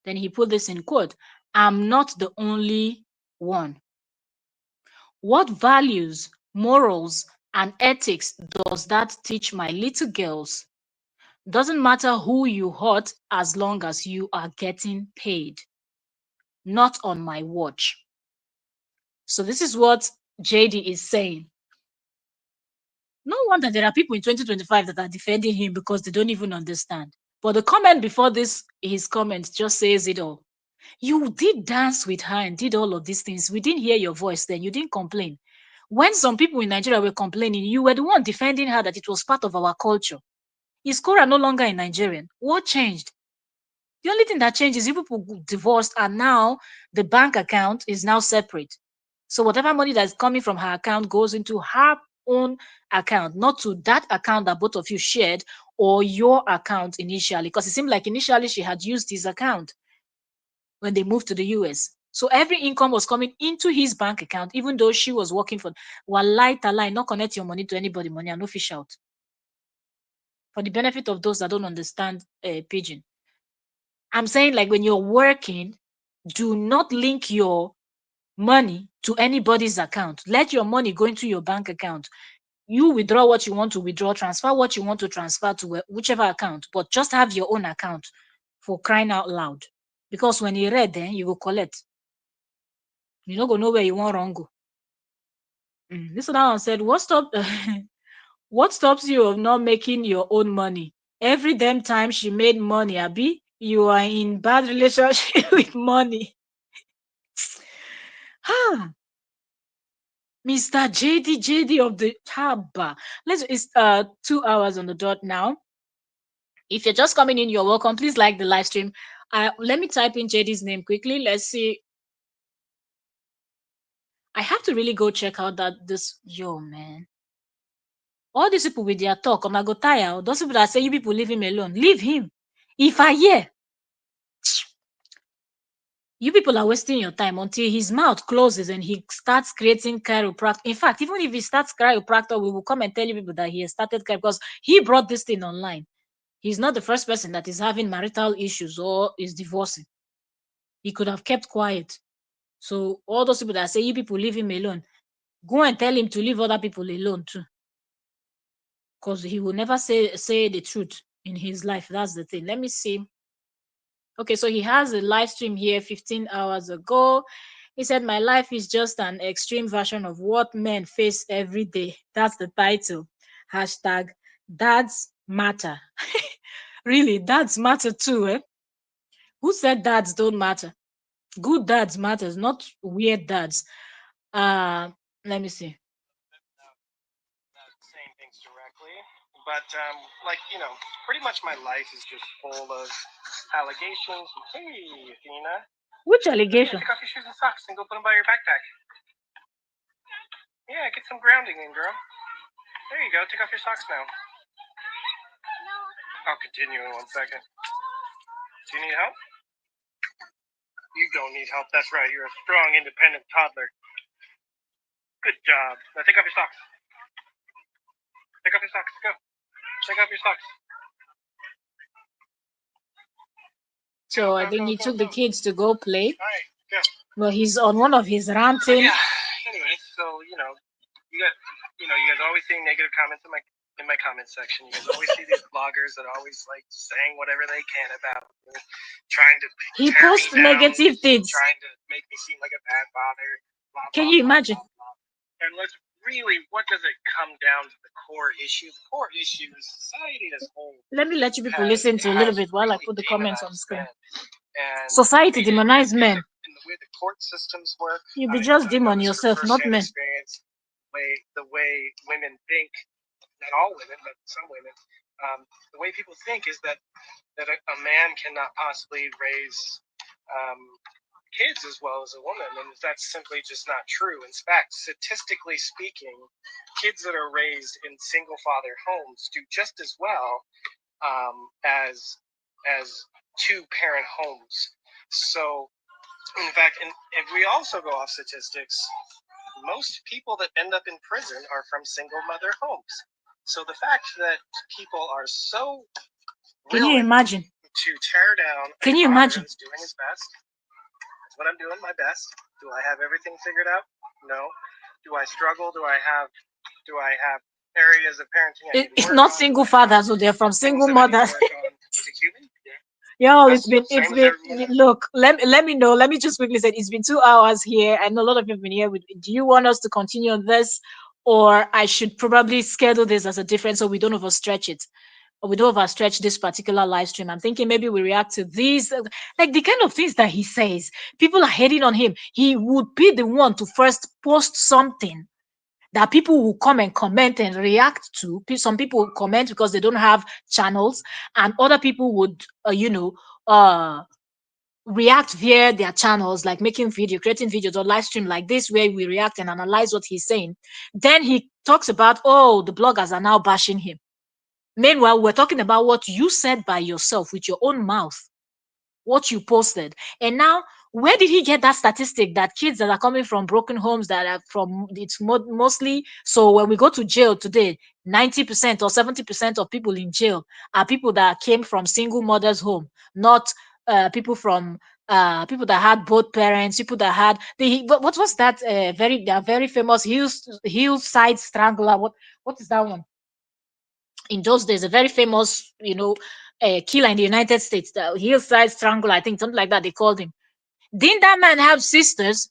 Then he put this in quote, I'm not the only one. What values, morals, and ethics does that teach my little girls? Doesn't matter who you hurt as long as you are getting paid. Not on my watch. So this is what JD is saying. No wonder there are people in 2025 that are defending him because they don't even understand. But the comment before this, his comment just says it all. You did dance with her and did all of these things. We didn't hear your voice then. You didn't complain. When some people in Nigeria were complaining, you were the one defending her that it was part of our culture. Is Korra no longer a Nigerian? What changed? The only thing that changed is you people divorced and now the bank account is now separate. So whatever money that is coming from her account goes into her own account, not to that account that both of you shared or your account initially. Because it seemed like initially she had used his account when they moved to the US. So every income was coming into his bank account, even though she was working for Wallahi Talai, not connect your money to anybody, money and no fish out. For the benefit of those that don't understand pigeon. I'm saying like when you're working, do not link your money to anybody's account. Let your money go into your bank account. You withdraw what you want to withdraw, transfer what you want to transfer to whichever account, but just have your own account for crying out loud. Because when you read, then you go collect. You don't go know where you want wrong go. This other one said, what stops you of not making your own money? Every damn time she made money, Abby, you are in bad relationship with money. Mr. JD of the Haba. It's 2 hours on the dot now. If you're just coming in, you're welcome. Please like the live stream. Let me type in JD's name quickly. Let's see. I have to really go check out that this yo man. All these people with their talk, I go tire. Those people that say you people leave him alone. Leave him. If I hear you people are wasting your time until his mouth closes and he starts creating chiropractor. In fact, even if he starts chiropractor, we will come and tell you people that he has started because he brought this thing online. He's not the first person that is having marital issues or is divorcing. He could have kept quiet. So all those people that say you people leave him alone, go and tell him to leave other people alone too. Because he will never say the truth in his life. That's the thing. Let me see. Okay, so he has a live stream here 15 hours ago. He said, my life is just an extreme version of what men face every day. That's the title. Hashtag dads matter. Really, dads matter too, eh? Who said dads don't matter? Good dads matters, not weird dads. Uh, Let me see. Saying things directly, but like pretty much my life is just full of allegations. Hey, Athena. Which Yeah, allegation? take off your shoes and socks and go put them by your backpack. Yeah, get some grounding in, girl. There you go. Take off your socks now. I'll continue in 1 second. Do you need help? You don't need help. That's right. You're a strong, independent toddler. Good job. Now take off your socks. Take off your socks. Go. Take off your socks. So I think he took the kids to go play. All right, go. Well, he's on one of his But ranting. yeah. Anyway, so you guys always seeing negative comments in my comment section. You guys always see these bloggers that are always like saying whatever they can about me, trying to He tear me posts down, negative things. trying to make me seem like a bad father. Blah Can blah you blah imagine? blah blah. And let's really, what does it come down to? The core issue. The core issue is society as a whole Let me let you people has listen to a little has bit while I really put the comments on the demonized screen. men, and Society maybe demonize men. in the way the court systems work. You be just I know demon this sort of yourself, not firsthand men. experience. The way women think, not all women, but some women, the way people think is that a man cannot possibly raise um, kids as well as a woman, and that's simply just not true. In fact, statistically speaking, kids that are raised in single father homes do just as well as two parent homes. So, in fact, and if we also go off statistics, most people that end up in prison are from single mother homes. So the fact that people are so Can you willing imagine? to tear down a Can you father imagine? that's doing his best, that's what I'm doing, my best. Do I have everything figured out? No. Do I struggle? Do I have areas of parenting I need to It's work not on? single fathers, so they're from Things single that I need to mothers. work on as a human? Yeah. Y'all, Same it's as been everyone else. look, let me know. Let me just quickly say it's been 2 hours here. I know a lot of you have been here with do you want us to continue on this? Or I should probably schedule this as a different so we don't overstretch it. Or we don't overstretch this particular live stream. I'm thinking maybe we react to these like the kind of things that he says. People are hating on him. He would be the one to first post something that people will come and comment and react to. Some people will comment because they don't have channels, and other people would, uh, react via their channels, like making video, creating videos or live stream like this, where we react and analyze what he's saying. Then he talks about, oh, the bloggers are now bashing him. Meanwhile, we're talking about what you said by yourself with your own mouth, what you posted. And now, where did he get that statistic that kids that are coming from broken homes that are from it's mostly so when we go to jail today, 90% or 70% of people in jail are people that came from single mothers home, not people that had both parents, people that had what was that very famous hillside strangler, what is that one? In those days, a very famous, killer in the United States, the hillside strangler, I think something like that they called him. Didn't that man have sisters?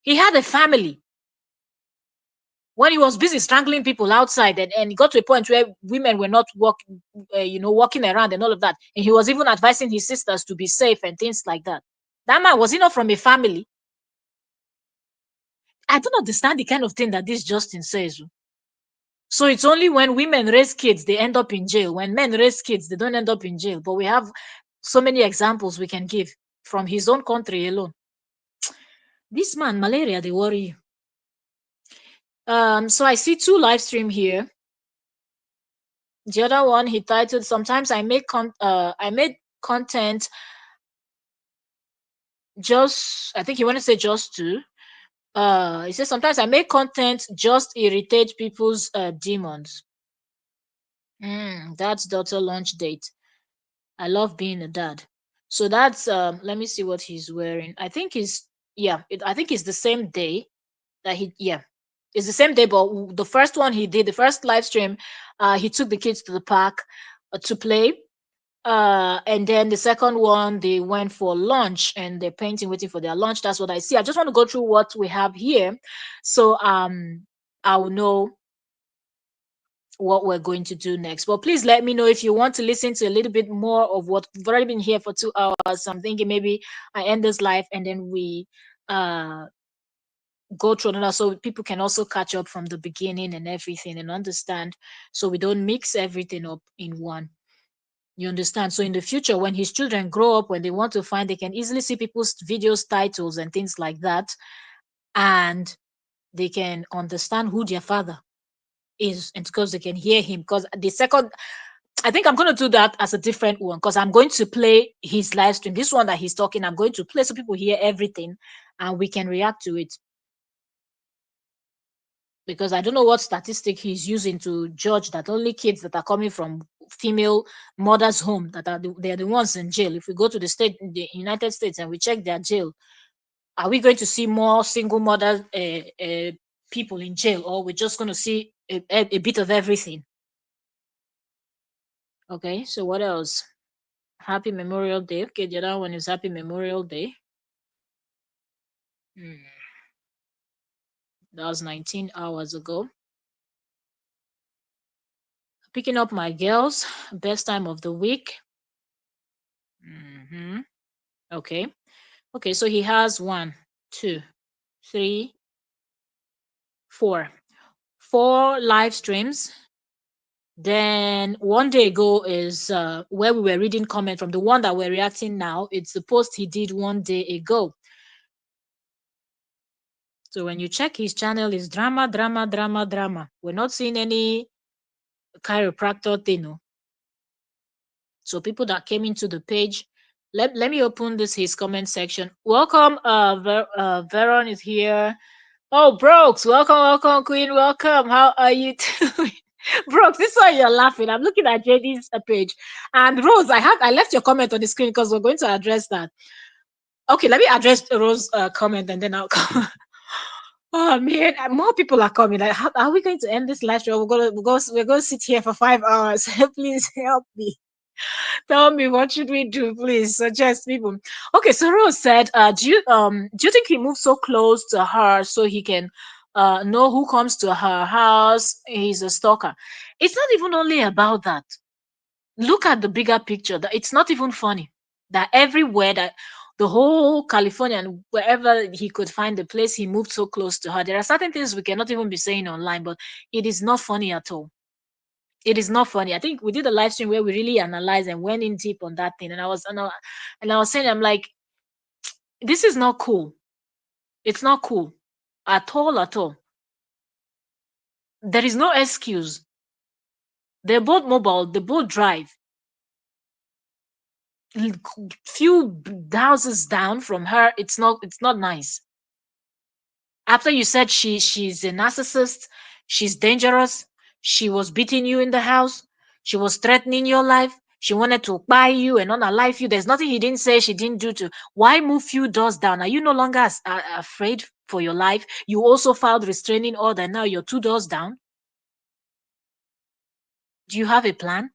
He had a family. When he was busy strangling people outside, and it got to a point where women were not walking around and all of that, and he was even advising his sisters to be safe and things like that. That man was he not from a family? I don't understand the kind of thing that this Justin says. So it's only when women raise kids they end up in jail. When men raise kids, they don't end up in jail. But we have so many examples we can give from his own country alone. This man, malaria, they worry you. So I see two live stream here. The other one he titled, "Sometimes I made content just," I think he want to say just to. He says sometimes I make content just irritate people's demons. That's daughter launch date. I love being a dad. So that's let me see what he's wearing. I think he's yeah, I think it's the same day that he yeah. It's the same day, but the first one he did, the first live stream, he took the kids to the park to play. And then the second one, they went for lunch and they're painting, waiting for their lunch. That's what I see. I just want to go through what we have here, so I will know what we're going to do next. But please let me know if you want to listen to a little bit more of what we've already been here for 2 hours. So I'm thinking maybe I end this live and then we uh go through another so people can also catch up from the beginning and everything and understand, so we don't mix everything up in one. You understand? So in the future, when his children grow up, when they want to find, they can easily see people's videos, titles, and things like that, and they can understand who their father is, and because they can hear him. Because the second, I think I'm going to do that as a different one, because I'm going to play his live stream. This one that he's talking, I'm going to play so people hear everything and we can react to it. Because I don't know what statistic he's using to judge that only kids that are coming from female mothers' home that are they're the ones in jail. If we go to the United States, and we check their jail, are we going to see more single mother people in jail, or we're just going to see a bit of everything? Okay, so what else? Happy Memorial Day. Okay, the other one is Happy Memorial Day. Hmm, that was 19 hours ago. Picking up my girls, best time of the week. Okay. Okay, so he has one, two, three, four live streams. Then one day ago is where we were reading comment from the one that we're reacting now. It's the post he did one day ago. So when you check his channel, is drama, drama, drama, drama. We're not seeing any chiropractor thing. No. So people that came into the page, let me open this his comment section. Welcome, Veron is here. Oh, Brooks, welcome, welcome, Queen, welcome. How are you doing? Brooks, this is why you're laughing. I'm looking at JD's page. And Rose, I left your comment on the screen because we're going to address that. Okay, let me address Rose's comment and then I'll come. Oh man, more people are coming. Like, how are we going to end this live show? We're gonna sit here for 5 hours. Please help me. Tell me, what should we do, please? Suggest people. Okay, so Rose said, do you think he moves so close to her so he can know who comes to her house? He's a stalker. It's not even only about that. Look at the bigger picture. That it's not even funny. That everywhere that the whole California and wherever he could find a place, he moved so close to her. There are certain things we cannot even be saying online, but it is not funny at all. It is not funny. I think we did a live stream where we really analyzed and went in deep on that thing. And I was saying, I'm like, this is not cool. It's not cool at all, at all. There is no excuse. They're both mobile. They both drive. Few houses down from her. It's not. It's not nice. After you said she's a narcissist, she's dangerous, she was beating you in the house, she was threatening your life, she wanted to buy you and unalive you. There's nothing he didn't say she didn't do to. Why move few doors down? Are you no longer afraid for your life? You also filed restraining order. Now you're 2 doors down. Do you have a plan?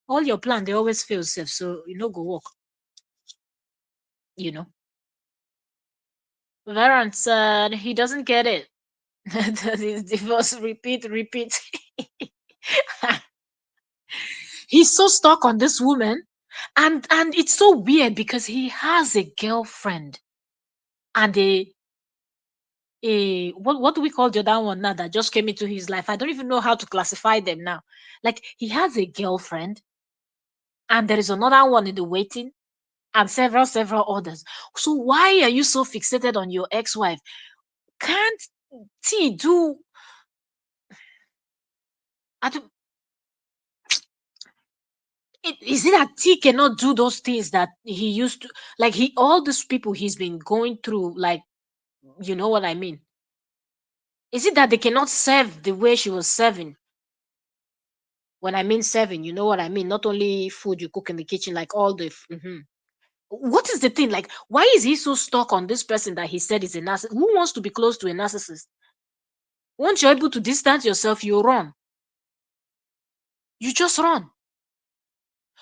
All your plan, they always fail safe, so you know go work. You know. Varant said he doesn't get it. That is divorce. Repeat, repeat. He's so stuck on this woman, and it's so weird because he has a girlfriend, and what do we call the other one now that just came into his life? I don't even know how to classify them now. Like he has a girlfriend, and there is another one in the waiting, and several others. So why are you so fixated on your ex-wife? Can't T do? I don't, is it that T cannot do those things that he used to? Like he, all these people he's been going through, like, you know what I mean? Is it that they cannot serve the way she was serving? When I mean serving, you know what I mean? Not only food you cook in the kitchen, like all the. What is the thing? Like, why is he so stuck on this person that he said is a narcissist? Who wants to be close to a narcissist? Once you're able to distance yourself, you run. You just run.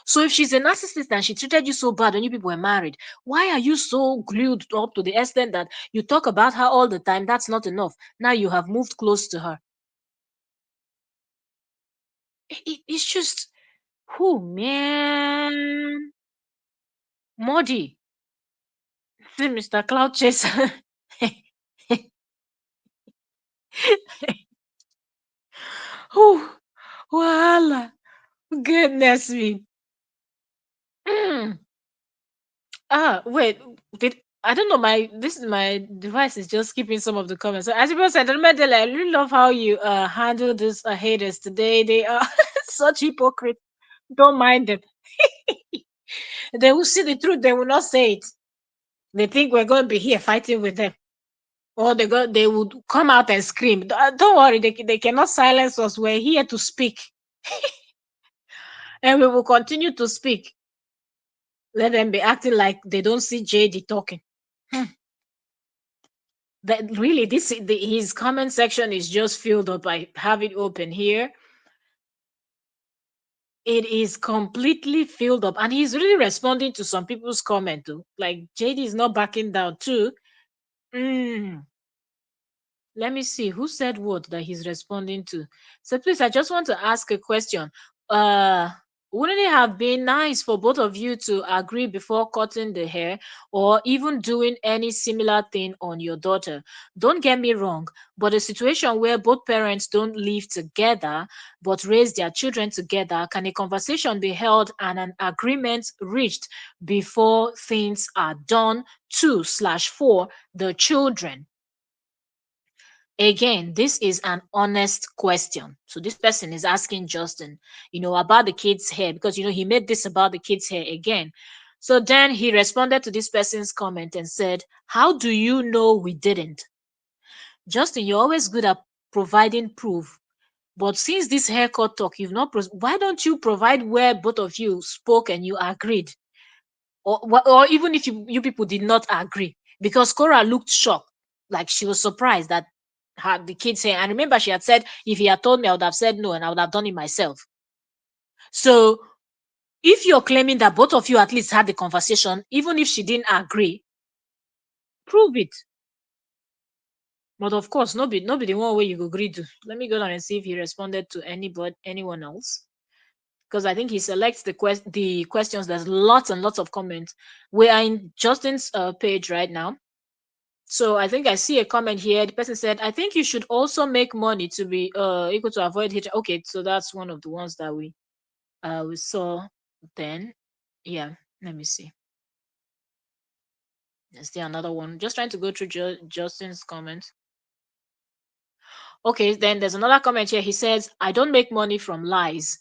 So if she's a narcissist and she treated you so bad when you people were married, why are you so glued up to the extent that you talk about her all the time? That's not enough. Now you have moved close to her. It's just, who, man? Modi, Mr. Cloud Chaser. Whew, voila. Goodness me. Mm. Wait. Did I don't know, my device is just skipping some of the comments. So as people said, Medela, I really love how you handle this haters today. They are such hypocrites. Don't mind them. They will see the truth, they will not say it. They think we're going to be here fighting with them. Or they would come out and scream. Don't worry, they cannot silence us. We're here to speak. And we will continue to speak. Let them be acting like they don't see JD talking. Hmm. That really, his comment section is just filled up. I have it open here. It is completely filled up, and he's really responding to some people's comment too. Like JD is not backing down too. Mm. Let me see who said what that he's responding to. So please, I just want to ask a question. Uh, wouldn't it have been nice for both of you to agree before cutting the hair or even doing any similar thing on your daughter? Don't get me wrong, but a situation where both parents don't live together but raise their children together, can a conversation be held and an agreement reached before things are done to slash for the children? Again, this is an honest question. So this person is asking Justin, about the kid's hair, because he made this about the kid's hair again. So then he responded to this person's comment and said, how do you know we didn't? Justin, you're always good at providing proof. But since this haircut talk, you've not why don't you provide where both of you spoke and you agreed? Or even if you people did not agree, because Cora looked shocked, like she was surprised that the kids saying, and remember she had said if he had told me I would have said no and I would have done it myself. So if you're claiming that both of you at least had the conversation, even if she didn't agree, prove it. But of course, nobody the one way you go agree to. Let me go down and see if he responded to anyone else, because I think he selects the questions. There's lots and lots of comments. We are in Justin's page right now. So I think I see a comment here. The person said, I think you should also make money to be equal to avoid hit. Okay, so that's one of the ones that we saw then. Yeah, let me see. Let's see another one. Just trying to go through Justin's comments. Okay, then there's another comment here. He says, I don't make money from lies.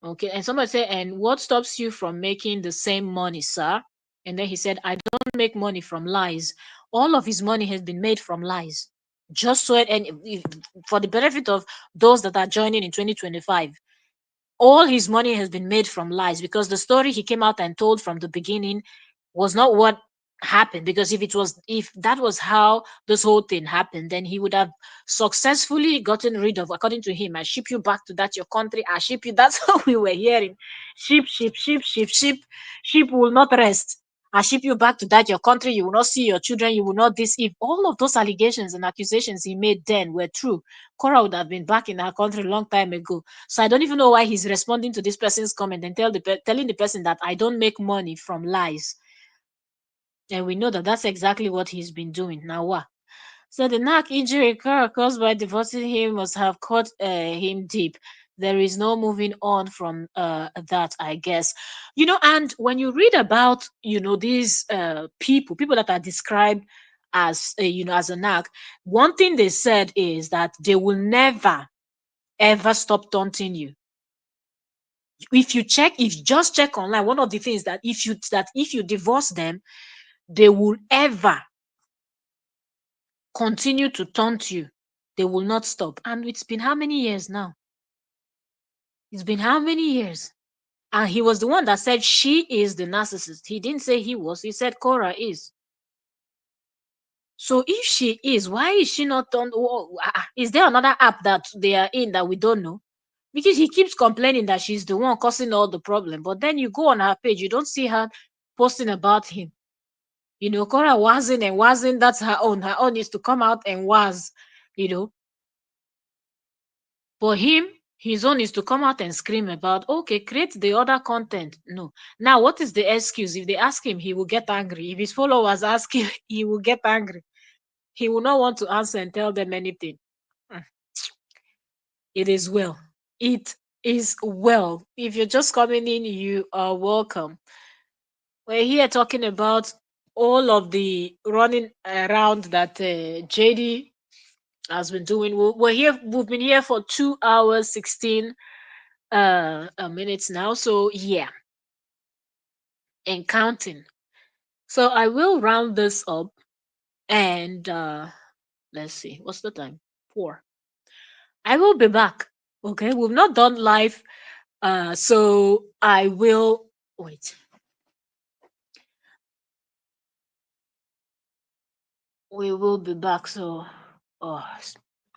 Okay, and somebody said, and what stops you from making the same money, sir? And then he said, I don't make money from lies. All of his money has been made from lies. Just so it, and for the benefit of those that are joining in 2025, all his money has been made from lies, because the story he came out and told from the beginning was not what happened. Because if that was how this whole thing happened, then he would have successfully gotten rid of, according to him, I ship you back to that your country, I ship you. That's what we were hearing. Ship will not rest. I ship you back to that your country, you will not see your children, you will not this. If all of those allegations and accusations he made then were true, Cora would have been back in her country a long time ago. So I don't even know why he's responding to this person's comment and telling the person that I don't make money from lies. And we know that that's exactly what he's been doing. Now what? So the knack injury caused by divorcing him must have caught him deep. There is no moving on from that, I guess. And when you read about, these people that are described as, as a knack, one thing they said is that they will never, ever stop taunting you. If you just check online, one of the things that if you divorce them, they will ever continue to taunt you. They will not stop. And it's been how many years now? It's been how many years? And he was the one that said she is the narcissist. He didn't say he was. He said Cora is. So if she is, why is she not on? Is there another app that they are in that we don't know? Because he keeps complaining that she's the one causing all the problem. But then you go on her page, you don't see her posting about him. Cora wasn't and wasn't. That's her own. Her own is to come out and was. You know, For him, his own is to come out and scream about, okay, create the other content. No. Now, what is the excuse? If they ask him, he will get angry. If his followers ask him, he will get angry. He will not want to answer and tell them anything. Mm, It is well. It is well. If you're just coming in, you are welcome. We're here talking about all of the running around that JD has been doing. We're here. We've been here for 2 hours 16 minutes now. So yeah, and counting. So I will round this up and let's see, what's the time? 4. I will be back. Okay, we've not done live, so I will wait. We will be back. So,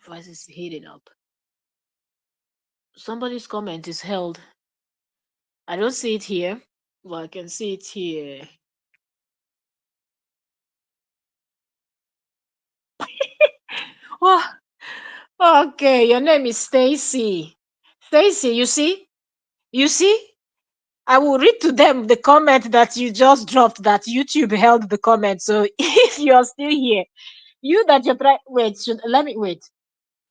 voice is heating up. Somebody's comment is held. I don't see it here, but I can see it here. Oh, okay. Your name is Stacy. Stacy, you see? You see? I will read to them the comment that you just dropped that YouTube held the comment. So if you're still here, you that you're trying, wait, let me wait.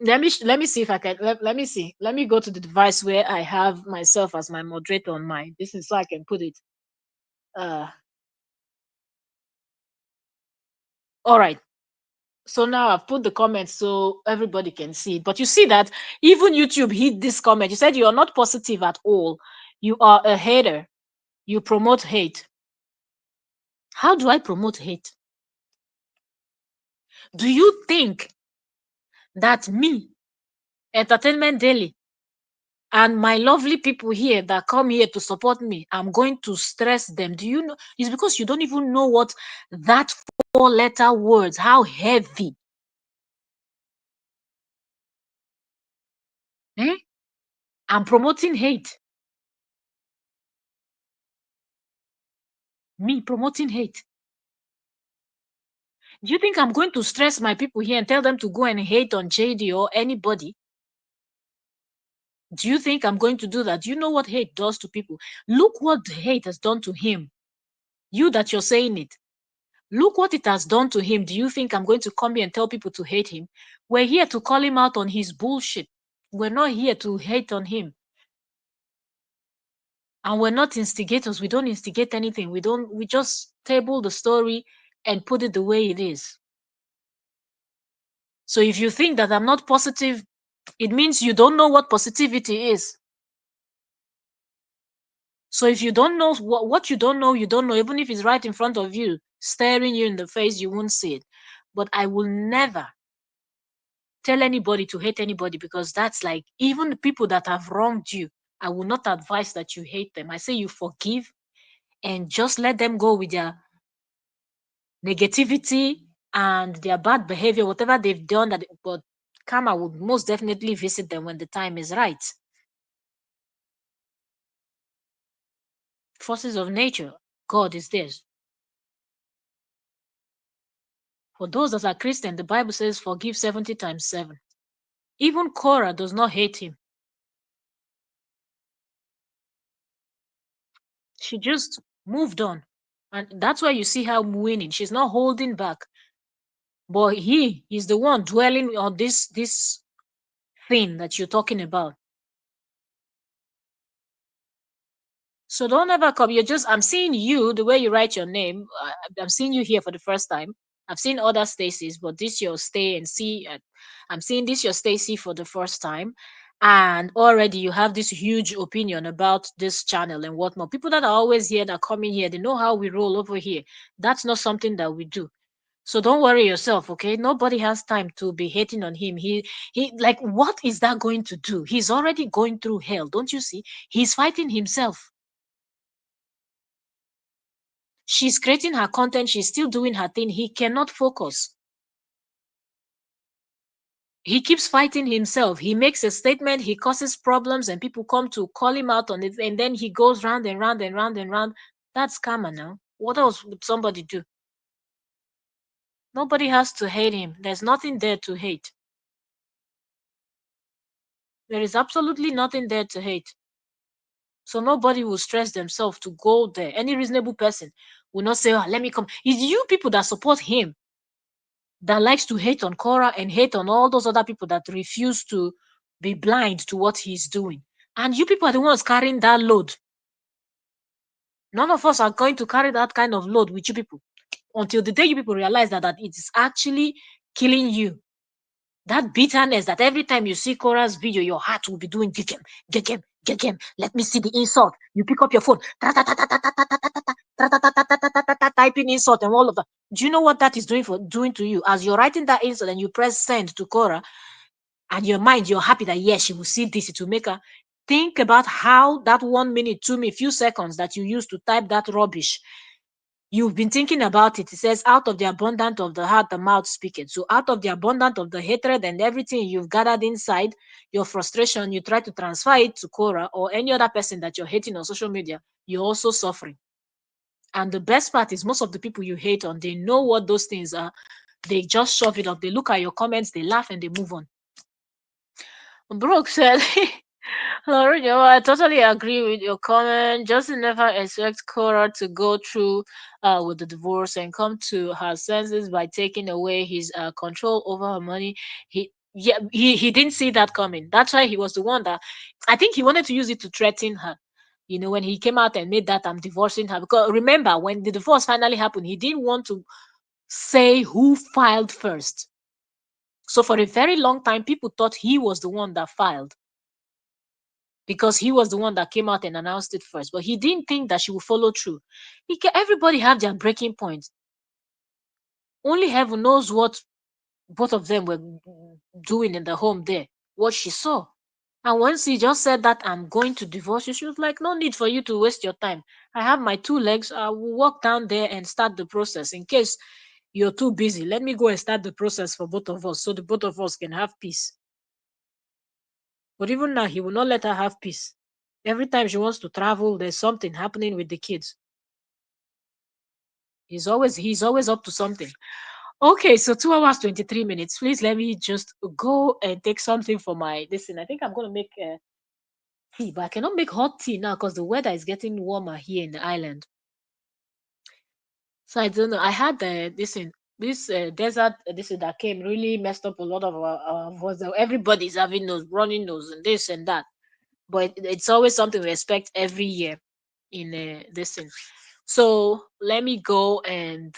Let me see if I can, let me see. Let me go to the device where I have myself as my moderator on mine. This is so I can put it. Uh, all right. So now I've put the comment so everybody can see. But you see that even YouTube hid this comment. You said you are not positive at all. You are a hater. You promote hate. How do I promote hate? Do you think that me, Entertainment Daily, and my lovely people here that come here to support me, I'm going to stress them? Do you know? It's because you don't even know what that 4-letter words, how heavy. Eh? I'm promoting hate. Me promoting hate. Do you think I'm going to stress my people here and tell them to go and hate on JD or anybody? Do you think I'm going to do that? Do you know what hate does to people? Look what hate has done to him. You that you're saying it. Look what it has done to him. Do you think I'm going to come here and tell people to hate him? We're here to call him out on his bullshit. We're not here to hate on him. And we're not instigators. We don't instigate anything. We just table the story and put it the way it is. So if you think that I'm not positive, it means you don't know what positivity is. So if you don't know what you don't know, you don't know. Even if it's right in front of you, staring you in the face, you won't see it. But I will never tell anybody to hate anybody, because that's like, even the people that have wronged you, I will not advise that you hate them. I say you forgive and just let them go with their negativity and their bad behavior, whatever they've done. But karma will most definitely visit them when the time is right. Forces of nature, God is theirs. For those that are Christian, the Bible says forgive 70 times 7. Even Korah does not hate him. She just moved on. And that's why you see her winning. She's not holding back. But he's the one dwelling on this thing that you're talking about. So don't ever come. You're just, I'm seeing you the way you write your name. I'm seeing you here for the first time. I've seen other Stacy's, but this your stay and see. I'm seeing this your Stacy for the first time. And already you have this huge opinion about this channel and whatnot. People that are always here, that come in here, they know how we roll over here. That's not something that we do. So don't worry yourself, okay? Nobody has time to be hating on him. He like, what is that going to do? He's already going through hell, don't you see? He's fighting himself. She's creating her content, she's still doing her thing. He cannot focus. He keeps fighting himself. He makes a statement, he causes problems, and people come to call him out on it, and then he goes round and round and round and round. That's karma now. What else would somebody do? Nobody has to hate him. There's nothing there to hate. There is absolutely nothing there to hate. So nobody will stress themselves to go there. Any reasonable person will not say, oh, let me come. It's you people that support him that likes to hate on Korra and hate on all those other people that refuse to be blind to what he's doing. And you people are the ones carrying that load. None of us are going to carry that kind of load with you people until the day you people realize that it is actually killing you. That bitterness that every time you see Korra's video, your heart will be doing gegem, gegem, gegem. Let me see the insult. You pick up your phone, typing insult and all of that. Do you know what that is doing to you? As you're writing that insult and you press send to Korra, and your mind, you're happy that yes, she will see this, it will make her think about how that 1 minute, 2 minutes, few seconds that you used to type that rubbish. You've been thinking about it. It says, out of the abundance of the heart, the mouth speaketh. So, out of the abundance of the hatred and everything you've gathered inside, your frustration, you try to transfer it to Cora or any other person that you're hating on social media, you're also suffering. And the best part is, most of the people you hate on, they know what those things are. They just shove it up. They look at your comments, they laugh, and they move on. Brooke said, Lorenzo, I totally agree with your comment. Justin never expect Cora to go through with the divorce and come to her senses by taking away his control over her money. He didn't see that coming. That's why he was the one that, I think he wanted to use it to threaten her. You know, when he came out and made that I'm divorcing her. Because remember, when the divorce finally happened, he didn't want to say who filed first. So for a very long time, people thought he was the one that filed because he was the one that came out and announced it first. But he didn't think that she would follow through. Everybody have their breaking point. Only heaven knows what both of them were doing in the home there, what she saw. And once he just said that I'm going to divorce you, she was like, no need for you to waste your time. I have my 2 legs. I will walk down there and start the process. In case you're too busy, let me go and start the process for both of us so the both of us can have peace. But even now, he will not let her have peace. Every time she wants to travel, there's something happening with the kids. He's always up to something. Okay, so 2 hours 23 minutes. Please let me just go and take something for my listen. I think I'm gonna make tea, but I cannot make hot tea now because the weather is getting warmer here in the island. So I don't know. I had this desert this that came really messed up a lot of our voice. Everybody's having nose, running nose, and this and that. But it's always something we expect every year in this thing. So let me go and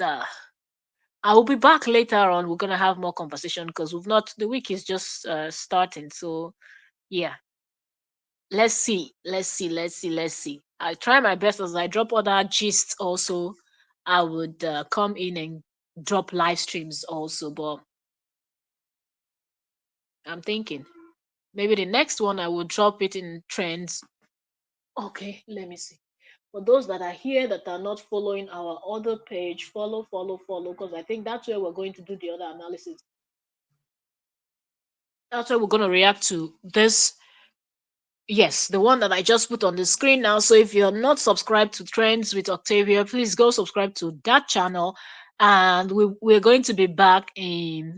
I will be back later on. We're gonna have more conversation because we've not the week is just starting. So yeah, let's see. I try my best as I drop other gists also. I would come in and drop live streams also, but I'm thinking maybe the next one I will drop it in trends. Okay, let me see. For those that are here that are not following our other page, follow, because I think that's where we're going to do the other analysis. That's where we're going to react to this. Yes, the one that I just put on the screen now. So if you're not subscribed to Trends with Octavia, please go subscribe to that channel. And we're going to be back hmm,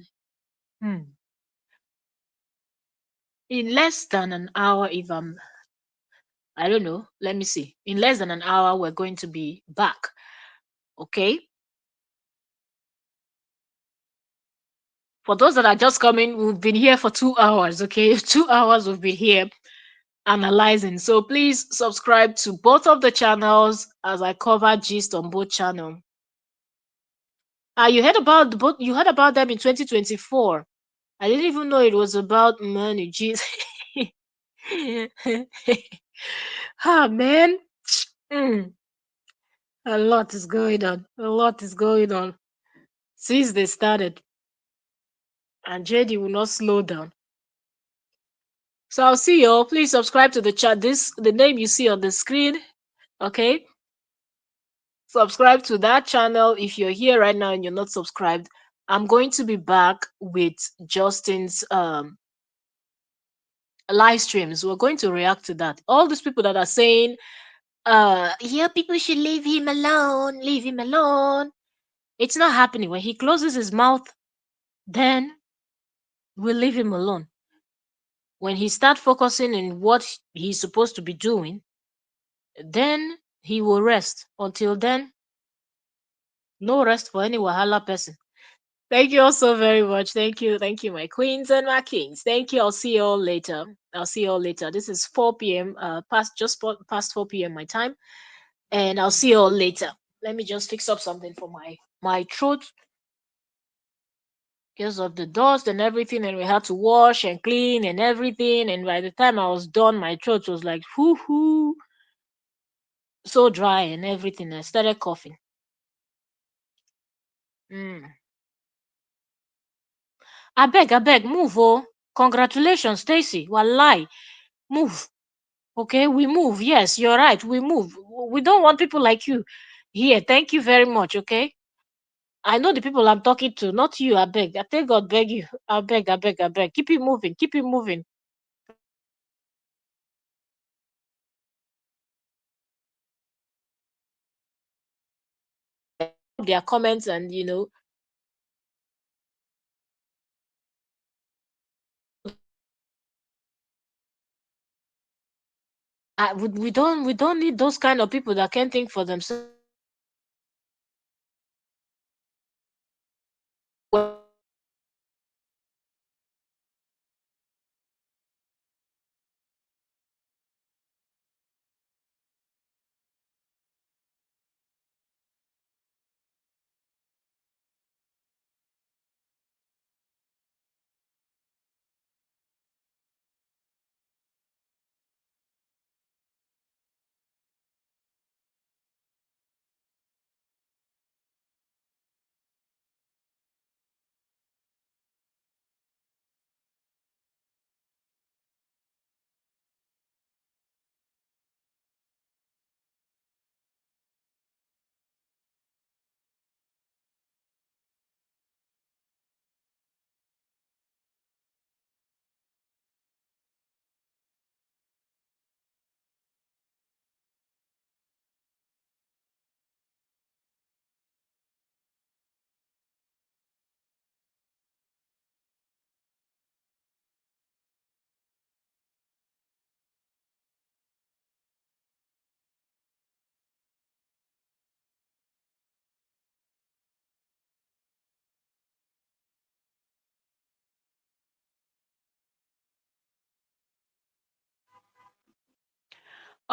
in less than an hour. If I don't know, let me see. In less than an hour, we're going to be back. Okay. For those that are just coming, we've been here for 2 hours, okay? 2 hours we've been here analyzing. So please subscribe to both of the channels as I cover gist on both channel. You heard about the both you heard about them in 2024. I didn't even know it was about money. Jeez. Ah man. Mm, a lot is going on. A lot is going on since they started. And JD will not slow down. So I'll see y'all. Please subscribe to the chat. This the name you see on the screen. Okay. Subscribe to that channel if you're here right now and you're not subscribed. I'm going to be back with Justin's live streams. We're going to react to that. All these people that are saying, yeah, people should leave him alone, leave him alone. It's not happening. When he closes his mouth, then we'll leave him alone. When he start focusing on what he's supposed to be doing, then he will rest. Until then, no rest for any Wahala person. Thank you all so very much. Thank you, my queens and my kings. Thank you. I'll see you all later. I'll see you all later. This is 4 p.m. Past 4 p.m. my time, and I'll see you all later. Let me just fix up something for my throat because of the dust and everything, and we had to wash and clean and everything. And by the time I was done, my throat was like hoo hoo, so dry and everything. I started coughing. Mm. I beg, move, oh. Congratulations, Stacy. Wallahi, move. Okay, we move. Yes, you're right. We move. We don't want people like you here. Thank you very much. Okay. I know the people I'm talking to, not you. I beg. I thank God beg you. I beg, I beg, I beg. Keep it moving. Keep it moving. Their comments and we don't need those kind of people that can't think for themselves.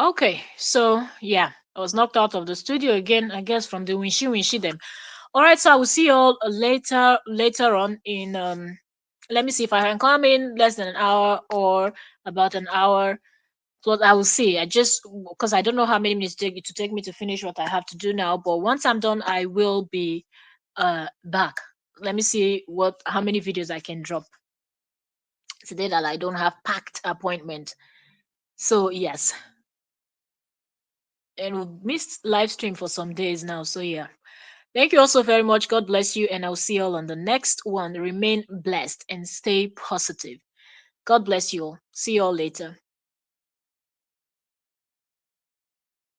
Okay, so yeah, I was knocked out of the studio again, I guess from the winchy them. All right, so I will see you all later on in let me see if I can come in less than an hour or about an hour. Plus, I will see. I just because I don't know how many minutes take me to finish what I have to do now. But once I'm done, I will be back. Let me see what how many videos I can drop today that I don't have packed appointment. So yes, and we've missed live stream for some days now. So yeah. Thank you also very much. God bless you, and I'll see you all on the next one. Remain blessed and stay positive. God bless you all. See you all later.